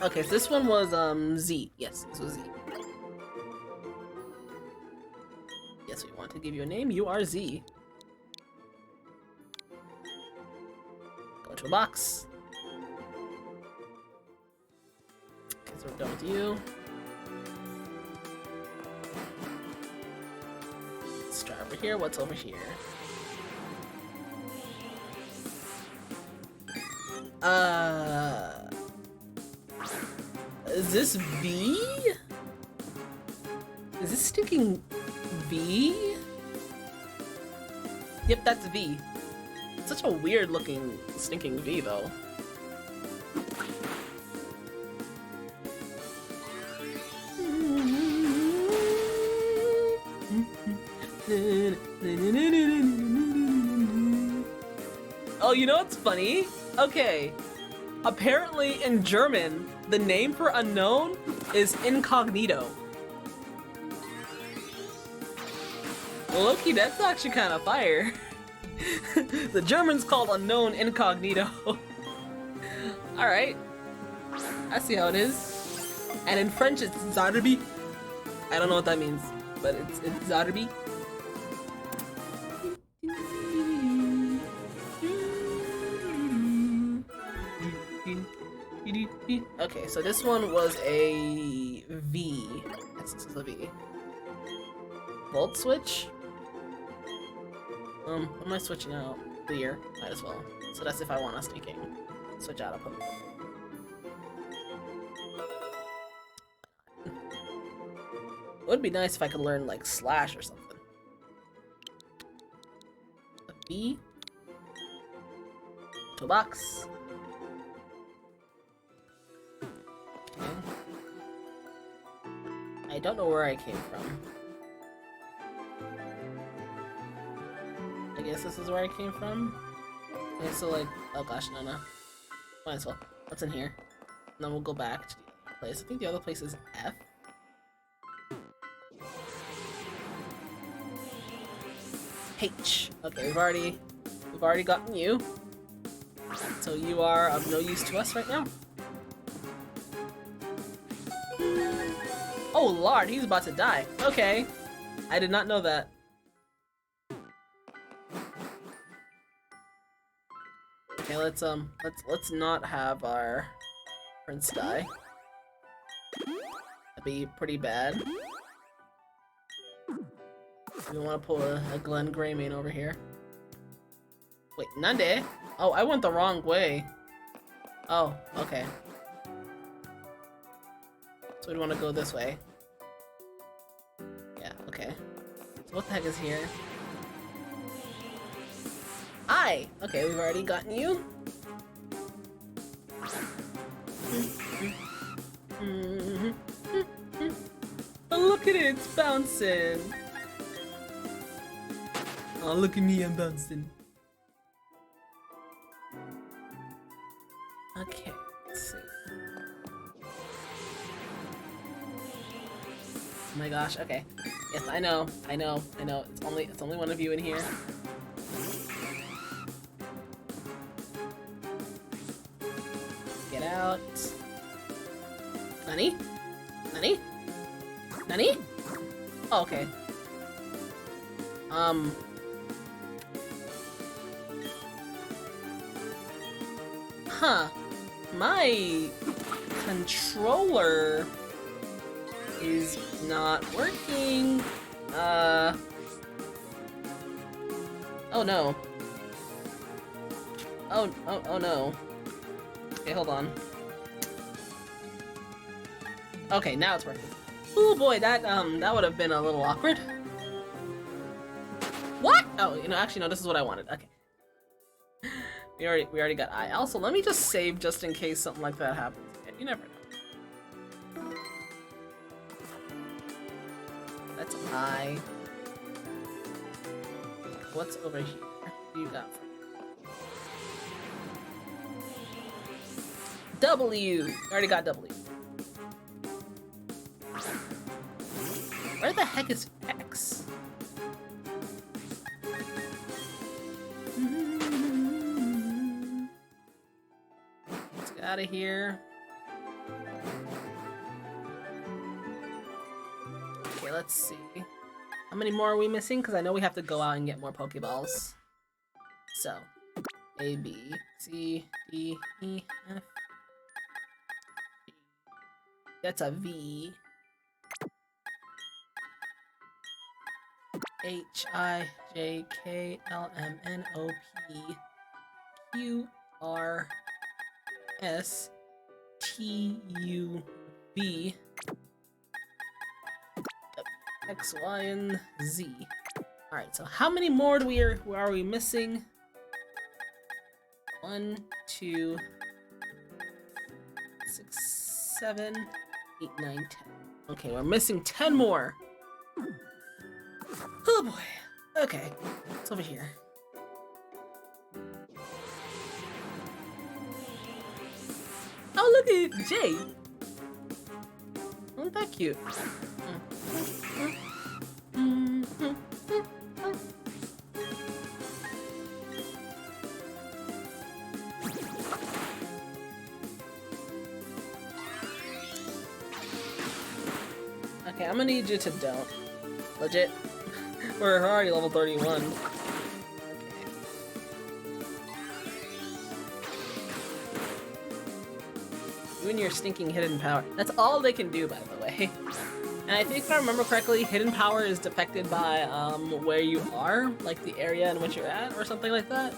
Okay, so this one was Z. Yes, this was Z. Yes, we want to give you a name. You are Z. Go to a box. Okay, so we're done with you. Let's try over here. What's over here? Uh, is this V? Is this stinking V? Yep, that's V. Such a weird looking stinking V though. Oh, you know what's funny? Okay. Apparently in German, the name for unknown is incognito. Loki, that's actually kind of fire. The Germans called unknown incognito. Alright. I see how it is. And in French it's Zarbi. I don't know what that means, but it's Zarbi. Okay, so this one was a V. Yes, this is a V. Volt switch? What am I switching out? Clear. Might as well. So that's if I want a sneaking. Switch out a Pokemon. It would be nice if I could learn like Slash or something. A V. Toolbox. Okay. I don't know where I came from. I guess this is where I came from. Okay, so like, oh gosh, no. Might as well. What's in here? And then we'll go back to the other place. I think the other place is F. H. Okay, we've already gotten you. So you are of no use to us right now. Oh lord, he's about to die. Okay. I did not know that. Okay, let's not have our prince die. That'd be pretty bad. We want to pull a Glen Greymane over here. Wait, Nande? Oh, I went the wrong way. Oh, okay. So we want to go this way. Yeah, okay. So what the heck is here? Hi! Okay, we've already gotten you. Oh, look at it, it's bouncing. Oh, look at me, I'm bouncing. Okay, let's see. Oh my gosh, okay. Yes, I know. It's only one of you in here. Get out. Nani? Nani? Nani? Oh, okay. Huh. My controller is not working. Oh no. Oh no. Okay, hold on. Okay, now it's working. Oh boy, that would have been a little awkward. What? Oh, you know, actually no, this is what I wanted. Okay. We already got I. Also, let me just save just in case something like that happens. You never know. That's I. What's over here? What do you got for me? W! I already got W. Where the heck is X? Let's get out of here. Okay, let's see. How many more are we missing? Because I know we have to go out and get more Pokeballs. So, A, B, C, D, E, F. That's a V. H, I, J, K, L, M, N, O, P, Q, R, S T U V X Y and Z. All right. So how many more are we missing? 1, 2, 6, 7, 8, 9, 10. Okay, we're missing 10 more. Oh boy. Okay, it's over here. Oh, look at Jay. Isn't that cute? Okay, I'm gonna need you to don't. Legit. We're already level 31. Okay. You and your stinking hidden power. That's all they can do, by the way. And I think if I remember correctly, hidden power is depicted by where you are, like the area in which you're at, or something like that.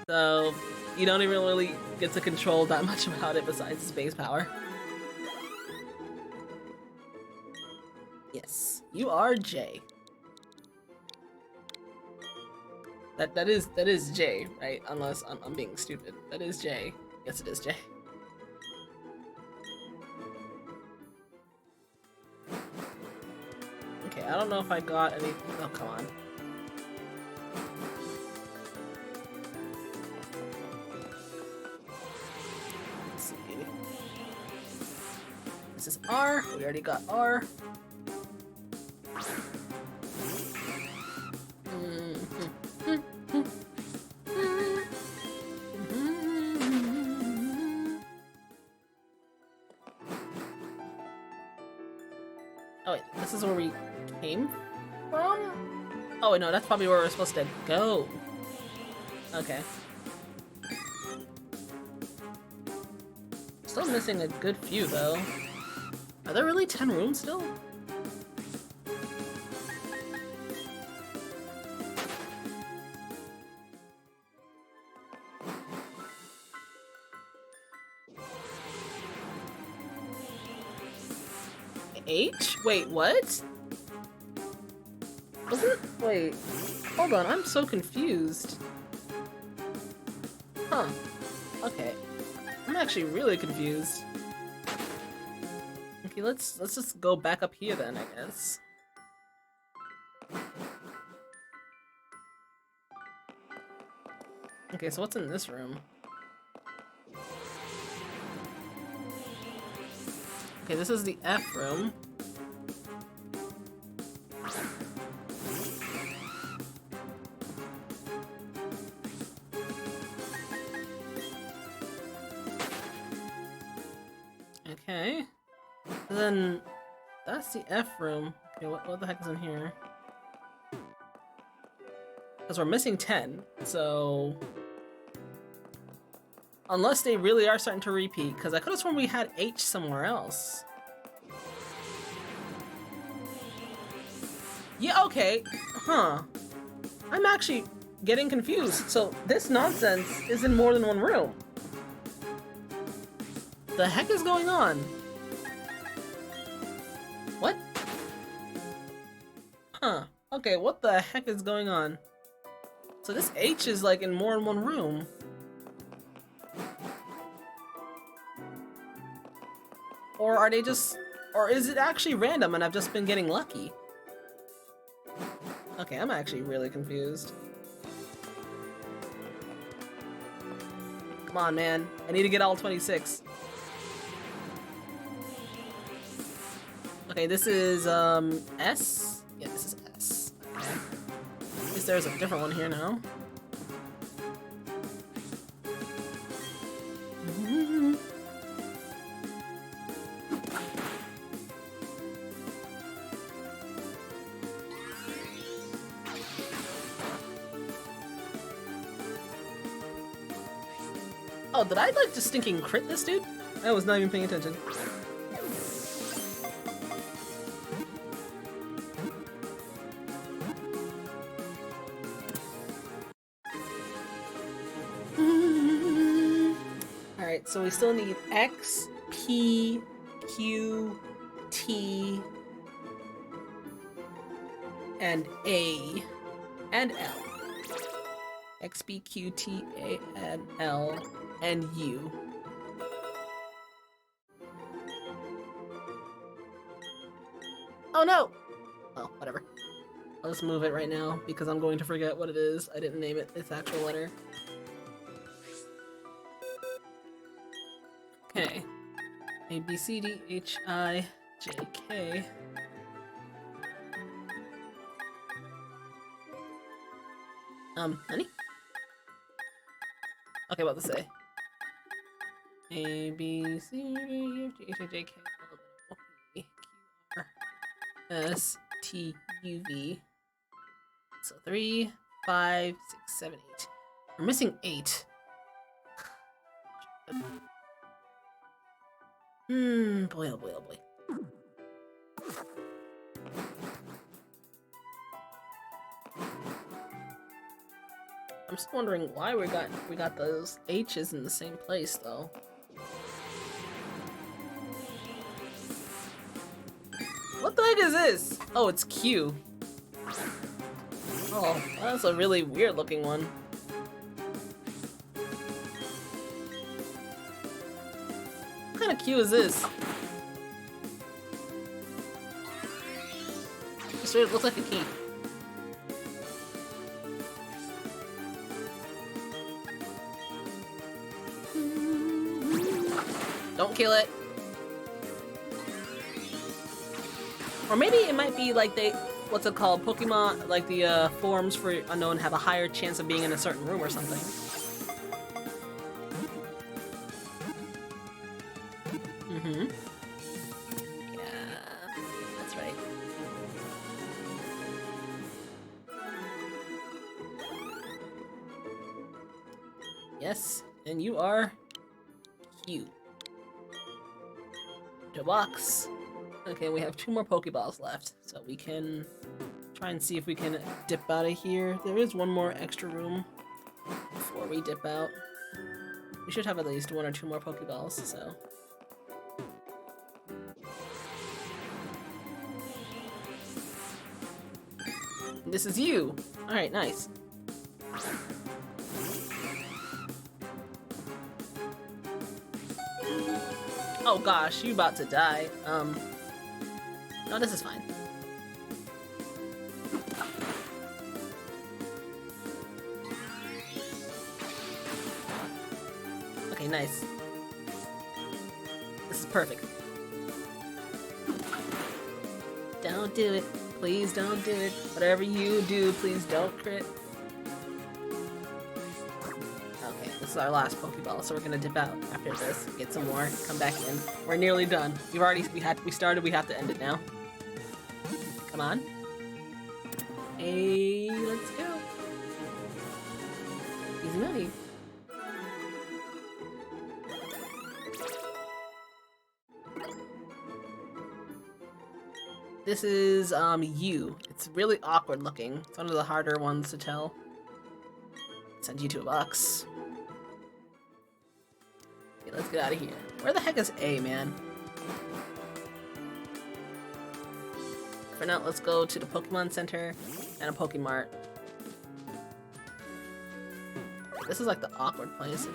So you don't even really get to control that much about it besides space power. Yes, you are Jay. That is Jay, right? Unless I'm being stupid. That is Jay. Yes, it is Jay. Okay, I don't know if I got any. Oh, come on. Let's see. This is R. We already got R. Oh wait, this is where we came from? Oh wait, no, that's probably where we're supposed to go. Okay. Still missing a good few though. Are there really 10 rooms still? H? Wait, what? Was it? Wait. Hold on, I'm so confused. Huh. Okay. I'm actually really confused. Okay, let's just go back up here then, I guess. Okay, so what's in this room? Okay, this is the F room. Okay. And then that's the F room. Okay, what the heck is in here? Because we're missing 10, so... Unless they really are starting to repeat, because I could have sworn we had H somewhere else. Yeah, okay. Huh. I'm actually getting confused. So this nonsense is in more than one room. The heck is going on? What? Huh. Okay, what the heck is going on? So this H is like in more than one room. Or are they just... Or is it actually random and I've just been getting lucky? Okay, I'm actually really confused. Come on, man. I need to get all 26. Okay, this is, S? Yeah, this is S. Okay. At least there's a different one here now. Oh, did I like just stinking crit this dude? I was not even paying attention. Alright, Alright, so we still need X, P, Q, T, and A, and L. X, P, Q, T, A, and L, and U. Oh no! Oh, whatever. I'll just move it right now because I'm going to forget what it is. I didn't name it its actual letter. Okay. A, B, C, D, H, I, J, K. Honey? Okay, what to say? A, B, C, D, F, G, H, I, J, K, L, M, N, O, P, Q, R, S, T, U, V. So 3, 5, 6, 7, 8. We're missing 8. Boy, oh boy, oh boy. I'm just wondering why we got those H's in the same place though. What the heck is this? Oh, it's Q. Oh, that's a really weird looking one. What kind of Q is this? It looks like a key. Don't kill it. Or maybe it might be like what's it called? Pokemon, like the forms for Unknown have a higher chance of being in a certain room or something. Mm-hmm. Yeah, that's right. Yes, and you are Q. The box. Okay, we have 2 more Pokeballs left, so we can try and see if we can dip out of here. There is 1 more extra room before we dip out. We should have at least 1 or 2 more Pokeballs, so. This is you! Alright, nice. Oh gosh, you about to die. No, this is fine. Okay, nice. This is perfect. Don't do it. Please don't do it. Whatever you do, please don't crit. Okay, this is our last Pokeball, so we're gonna dip out after this, get some more, come back in. We're nearly done. We started, we have to end it now. Come on. Hey, let's go. Easy money. This is, you. It's really awkward looking. It's one of the harder ones to tell. Send you to a box. Okay, let's get out of here. Where the heck is A, man? For now, let's go to the Pokemon Center and a Pokemart. This is like the awkward place, isn't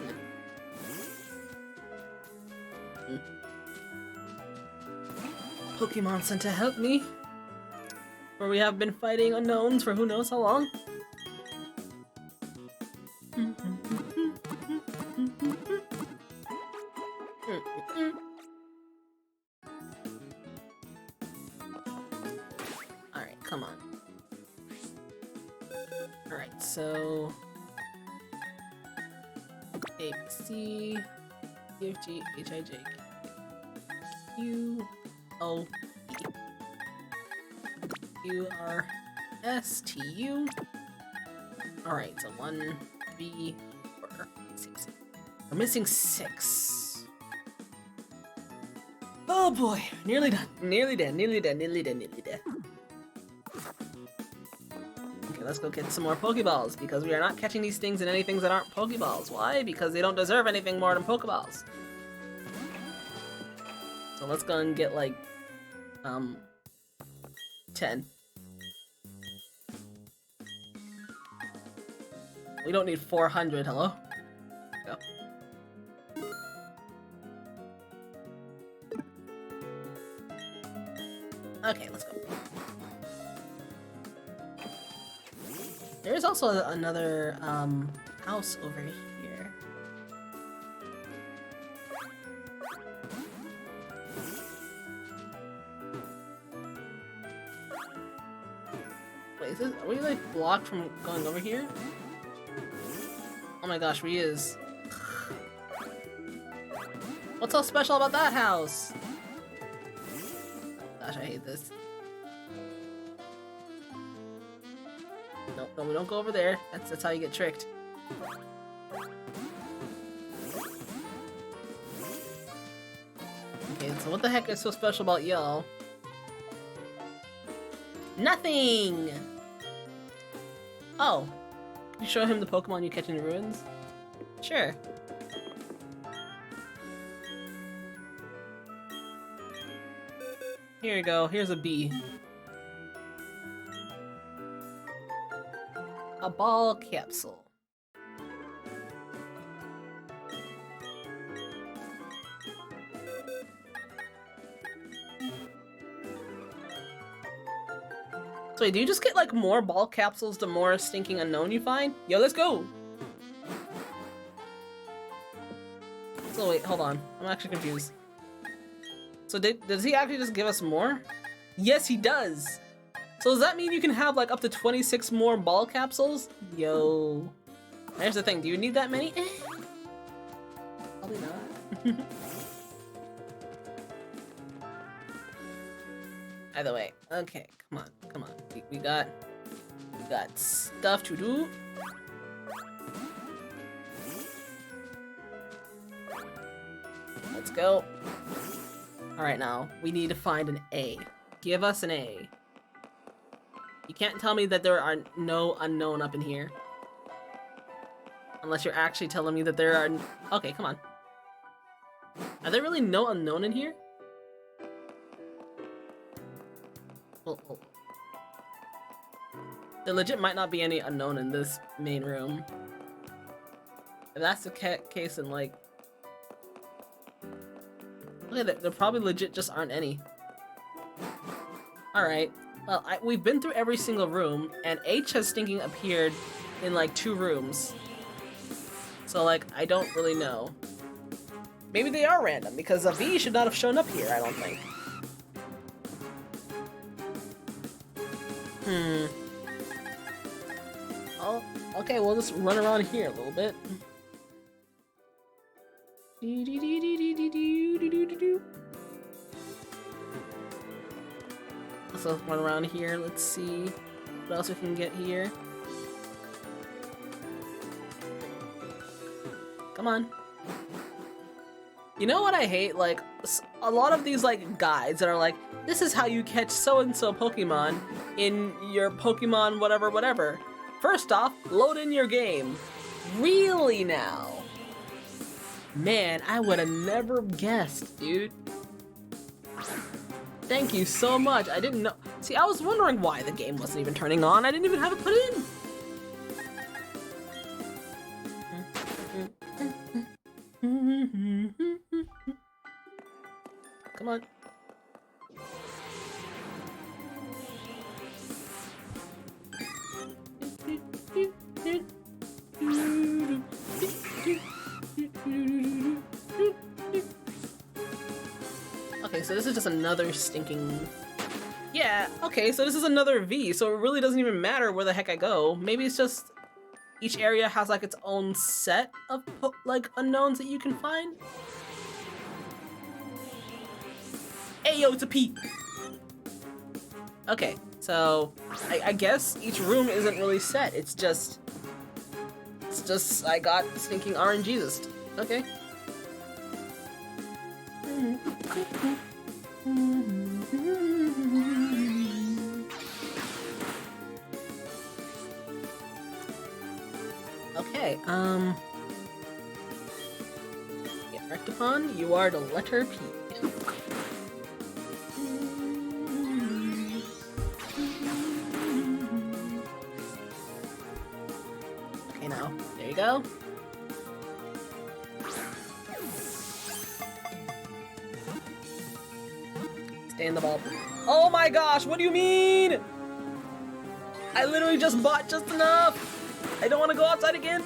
it? Pokemon Center, help me! Where we have been fighting unknowns for who knows how long. Alright, come on. Alright, so... A, B, C, D, F, G, H, I, J, K, Q, O, E. Q, R, S, T, U. Alright, so 1, 3, 4, 6. We're missing 6. Oh boy, nearly done. Nearly dead, nearly dead, nearly dead, nearly dead. Okay, let's go get some more Pokeballs, because we are not catching these things in anything that aren't Pokeballs. Why? Because they don't deserve anything more than Pokeballs. So let's go and get, like, 10. We don't need 400, hello? Go. Okay, let's go. There's also another, house over here. Wait, are we, like, blocked from going over here? Oh my gosh, we is. What's so special about that house? Gosh, I hate this. No, we don't go over there. That's how you get tricked. Okay, so what the heck is so special about yellow? Nothing! Oh. Can you show him the Pokemon you catch in the ruins? Sure. Here you go, here's a bee. A ball capsule. So wait, do you just get like more ball capsules the more stinking unknown you find? Yo, let's go! So wait, hold on. I'm actually confused. So does he actually just give us more? Yes, he does! So does that mean you can have like up to 26 more ball capsules? Yo. Here's the thing, do you need that many? Probably not. Either way, okay, come on. We got stuff to do. Let's go. Alright, now, we need to find an A. Give us an A. You can't tell me that there are no unknown up in here. Unless you're actually telling me that there are... Okay, come on. Are there really no unknown in here? Oh. There legit might not be any unknown in this main room. If that's the case, then like... Okay, there probably legit just aren't any. Alright. Well, we've been through every single room, and H has stinking appeared in like 2 rooms. So like, I don't really know. Maybe they are random, because a V should not have shown up here, I don't think. Oh, okay, we'll just run around here a little bit. Let's run around here, let's see what else we can get here. Come on. You know what I hate? Like, a lot of these, like, guides that are like, this is how you catch so-and-so Pokemon in your Pokemon whatever. First off, load in your game. Really now? Man, I would have never guessed, dude. Thank you so much. I didn't know. See, I was wondering why the game wasn't even turning on. I didn't even have it put in. Come on. Okay, so this is just another stinking... Yeah, okay, so this is another V, so it really doesn't even matter where the heck I go. Maybe it's just each area has like its own set of like unknowns that you can find. Hey yo, it's a P! Okay, so I guess each room isn't really set. It's just I got stinking RNGs. Okay. Okay, get correct upon, you are the letter P. Okay, now, there you go. Stay in the ball. Oh my gosh, what do you mean? I literally just bought just enough. I don't want to go outside again.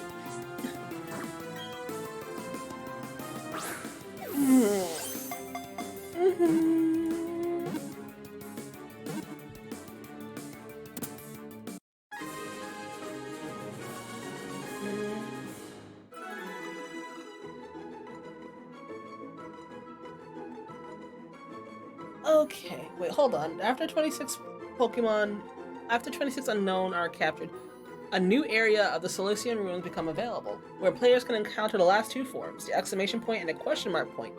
Okay, wait, hold on. After 26 unknown are captured, a new area of the Celestian ruins become available, where players can encounter the last two forms, the exclamation point and the question mark point.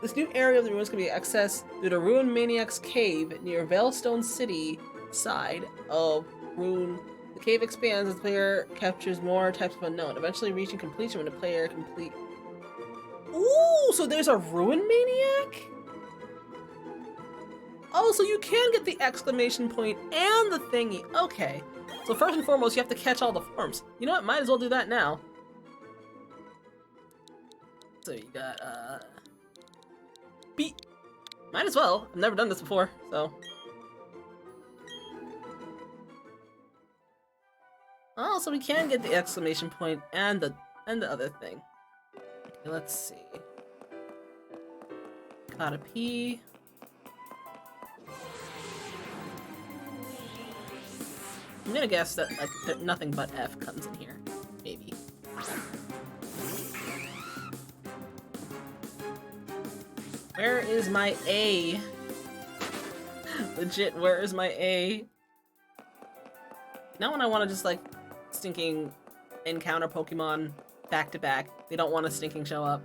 This new area of the ruins can be accessed through the Ruin Maniac's Cave near Veilstone City side of Rune. The cave expands as the player captures more types of unknown, eventually reaching completion when the player complete. Ooh, so there's a Ruin Maniac? Oh, so you can get the exclamation point and the thingy. Okay. So first and foremost, you have to catch all the forms. You know what? Might as well do that now. So you got, beat. Might as well. I've never done this before, so. Oh, so we can get the exclamation point and the other thing. Okay, let's see. Gotta pee. I'm gonna guess that like nothing but F comes in here. Maybe. Where is my A? Legit, where is my A? Not when I want to just like stinking encounter Pokemon back to back. They don't want to stinking show up.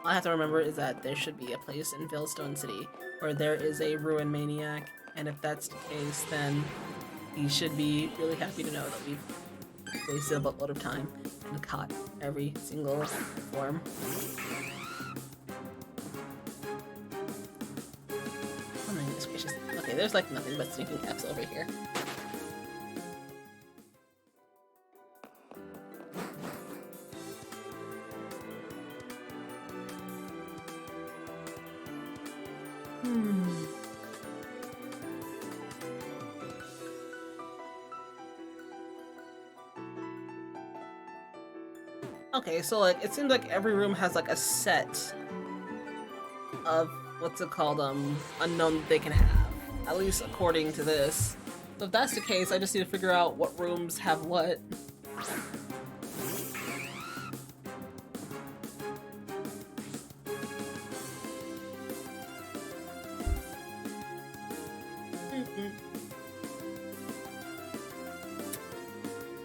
All I have to remember is that there should be a place in Veilstone City where there is a Ruin Maniac, and if that's the case, then he should be really happy to know that we've wasted a buttload of time and caught every single form. Oh my goodness gracious. Okay, there's like nothing but stinking F's over here. Okay, so like it seems like every room has like a set of what's it called, unknown that they can have. At least according to this. So if that's the case, I just need to figure out what rooms have what.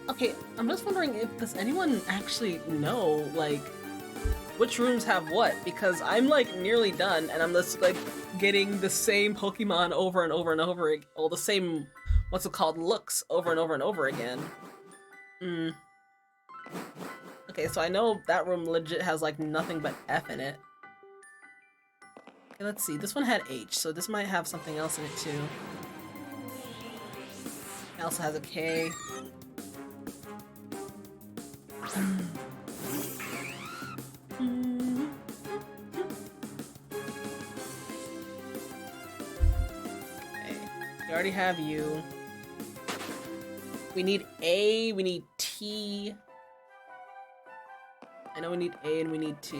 Okay, I'm just wondering if does anyone actually know, like, which rooms have what? Because I'm, like, nearly done, and I'm just, like, getting the same Pokemon over and over and over again. Well, the same, what's it called, looks over and over and over again. Okay, so I know that room legit has, like, nothing but F in it. Okay, let's see. This one had H, so this might have something else in it, too. It also has a K. We already have you. We need A, we need T. I know we need A and we need T.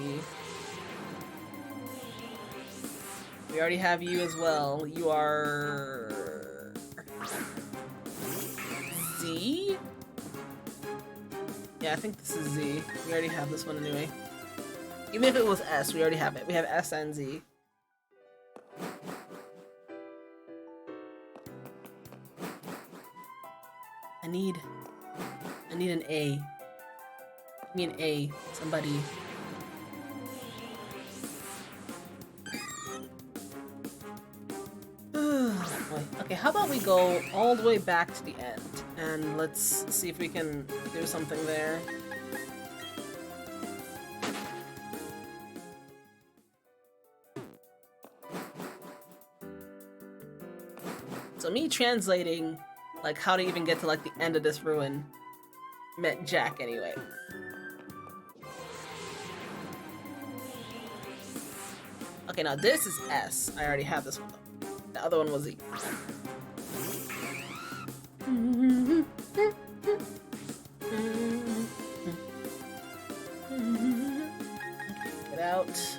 We already have you as well. You are... Z? Yeah, I think this is Z. We already have this one anyway. Even if it was S, we already have it. We have S and Z. I need an A. Give me an A. Somebody. Okay, how about we go all the way back to the end And let's see if we can do something there. So me translating, like, how to even get to, like, the end of this ruin meant jack anyway. Okay, now this is S. I already have this one though. The other one was E. Get out.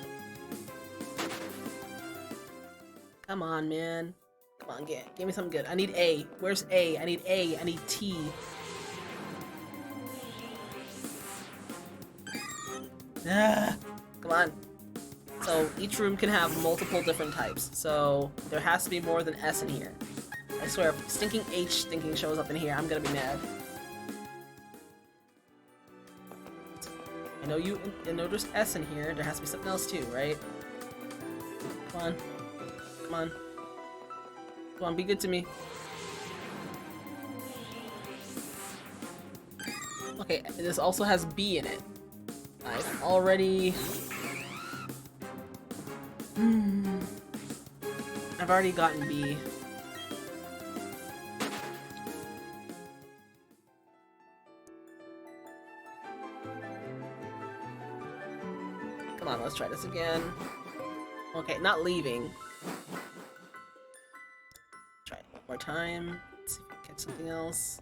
Come on, man. Come on, give me something good. I need A. Where's A? I need A. I need T. Ah, come on. So each room can have multiple different types. So there has to be more than S in here. I swear, if stinking H stinking shows up in here, I'm gonna be mad. I know you noticed S in here. There has to be something else too, right? Come on. Come on. Come on, be good to me. Okay, this also has B in it. I've already... I've already gotten B. Come on, let's try this again. Okay, not leaving. Try it one more time. Let's see if we can catch something else.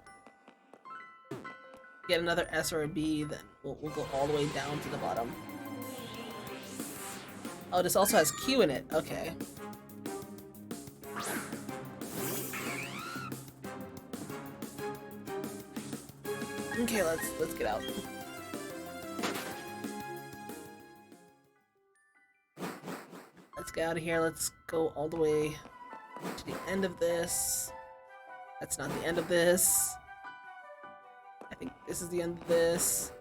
Get another S or a B, then we'll go all the way down to the bottom. Oh, this also has Q in it. Okay. Okay, let's get out. Let's get out of here. Let's go all the way to the end of this. That's not the end of this. I think this is the end of this.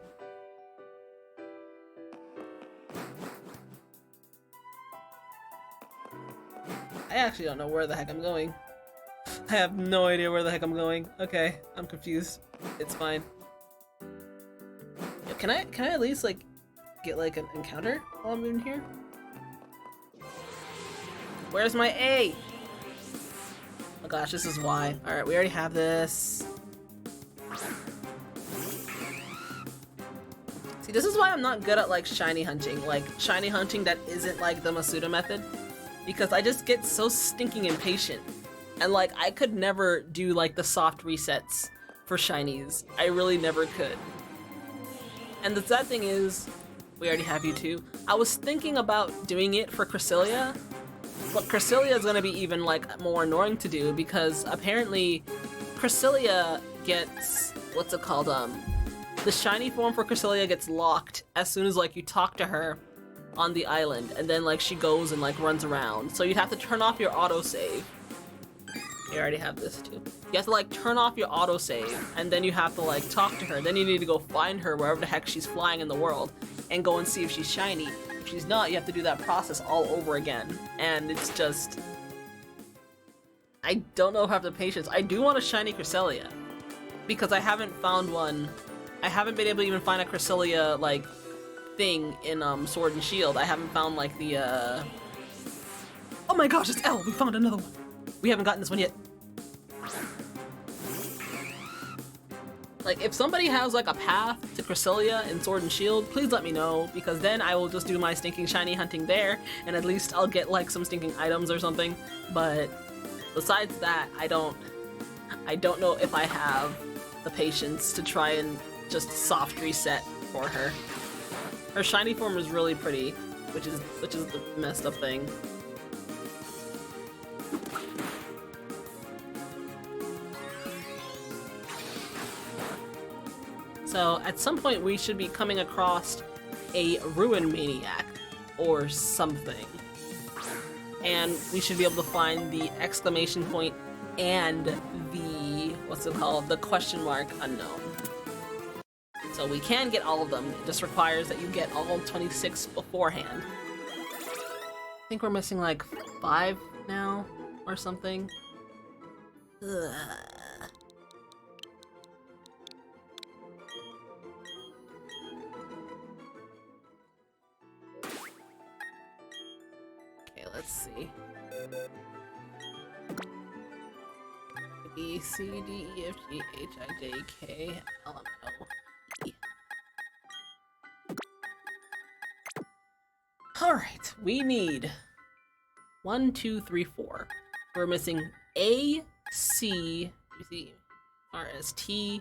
I actually don't know where the heck I'm going. I have no idea where the heck I'm going. Okay, I'm confused. It's fine. Yeah, can I at least like get like an encounter while I'm in here? Where's my A? Oh gosh, this is why. Alright, we already have this. See, this is why I'm not good at like shiny hunting. Like shiny hunting that isn't like the Masuda method. Because I just get so stinking impatient. And like, I could never do like the soft resets for shinies. I really never could. And the sad thing is, we already have you too. I was thinking about doing it for Cresselia, but Cresselia is gonna be even like more annoying to do because apparently Cresselia gets, what's it called, the shiny form for Cresselia gets locked as soon as like you talk to her on the island, and then like she goes and like runs around. So you'd have to turn off your autosave. You already have this too. You have to like turn off your autosave, and then you have to like talk to her. Then you need to go find her wherever the heck she's flying in the world and go and see if she's shiny. If she's not, you have to do that process all over again. And it's just... I don't know if I have the patience. I do want a shiny Cresselia because I haven't found one. I haven't been able to even find a Cresselia like thing in Sword and Shield. I haven't found like the Oh my gosh, it's L! We found another one! We haven't gotten this one yet. Like, if somebody has like a path to Cresselia in Sword and Shield, please let me know, because then I will just do my stinking shiny hunting there, and at least I'll get like some stinking items or something. But besides that, I don't know if I have the patience to try and just soft reset for her. Her shiny form is really pretty, which is the messed up thing. So at some point we should be coming across a Ruin Maniac or something. And we should be able to find the exclamation point and the, what's it called, the question mark unknown. So we can get all of them, it just requires that you get all 26 beforehand. I think we're missing like 5 now, or something. Ugh. let's see. B, C, D, E, F, G, H, I, J, K, L, M, O, P. Alright, we need 1, 2, 3, 4. We're missing A, C, R, S, T,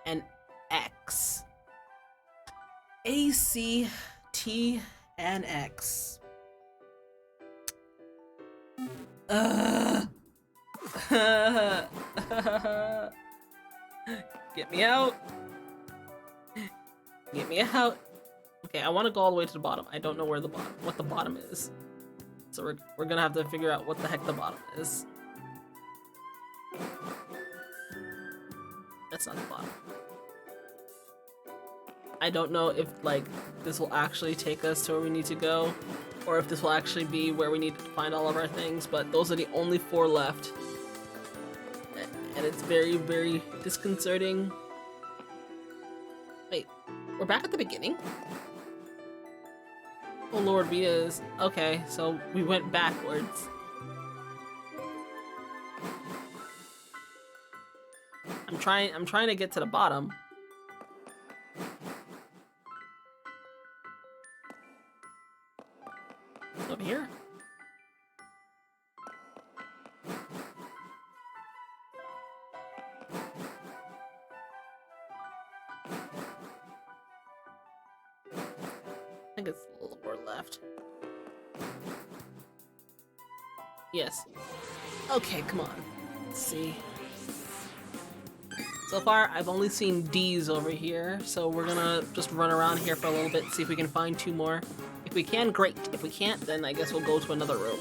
and X. A, C, T, and X. Get me out. Get me out. Okay, I want to go all the way to the bottom. I don't know where what the bottom is. So we're gonna have to figure out what the heck the bottom is. That's not the bottom. I don't know if like this will actually take us to where we need to go, or if this will actually be where we need to find all of our things, but those are the only 4 left. And it's very, very disconcerting. Wait, we're back at the beginning? Oh Lord, we is. Okay, so we went backwards. I'm trying to get to the bottom. Over here? I think it's a little more left. Yes. Okay, come on. Let's see. So far, I've only seen D's over here, so we're gonna just run around here for a little bit, see if we can find 2 more. If we can, great. If we can't, then I guess we'll go to another room.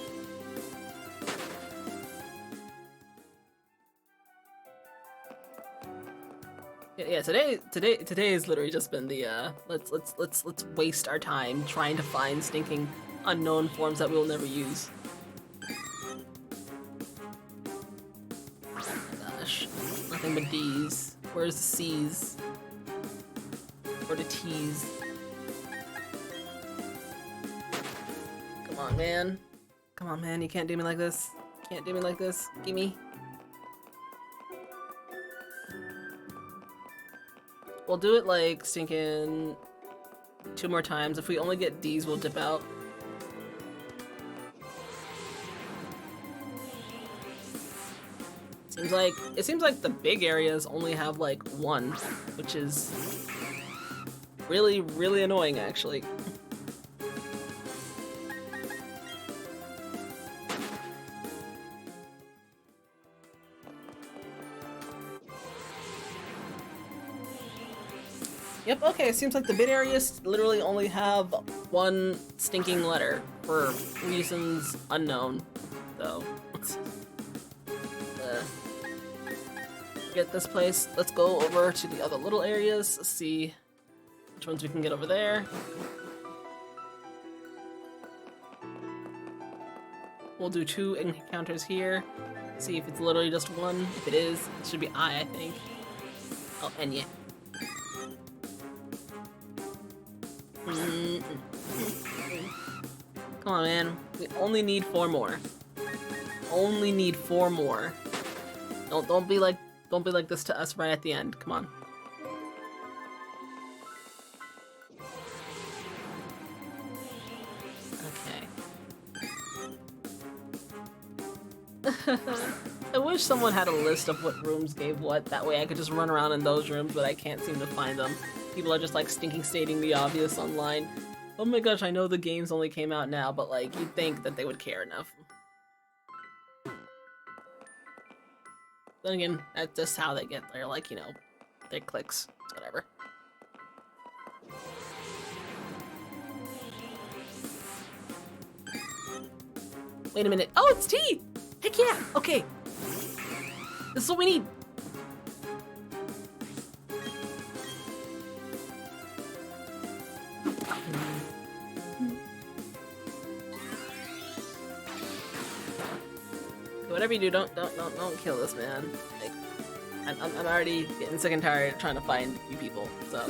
Yeah, today has literally just been the let's waste our time trying to find stinking unknown forms that we'll never use. Oh my gosh, nothing but D's. Where's the C's? Or the T's? Come on, man. Come on, man. You can't do me like this. Can't do me like this. Gimme. We'll do it like stinking 2 more times. If we only get D's, we'll dip out. It seems like the big areas only have like 1, which is really, really annoying actually. Yep, okay, it seems like the bid areas literally only have 1 stinking letter for reasons unknown, though. Forget this place. Let's go over to the other little areas, see which ones we can get over there. We'll do 2 encounters here, see if it's literally just 1. If it is, it should be I think. Oh, and yeah. Come on, man. We only need 4 more. Only need 4 more. Don't be like this to us right at the end. Come on. Okay. I wish someone had a list of what rooms gave what. That way I could just run around in those rooms, but I can't seem to find them. People are just like stinking stating the obvious online. Oh my gosh, I know the games only came out now, but like, you'd think that they would care enough. Then again, that's just how they get their, like, you know, their clicks, whatever. Wait a minute. Oh, it's tea! Heck yeah! Okay. This is what we need. Whatever you do, don't kill this man. Like, I'm already getting sick and tired of trying to find you people. So.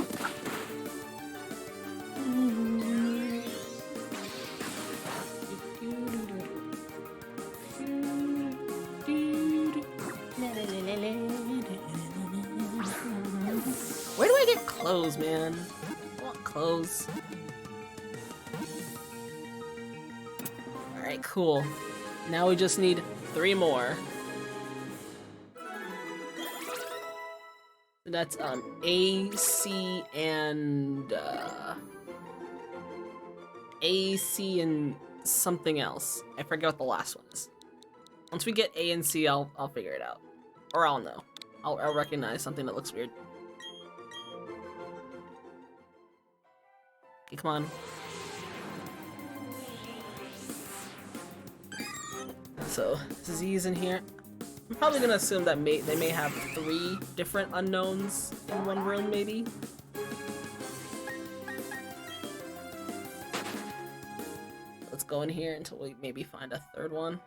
want to get clothes, man. I want clothes. Alright, cool. Now we just need 3 more. That's A, C, and A, C, and something else. I forget what the last one is. Once we get A and C, I'll figure it out, or I'll know. I'll recognize something that looks weird. Okay, come on. So Z's in here. I'm probably gonna assume that they may have 3 different unknowns in one room, maybe. Let's go in here until we maybe find a 3rd one.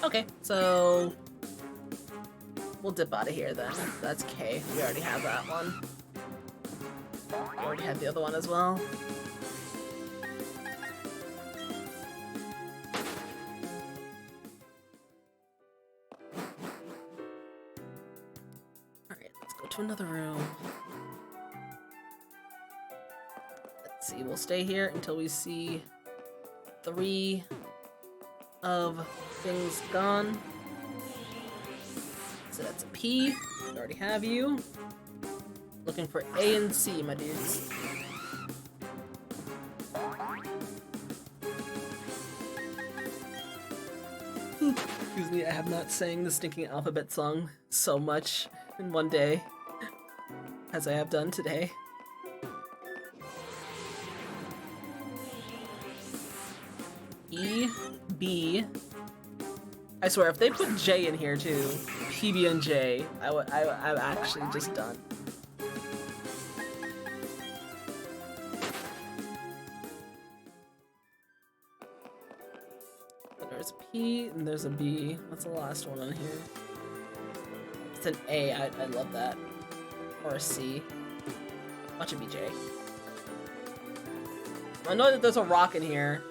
Okay, so we'll dip out of here then. That's K. We already have that one. We already had the other one as well. Alright, let's go to another room. Let's see, we'll stay here until we see 3 of things gone. So that's a P. We already have you. Looking for A and C, my dudes. Excuse me, I have not sang the stinking alphabet song so much in one day as I have done today. E, B. I swear, if they put J in here too, PB and J, I'm actually just done. There's a P and there's a B. What's the last one on here? It's an A. I love that. Or a C. Watch it be J. I know that there's a rock in here.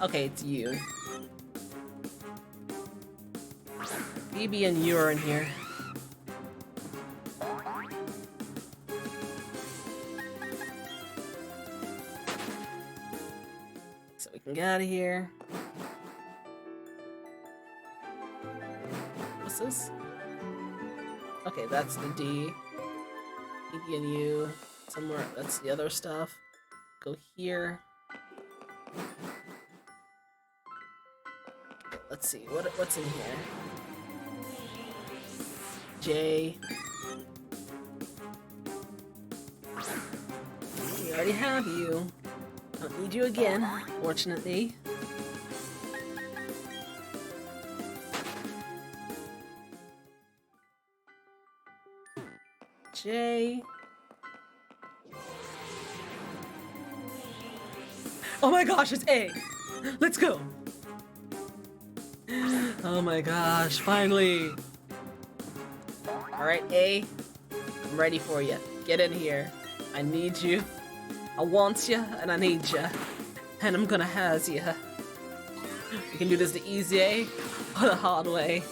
Okay, it's you. BB and you are in here. So we can get out of here. What's this? Okay, that's the D. BB and you. Somewhere, that's the other stuff. Go here. Let's see, what's in here? J. We already have you. Don't need you again, fortunately. J. Oh my gosh, it's A! Let's go! Oh my gosh, finally! Alright, A. I'm ready for you. Get in here. I need you. I want you, and I need you. And I'm gonna has you. We can do this the easy way or the hard way.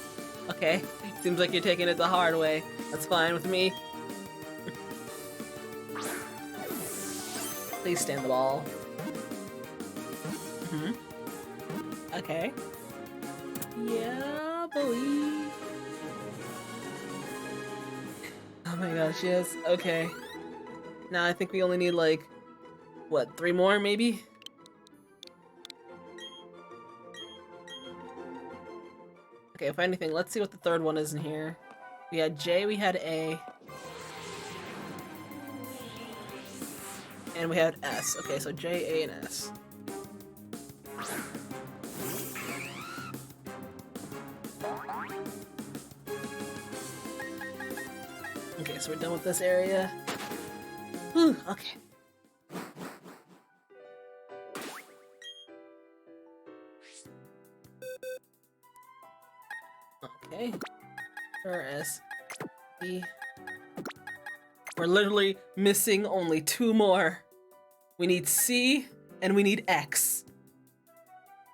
Okay, seems like you're taking it the hard way. That's fine with me. Please stand the ball. Okay. Yeah, boy. Oh my gosh, yes. Okay. Now I think we only need like, what, 3 more maybe? Okay, if anything, let's see what the 3rd one is in here. We had J, we had A. And we had S. Okay, so J, A, and S. Okay, so we're done with this area. Whew, okay. Okay. S, B. We're literally missing only 2 more. We need C and we need X.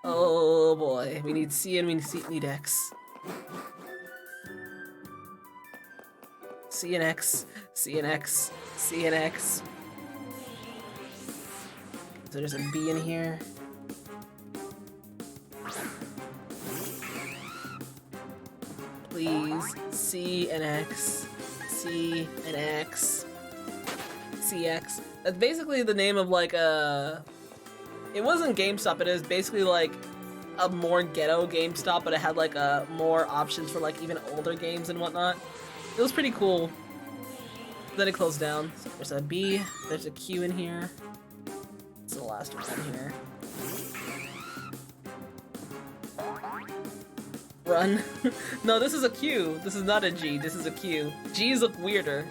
Oh boy, we need C and we need X. C and X, C and X, C and X. So there's a B in here. Please, C and X, C and X, CX. That's basically the name of like a... It wasn't GameStop, it is basically like a more ghetto GameStop, but it had like more options for like even older games and whatnot. It was pretty cool. Then it closed down. So there's a B, there's a Q in here. It's the last one here. Run. No, this is a Q. This is not a G. This is a Q. G's look weirder.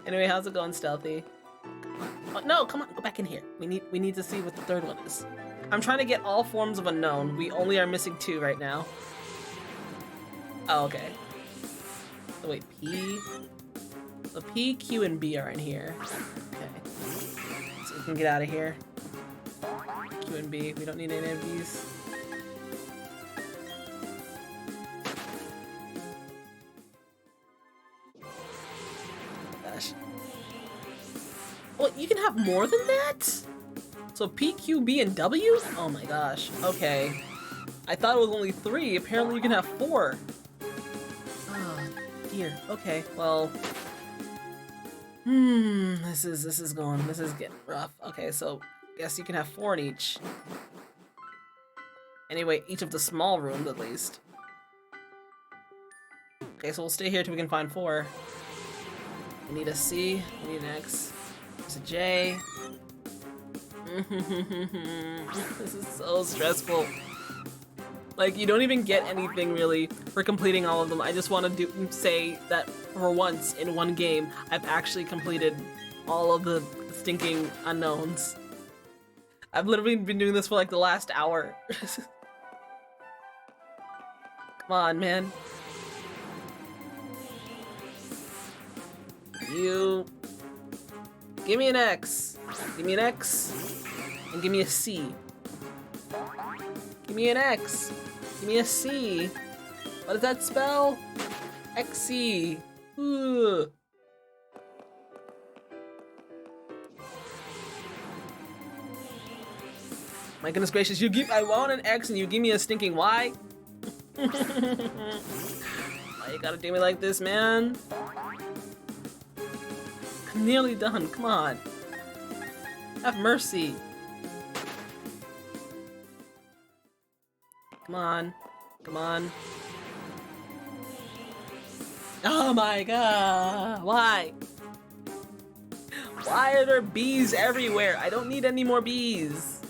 Anyway, how's it going, Stealthy? Oh, no, come on, go back in here. We need to see what the third one is. I'm trying to get all forms of unknown. We only are missing 2 right now. Oh, okay. So wait, P. So P, Q, and B are in here. Okay. So we can get out of here. Q and B. We don't need any of these. Gosh. Well, you can have more than that? So P, Q, B, and W? Oh my gosh. Okay. I thought it was only 3. Apparently you can have 4. Oh, dear. Okay, well... this is getting rough. Okay, so guess you can have 4 in each. Anyway, each of the small rooms at least. Okay, so we'll stay here till we can find 4. We need a C, we need an X. There's a J. This is so stressful. Like, you don't even get anything really for completing all of them. I just want to say that for once in one game, I've actually completed all of the stinking unknowns. I've literally been doing this for like the last hour. Come on, man. You... Give me an X. Give me an X. And give me a C. Give me an X. Give me a C. What does that spell? XC. Ugh. My goodness gracious, I want an X and you give me a stinking Y? Why you gotta do me like this, man? I'm nearly done, come on. Have mercy. Come on. Come on. Oh my god! Why? Why are there bees everywhere? I don't need any more bees.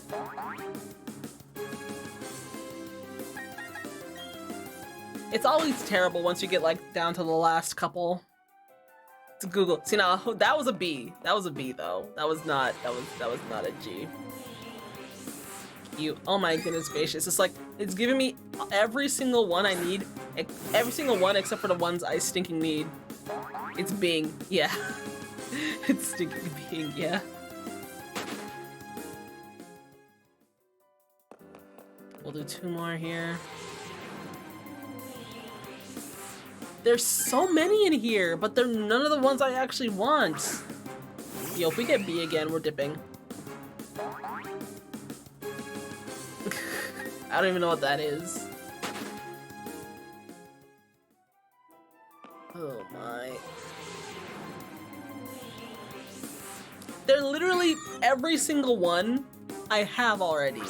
It's always terrible once you get like down to the last couple. To Google. See now, that was a B. That was a B though. That was not a G. Oh my goodness gracious. It's like, it's giving me every single one I need. Every single one except for the ones I stinking need. It's Bing, yeah. It's stinking Bing, yeah. We'll do 2 more here. There's so many in here, but they're none of the ones I actually want. Yo, if we get B again, we're dipping. I don't even know what that is. Oh my. They're literally every single one I have already.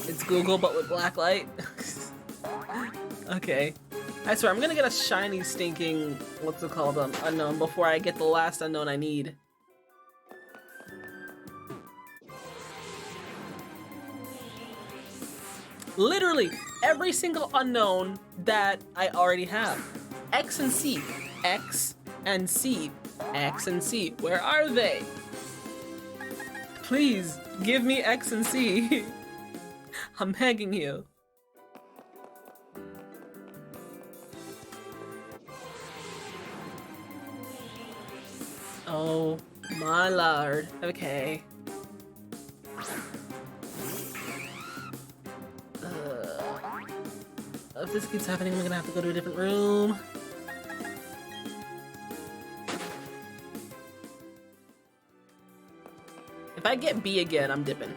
It's Google, but with black light. Okay. I swear, I'm gonna get a shiny stinking, what's it called, unknown before I get the last unknown I need. Literally, every single unknown that I already have. X and C. X and C. X and C. Where are they? Please, give me X and C. I'm begging you. Oh my lord. Okay. If this keeps happening, I'm gonna have to go to a different room. If I get B again, I'm dipping.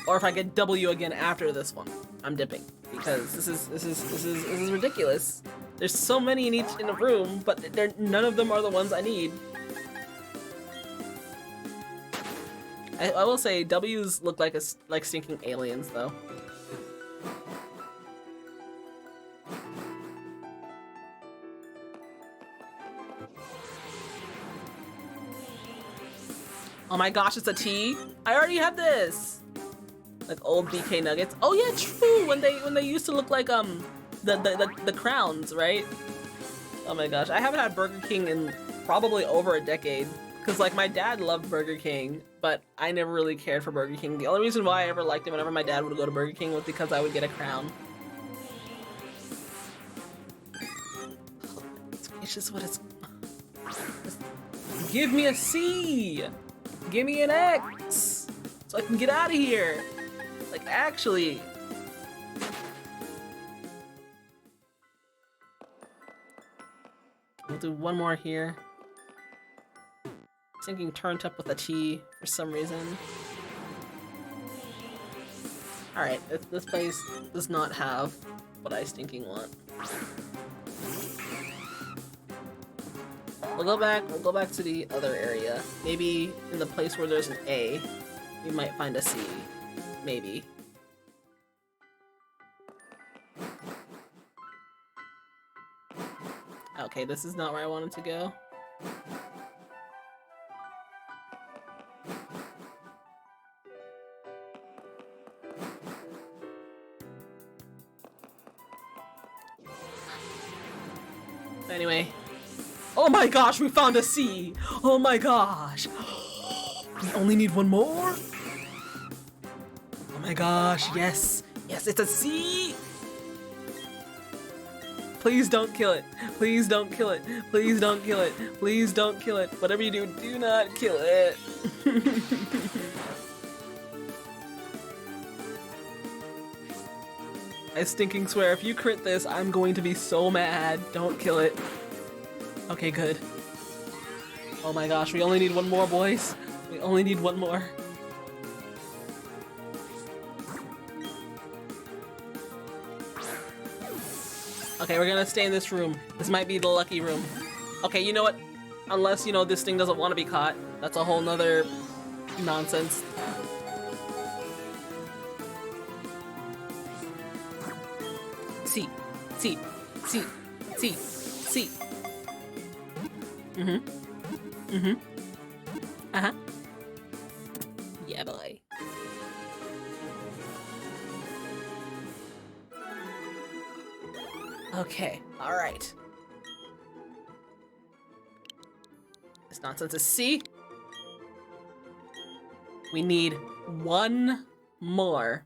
Or if I get W again after this one, I'm dipping. Because this is ridiculous. There's so many in a room, but none of them are the ones I need. I will say W's look like stinking aliens though. Oh my gosh, it's a T. I already have this. Like old BK nuggets. Oh yeah, true. When they used to look like the crowns, right? Oh my gosh, I haven't had Burger King in probably over a decade. Cause like my dad loved Burger King, but I never really cared for Burger King. The only reason why I ever liked it whenever my dad would go to Burger King was because I would get a crown. It's just what it's. Give me a C. Give me an X, so I can get out of here. Like actually. We'll do one more here. Thinking turned up with a T for some reason. Alright, this place does not have what I stinking want. We'll go back to the other area. Maybe in the place where there's an A, we might find a C. Maybe. Okay, this is not where I wanted to go. Anyway. Oh my gosh, we found a C! Oh my gosh! We only need one more? Oh my gosh, yes! Yes, it's a C! Please don't kill it. Please don't kill it. Please don't kill it. Please don't kill it. Whatever you do, do not kill it. I stinking swear, if you crit this, I'm going to be so mad. Don't kill it. Okay, good. Oh my gosh, we only need one more, boys. We only need one more. Okay, we're gonna stay in this room. This might be the lucky room. Okay, you know what? Unless, you know, this thing doesn't want to be caught. That's a whole nother nonsense. C. C. C. C. C. Mm-hmm. Mm-hmm. Uh-huh. Yeah, boy. Okay, alright. This nonsense is C. We need one more.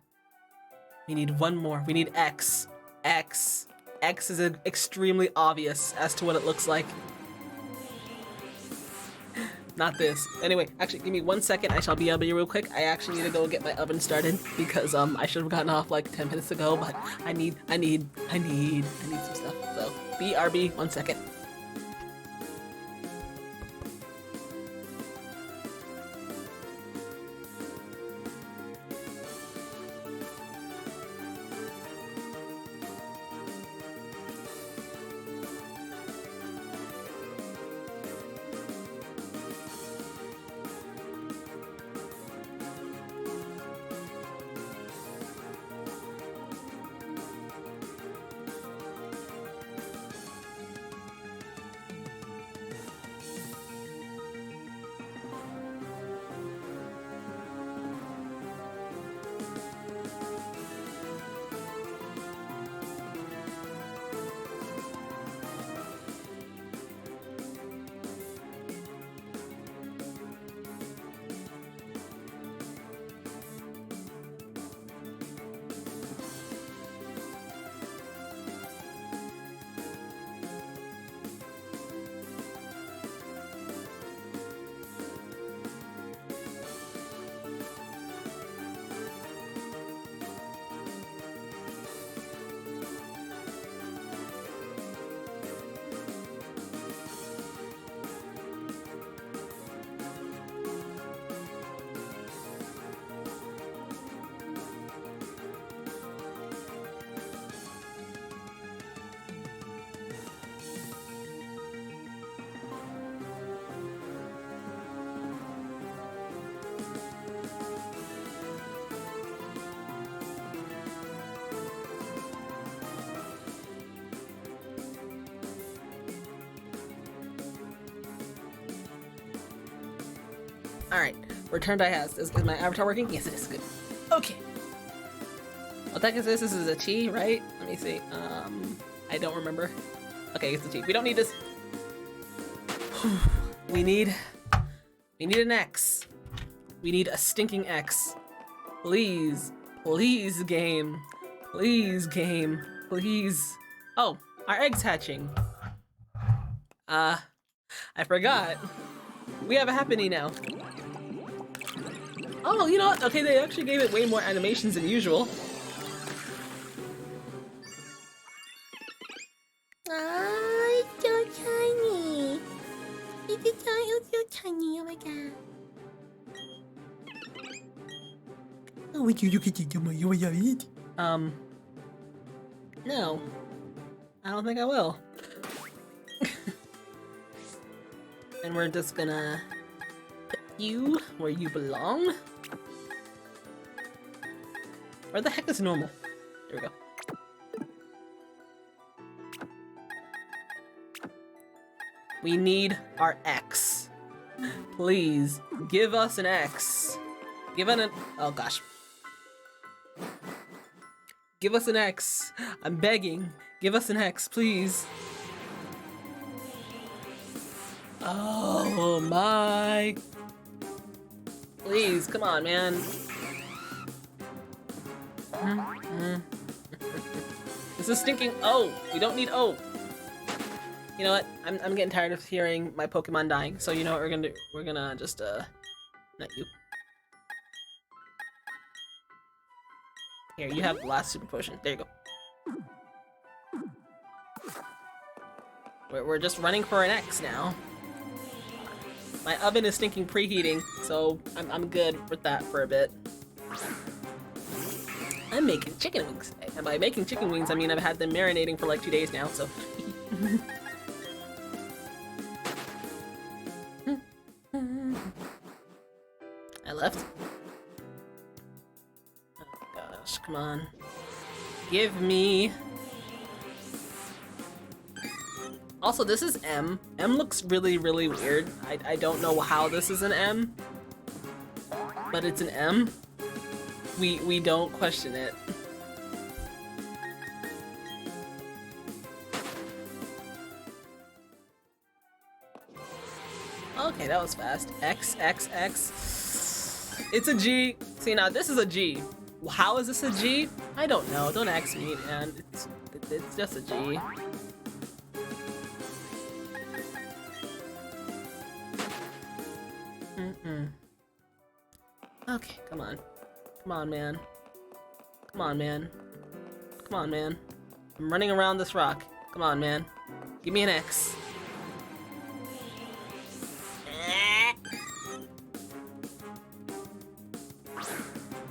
We need one more. We need X. X. X is extremely obvious as to what it looks like. Not this. Anyway, actually, give me 1 second. I shall be able to real quick. I actually need to go get my oven started because I should have gotten off like 10 minutes ago, but I need some stuff. So, BRB, 1 second. Alright, return die has. Is my avatar working? Yes, it is. Good. Okay. What the heck is this? This is a T, right? Let me see. I don't remember. Okay, it's a T. We don't need this. We need an X. We need a stinking X. Please. Please, game. Please, game. Please. Oh, our egg's hatching. I forgot. We have a happening now. Oh, you know what? Okay, they actually gave it way more animations than usual. Oh, it's so tiny. It's so tiny. Oh my god. Oh, would you look at it? No. I don't think I will. And we're just gonna put you where you belong. Where the heck is normal? There we go. We need our X. Please, give us an X. Give it an... Oh gosh. Give us an X. I'm begging. Give us an X, please. Oh my. Please, come on, man. This is stinking O. We don't need O. You know what? I'm getting tired of hearing my Pokemon dying. So you know what we're gonna do? We're gonna just not you. Here, you have the last super potion. There you go. We're just running for an X now. My oven is stinking preheating, so I'm good with that for a bit. I'm making chicken wings. And by making chicken wings, I mean I've had them marinating for like 2 days now, so... I left. Oh gosh, come on. Give me... Also, this is M. M looks really, really weird. I don't know how this is an M. But it's an M. We don't question it. Okay, that was fast. X, X, X. It's a G. See, now this is a G. How is this a G? I don't know. Don't ask me, man. It's just a G. Okay, come on. Come on, man. Come on, man. Come on, man. I'm running around this rock. Come on, man. Give me an X.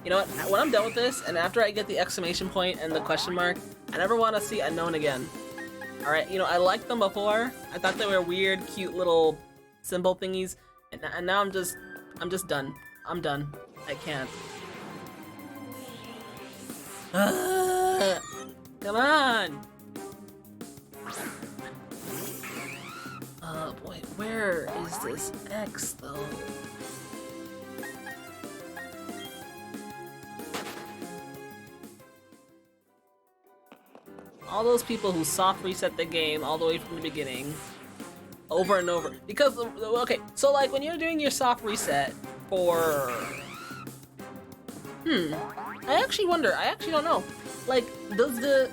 You know what? When I'm done with this, and after I get the exclamation point and the question mark, I never want to see Unknown again. Alright, you know, I liked them before. I thought they were weird, cute little symbol thingies. And now I'm just done. I'm done. I can't. Come on! Oh boy, where is this X though? All those people who soft reset the game all the way from the beginning, over and over. Because, okay, so like when you're doing your soft reset for... I actually wonder, I actually don't know. Like, does the...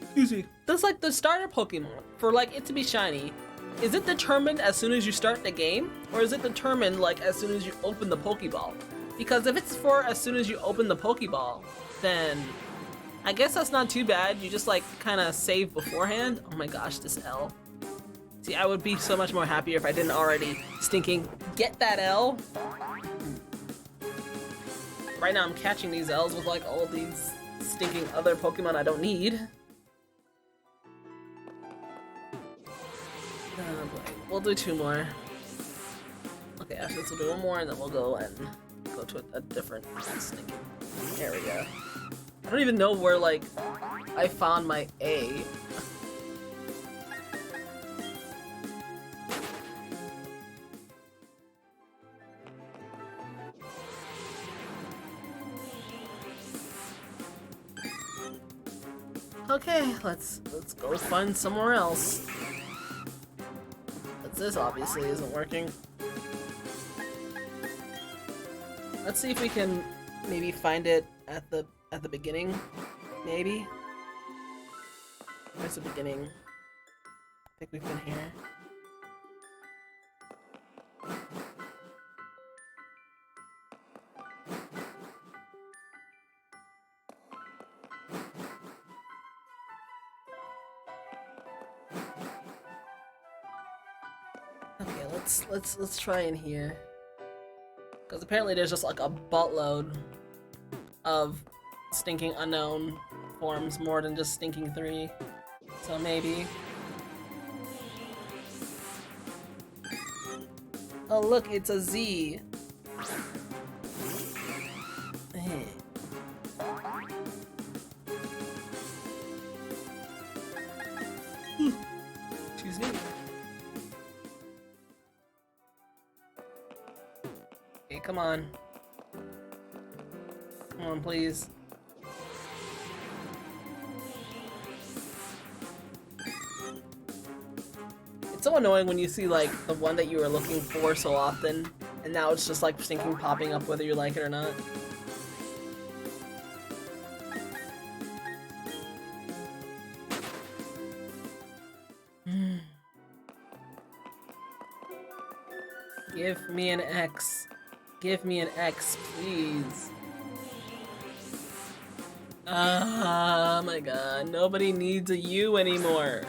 Excuse me. Does like the starter Pokemon, for like it to be shiny, is it determined as soon as you start the game? Or is it determined like as soon as you open the Pokeball? Because if it's for as soon as you open the Pokeball, then I guess that's not too bad. You just like kind of save beforehand. Oh my gosh, this L. See, I would be so much more happier if I didn't already stinking get that L. Right now I'm catching these L's with like all these stinking other Pokemon I don't need. Oh boy. We'll do 2 more. Okay, after this we'll do 1 more and then we'll go and go to a different stinking... There we go. I don't even know where like I found my A. Okay, let's go find somewhere else. But this obviously isn't working. Let's see if we can maybe find it at the beginning. Maybe. Where's the beginning? I think we've been here. Okay, let's try in here. Because apparently there's just like a buttload of stinking unknown forms more than just stinking 3. So maybe. Oh look, it's a Z. Excuse me. Okay, come on. Come on, please. It's so annoying when you see like the one that you were looking for so often, and now it's just like stinking popping up whether you like it or not. Give me an X. Give me an X, please. Oh my god, nobody needs a U anymore.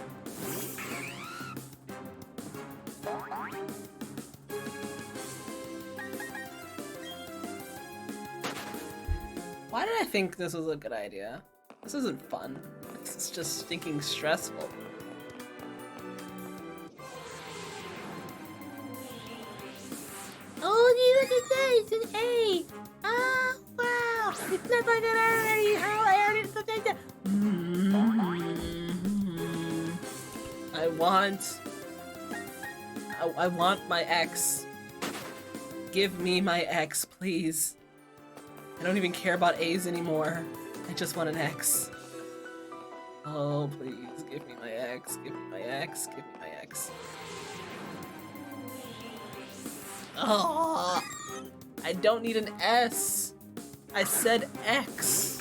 Why did I think this was a good idea? This isn't fun. This is just stinking stressful. Oh, look at that! It's an A! Oh, wow! It's not like an already! How I already something that. I want my X. Give me my X, please. I don't even care about A's anymore. I just want an X. Oh, please, give me my X, give me my X, give me my X. Oh, I don't need an S. I said X.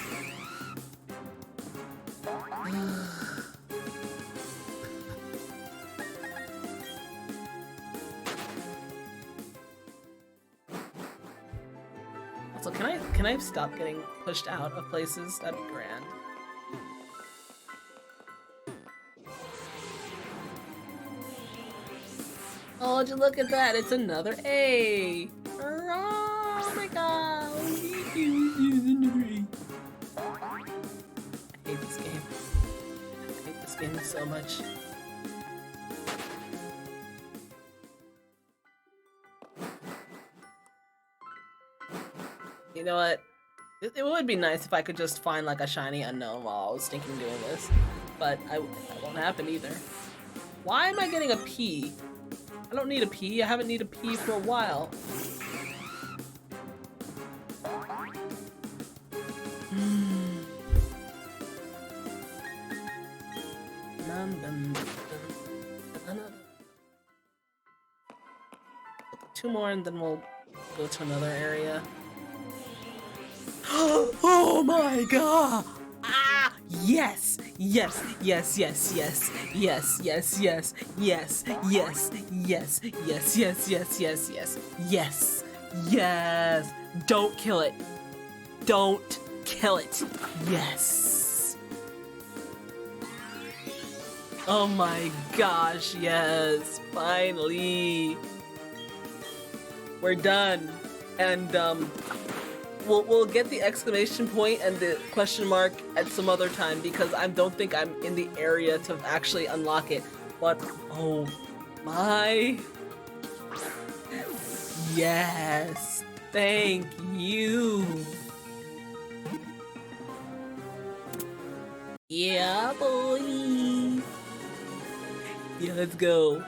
Also, can I stop getting pushed out of places? That'd be grand. Oh, would you look at that? It's another A. Oh my god. I hate this game. I hate this game so much. You know what? It would be nice if I could just find like a shiny unknown while I was thinking doing this, but that won't happen either. Why am I getting a P? I don't need a P. I haven't needed a P for a while. Two more and then we'll go to another area. Oh my god! Ah! Yes! Yes! Yes! Yes! Yes! Yes! Yes! Yes! Yes! Yes! Yes! Yes! Yes! Yes! Yes! Yes! Yes! Yes! Don't kill it! Don't kill it! Yes! Oh my gosh! Yes! Finally! We're done, and we'll get the exclamation point and the question mark at some other time because I don't think I'm in the area to actually unlock it. But oh my, yes, thank you. Yeah, boy. Yeah, let's go.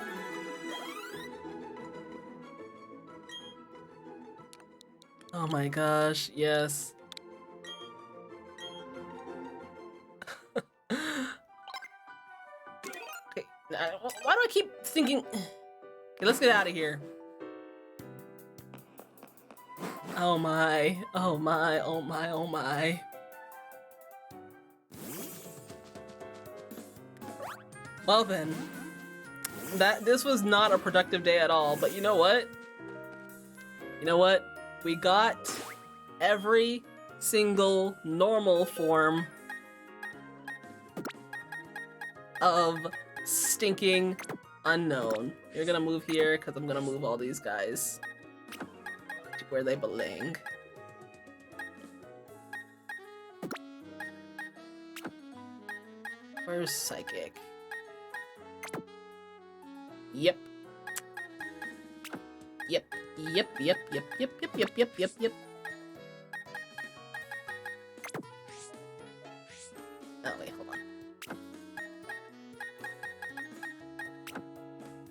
Oh my gosh, yes. Stinking. Okay, let's get out of here. Oh my, oh my, oh my, oh my. Well then, this was not a productive day at all, but you know what? You know what? We got every single normal form of stinking unknown. You're gonna move here because I'm gonna move all these guys to where they belong. Where's Psychic? Yep. Yep. Yep. Yep. Yep. Yep. Yep. Yep. Yep. Yep. Yep. Oh wait, hold on.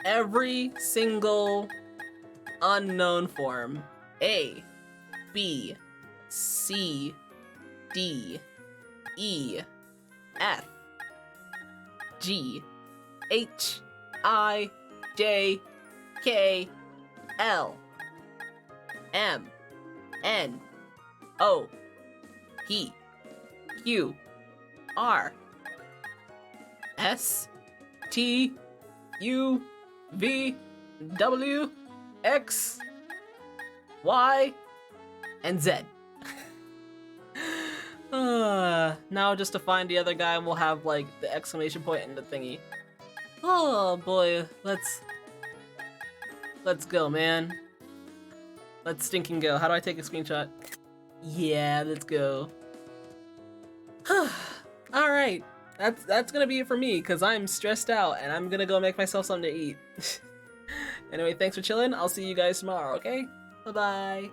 Every single unknown form. A, B, C, D, E, F, G, H, I, J, K, L, M, N, O, P, Q, R, S, T, U, V, W, X, Y, and Z. Now just to find the other guy, we'll have like the exclamation point and the thingy. Oh boy, let's go, man. Let's stinking go. How do I take a screenshot? Yeah, let's go. Alright, that's gonna be it for me, because I'm stressed out, and I'm gonna go make myself something to eat. Anyway, thanks for chilling. I'll see you guys tomorrow, okay? Bye-bye.